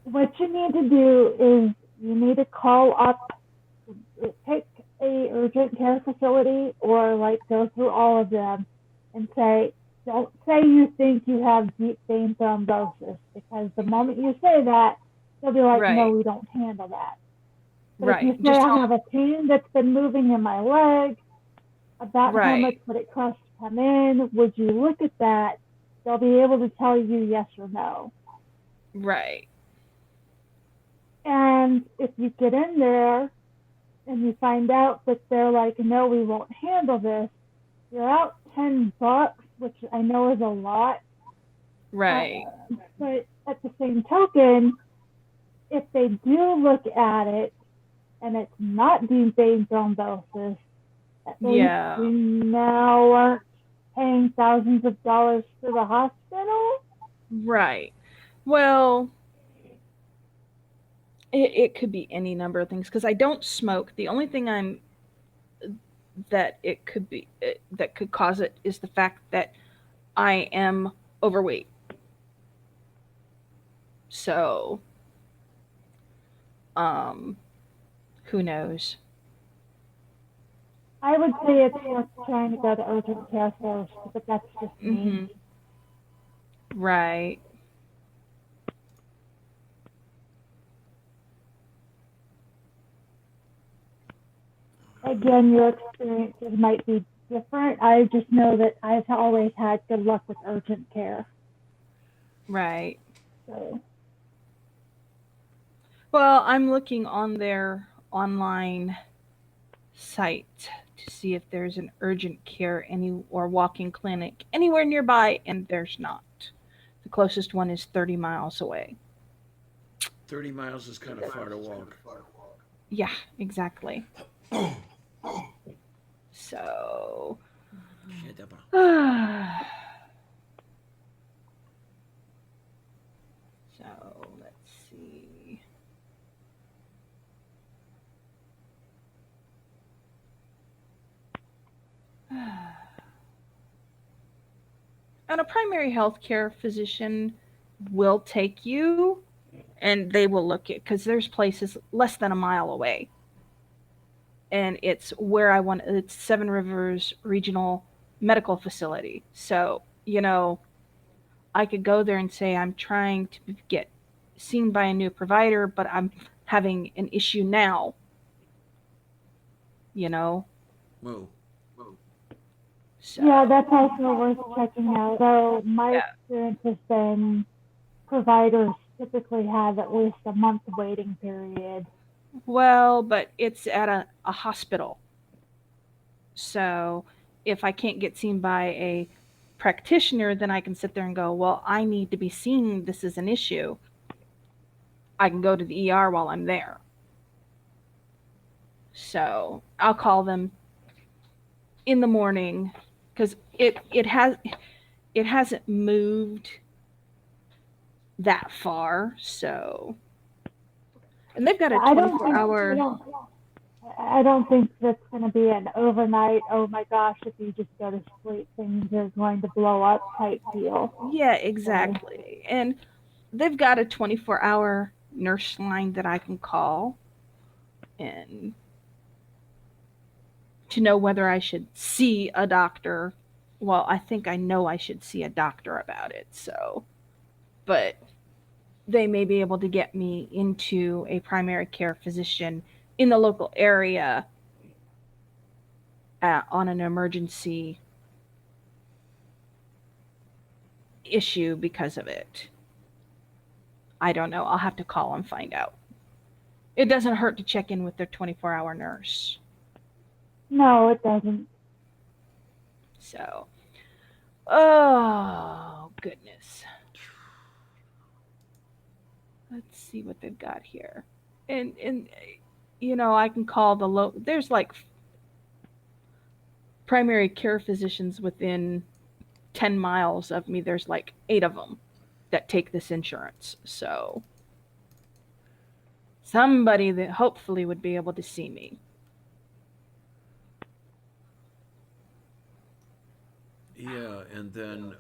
What you need to do is you need to call up, pick a urgent care facility or go through all of them and don't say you think you have deep vein thrombosis, because the moment you say that, they'll be like, no, we don't handle that. But if you say I have a pain that's been moving in my leg, about how much would it cost to come in, would you look at that? They'll be able to tell you yes or no. Right. And if you get in there and you find out that they're like, no, we won't handle this, you're out $10, which I know is a lot. Right. But at the same token, if they do look at it and it's not deemed vein thrombosis, at least Yeah. we now aren't paying thousands of dollars to the hospital. Right. Well, it could be any number of things because I don't smoke. The only thing that it could be that could cause it is the fact that I am overweight. So, um, who knows? I would say it's worth trying to go to urgent care first, but that's just me. Right. Again, your experiences might be different. I just know that I've always had good luck with urgent care. Right. So, Well, I'm looking on their online site to see if there's an urgent care or walk-in clinic anywhere nearby, and there's not. The closest one is 30 miles away. 30 miles is kind of far to walk. Yeah, exactly. So, let's see. And a primary health care physician will take you and they will look at, because there's places less than a mile away. And it's where it's Seven Rivers Regional Medical Facility. So, I could go there and say, I'm trying to get seen by a new provider, but I'm having an issue now. Whoa. So, yeah, that's also worth checking out. Though my experience has been providers typically have at least a month waiting period. well, but it's at a hospital. So if I can't get seen by a practitioner, then I can sit there and go, well, I need to be seen. This is an issue. I can go to the ER while I'm there. So I'll call them in the morning because it hasn't moved that far. So, and they've got a 24-hour. I don't think that's going to be an overnight, oh my gosh, if you just go to sleep, things are going to blow up type deal. Yeah, exactly. And they've got a 24-hour nurse line that I can call and to know whether I should see a doctor. Well, I think I know I should see a doctor about it. So, but they may be able to get me into a primary care physician in the local area on an emergency issue because of it. I don't know. I'll have to call and find out. It doesn't hurt to check in with their 24-hour nurse. No, it doesn't. So, oh, goodness. Let's see what they've got here. And I can call there's like primary care physicians within 10 miles of me. There's like 8 of them that take this insurance. So somebody that hopefully would be able to see me. Yeah, and then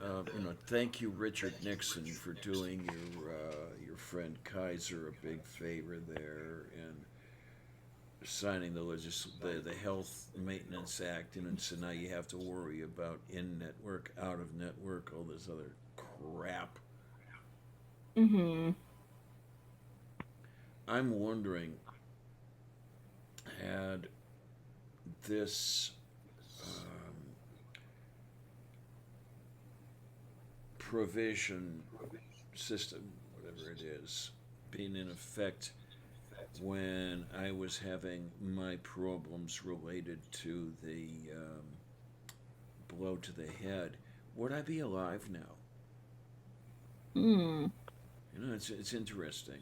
thank you, Richard Nixon, for doing your friend Kaiser a big favor there and signing the Health Maintenance Act, and so now you have to worry about in network, out of network, all this other crap. Mm-hmm. I'm wondering, had this provision system, whatever it is, been in effect when I was having my problems related to the blow to the head, would I be alive now? Hmm. It's interesting.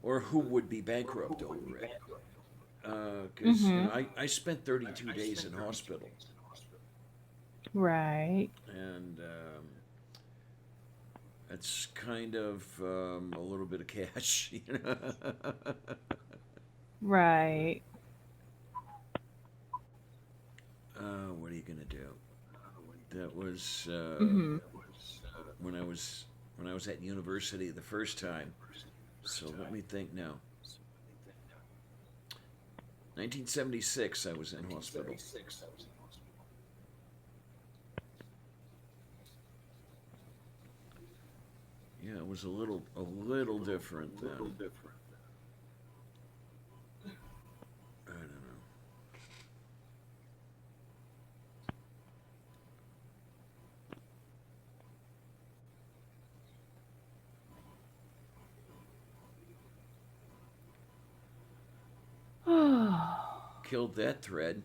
Or who would be bankrupt over it? Because Mm-hmm. I spent 32 days in hospital, Right. and it's kind of a little bit of cash. Right. What are you gonna do? That was Mm-hmm. when I was at university the first time. So let me think now. 1976, I was in hospital. Yeah, it was a little different then. I don't know. Killed that thread.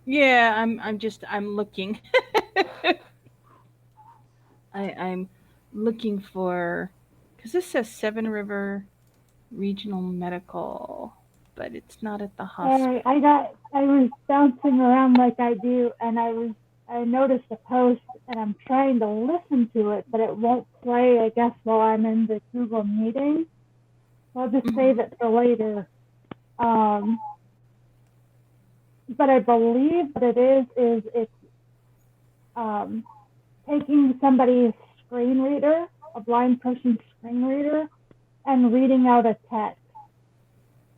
Yeah, I'm looking. I'm looking for, because this says Seven River Regional Medical, but it's not at the hospital. I was bouncing around like I do, and I noticed a post, and I'm trying to listen to it, but it won't play. I guess while I'm in the Google meeting, so I'll just Mhm. save it for later. Um, but I believe what it is it's um, taking somebody's screen reader, a blind person's screen reader, and reading out a text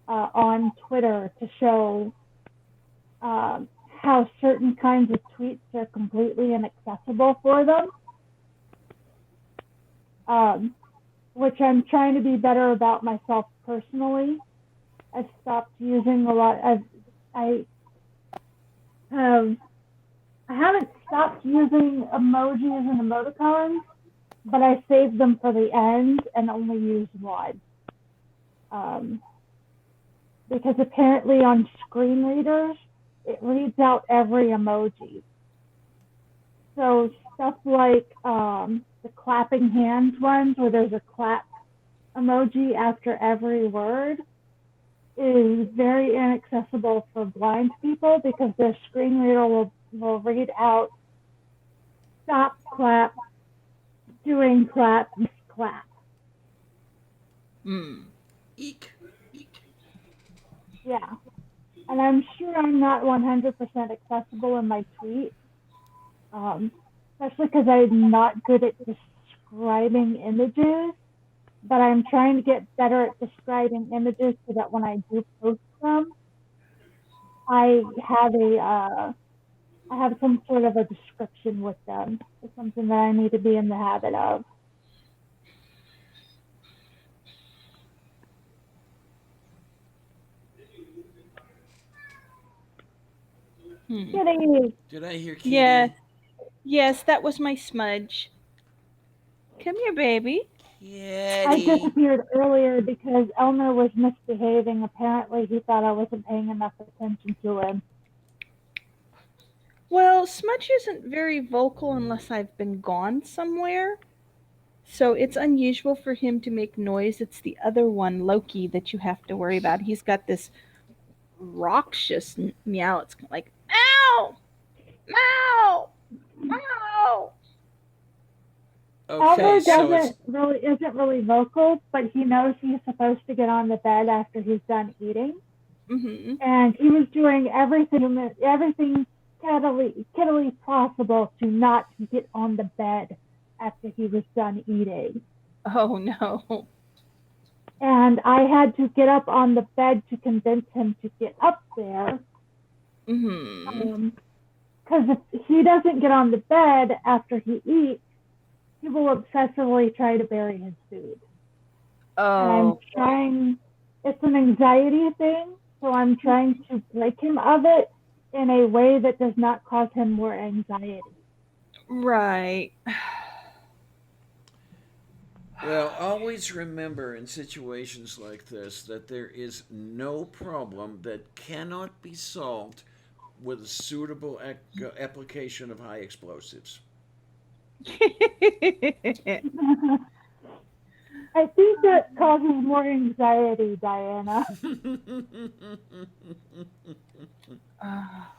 on Twitter to show how certain kinds of tweets are completely inaccessible for them, which I'm trying to be better about myself personally. I've stopped using a lot. Have I haven't stopped using emojis and emoticons, but I saved them for the end and only use one. Um, because apparently on screen readers, it reads out every emoji. So stuff like the clapping hands ones, where there's a clap emoji after every word, is very inaccessible for blind people because their screen reader will read out stop, clap, doing clap, clap. Mm. Eek. Yeah. And I'm sure I'm not 100% accessible in my tweets, especially because I'm not good at describing images. But I'm trying to get better at describing images so that when I do post them, I have I have some sort of a description with them. It's something that I need to be in the habit of. Hmm. Kitty, Did I hear Yeah. kitty? Yes, that was my smudge. Come here, baby. I Kitty. disappeared earlier because Elmer was misbehaving. Apparently, he thought I wasn't paying enough attention to him. Well, Smudge isn't very vocal unless I've been gone somewhere. So it's unusual for him to make noise. It's the other one, Loki, that you have to worry about. He's got this raucous meow. It's like, ow! Ow! Ow! Okay, Elmer so it's isn't really vocal, but he knows he's supposed to get on the bed after he's done eating, Mm-hmm. and he was doing everything kiddily possible to not get on the bed after he was done eating. Oh, no. And I had to get up on the bed to convince him to get up there. Mm-hmm. Because if he doesn't get on the bed after he eats, he will obsessively try to bury his food. And I'm Oh, trying, it's an anxiety thing, so I'm trying to break him of it in a way that does not cause him more anxiety. right. Well, always remember in situations like this that there is no problem that cannot be solved with a suitable application of high explosives. I think that causes more anxiety, Diana. Ah,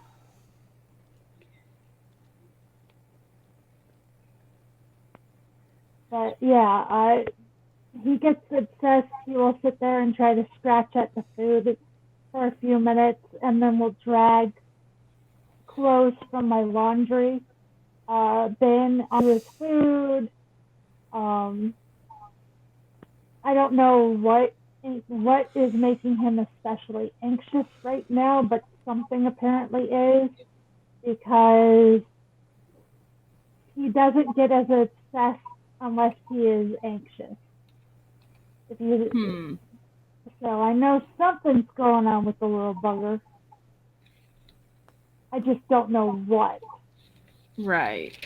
But yeah, he gets obsessed. He will sit there and try to scratch at the food for a few minutes, and then will drag clothes from my laundry bin onto his food. Um, I don't know what is making him especially anxious right now, but something apparently is, because he doesn't get as obsessed unless he is anxious. If you, hmm. so I know something's going on with the little bugger. I just don't know what. Right.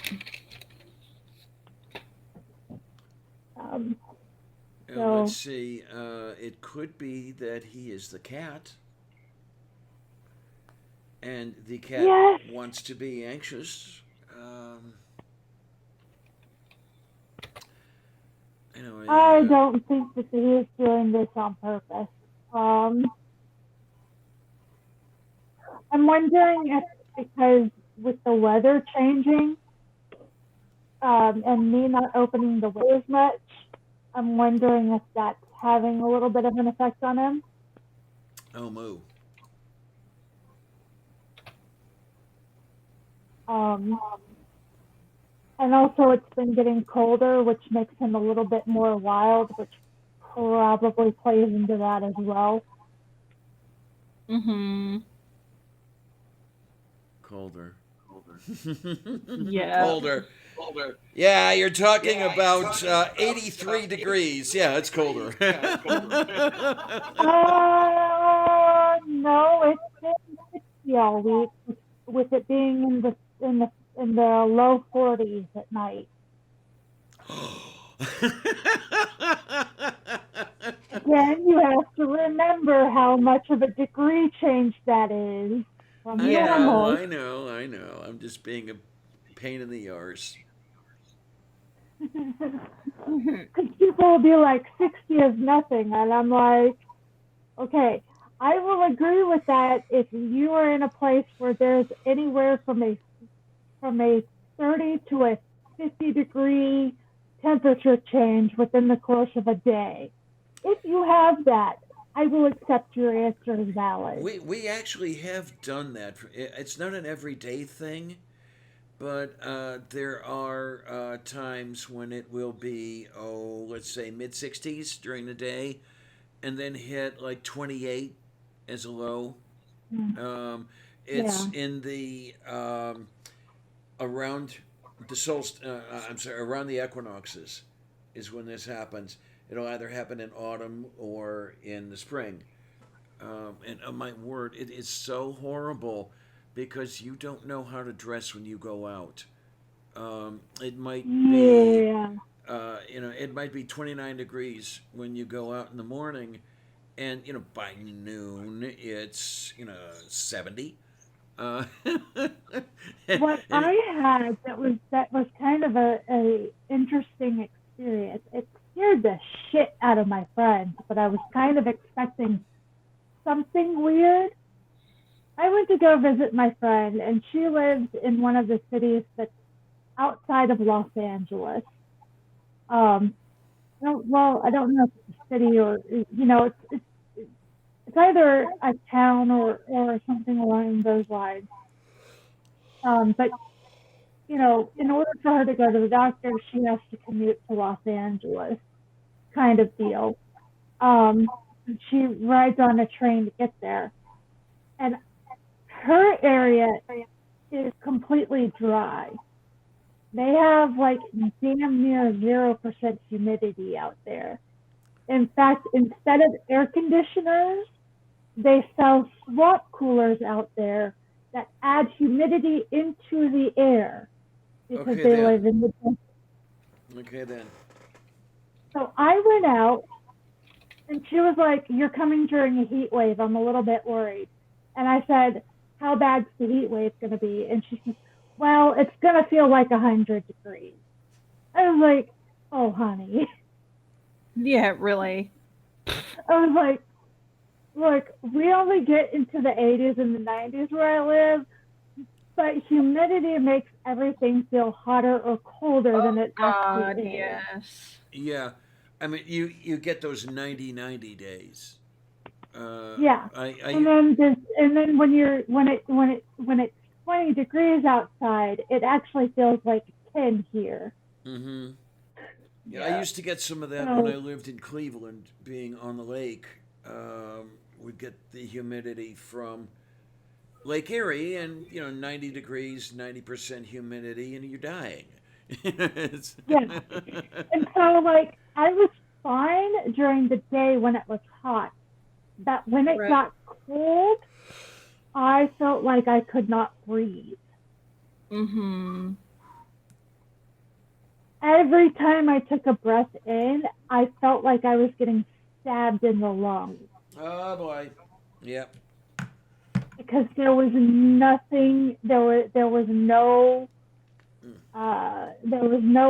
Um, Let's so see. It could be that he is the cat, and the cat yes, wants to be anxious. You know, I don't think that he is doing this on purpose. Um, I'm wondering if because with the weather changing, and me not opening the windows much, I'm wondering if that's having a little bit of an effect on him. oh, moo. Um, and also it's been getting colder, which makes him a little bit more wild, which probably plays into that as well. Mm-hmm. Colder. Yeah. Colder. Yeah, you're talking about 83 degrees. Yeah, it's colder. No, it's been 60 all week, with it being in the low 40s at night. Again, you have to remember how much of a degree change that is from I know, Yeah. normal. I know, I know. I'm just being a pain in the arse. Because people will be like, 60 is nothing. And I'm like, okay, I will agree with that if you are in a place where there's anywhere from a 30 to a 50-degree temperature change within the course of a day. If you have that, I will accept your answer as valid. We actually have done that. It's not an everyday thing, but there are times when it will be, oh, let's say mid 60s during the day, and then hit like 28 as a low. Um, it's Yeah. in the around the solst. I'm sorry, around the equinoxes is when this happens. It'll either happen in autumn or in the spring. And oh my word, it is so horrible because you don't know how to dress when you go out. It might be, Yeah. it might be 29 degrees when you go out in the morning, and by noon it's 70. Uh, and, What and I had that was kind of a interesting experience. It scared the shit out of my friends, but I was kind of expecting something weird. I went to go visit my friend, and she lives in one of the cities that's outside of Los Angeles. Um, well, I don't know if it's a city or it's either a town or something along those lines. But in order for her to go to the doctor, she has to commute to Los Angeles, kind of deal. Um, she rides on a train to get there, and her area is completely dry. They have like damn near 0% humidity out there. In fact, instead of air conditioners, they sell swamp coolers out there that add humidity into the air because okay they then, live in the okay then. So I went out, and she was like, "You're coming during a heat wave. I'm a little bit worried." And I said, "How bad's the heat wave going to be?" And she said, "Well, it's going to feel like 100 degrees." I was like, "Oh, honey." Yeah, really. I was like, "Look, we only get into the 80s and the 90s where I live, but humidity makes everything feel hotter or colder than it God, actually is." yes. Yeah, I mean, you get those 90 days. Yeah. I And then when it's 20 degrees outside, it actually feels like 10 here. mm-hmm. Yeah, I Yeah. used to get some of that when I So lived in Cleveland, being on the lake. We'd get the humidity from Lake Erie, and 90 degrees, 90% humidity, and you're dying. It's- yeah. And so like I was fine during the day when it was hot. But when it Right. got cold, I felt like I could not breathe. Mm-hmm. Every time I took a breath in, I felt like I was getting stabbed in the lungs oh boy. Yep. because there was nothing. There was no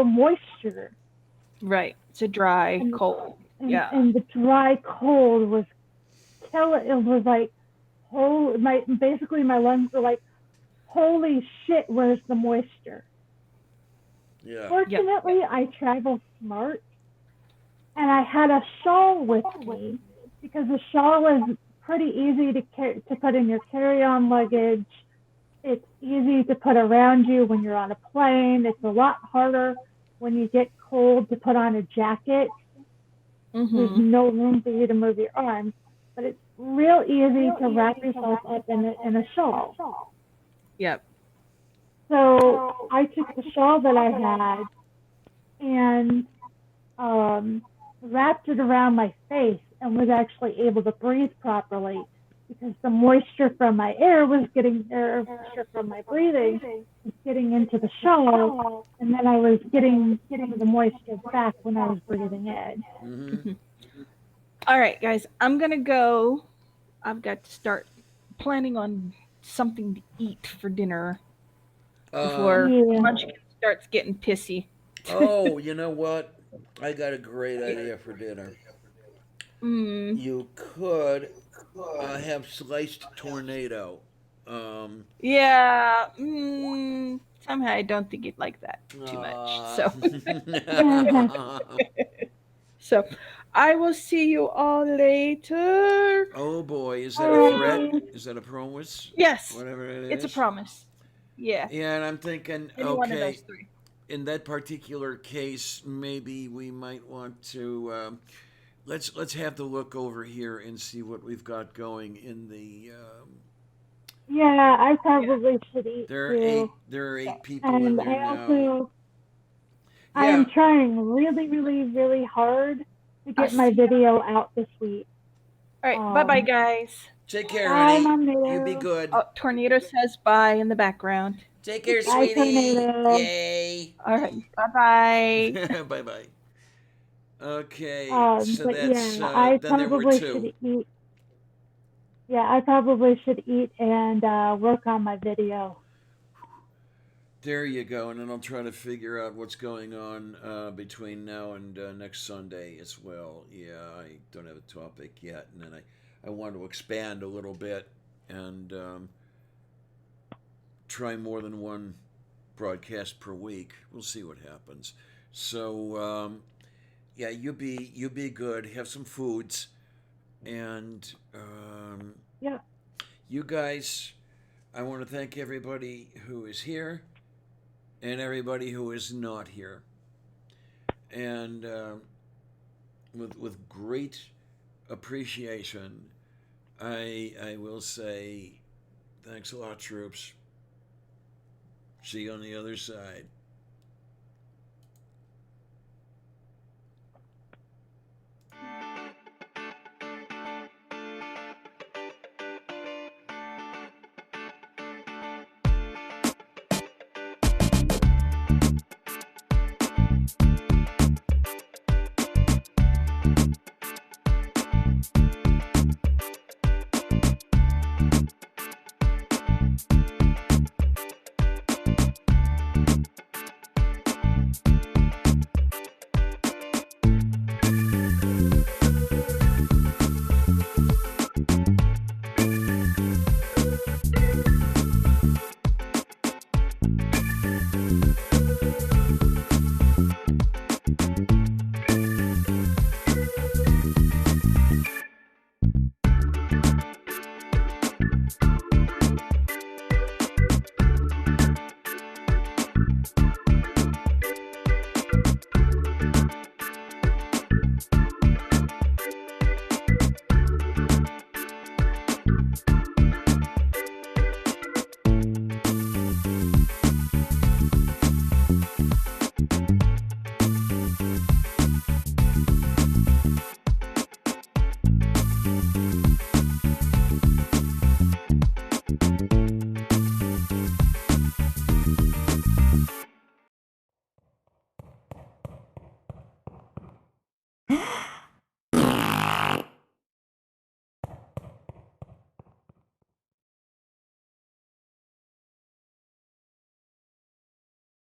moisture, Right. It's a dry, and cold. Yeah. and the dry cold was killing. It was like basically my lungs were like, holy shit, where's the moisture? Yeah. Yep. Fortunately, I travel smart, and I had a shawl with me because the shawl is pretty easy to put in your carry-on luggage. It's easy to put around you when you're on a plane. It's a lot harder when you get cold to put on a jacket. There's Mm-hmm. no room for you to move your arms, but it's real easy to wrap yourself up in a shawl. Yep. So I took the shawl that I had and um, wrapped it around my face and was actually able to breathe properly because the moisture from my moisture from my breathing was getting into the shawl, and then I was getting the moisture back when I was breathing in. Mm-hmm. All right, guys. I'm gonna go. I've got to start planning on something to eat for dinner before Yeah. Munchkin starts getting pissy. Oh, you know what? I got a great idea for dinner. Mm. You could have sliced tornado. Yeah. Somehow I don't think you'd like that too much. Uh, So, so I will see you all later. oh boy, is that a threat? Alrighty. Is that a promise? Yes, Whatever it it's a is. promise. Yeah, Yeah, and I'm thinking, any one of those okay, three. in that particular case, maybe we might want to let's have the look over here and see what we've got going in the. Yeah, I probably should eat too. There are 8 people in And there now. I am Yeah. trying really, really, really hard to I'll get my see you. video out this week. All right, bye bye, guys. Take care, Bye, honey. Mom You be Nato. good. Oh, Tornado says bye in the background. Take care, Bye, sweetie. Tornado. Yay. All right, bye bye. Bye bye. Okay, so But that's yeah, I then there were probably two. should eat. Yeah, I probably should eat and work on my video. There you go, and then I'll try to figure out what's going on between now and next Sunday as well. Yeah, I don't have a topic yet, and then I want to expand a little bit and try more than one broadcast per week. We'll see what happens. So yeah, you be good. Have some foods, and Yeah. you guys. I want to thank everybody who is here and everybody who is not here. And with great appreciation, I will say thanks a lot, troops. See you on the other side.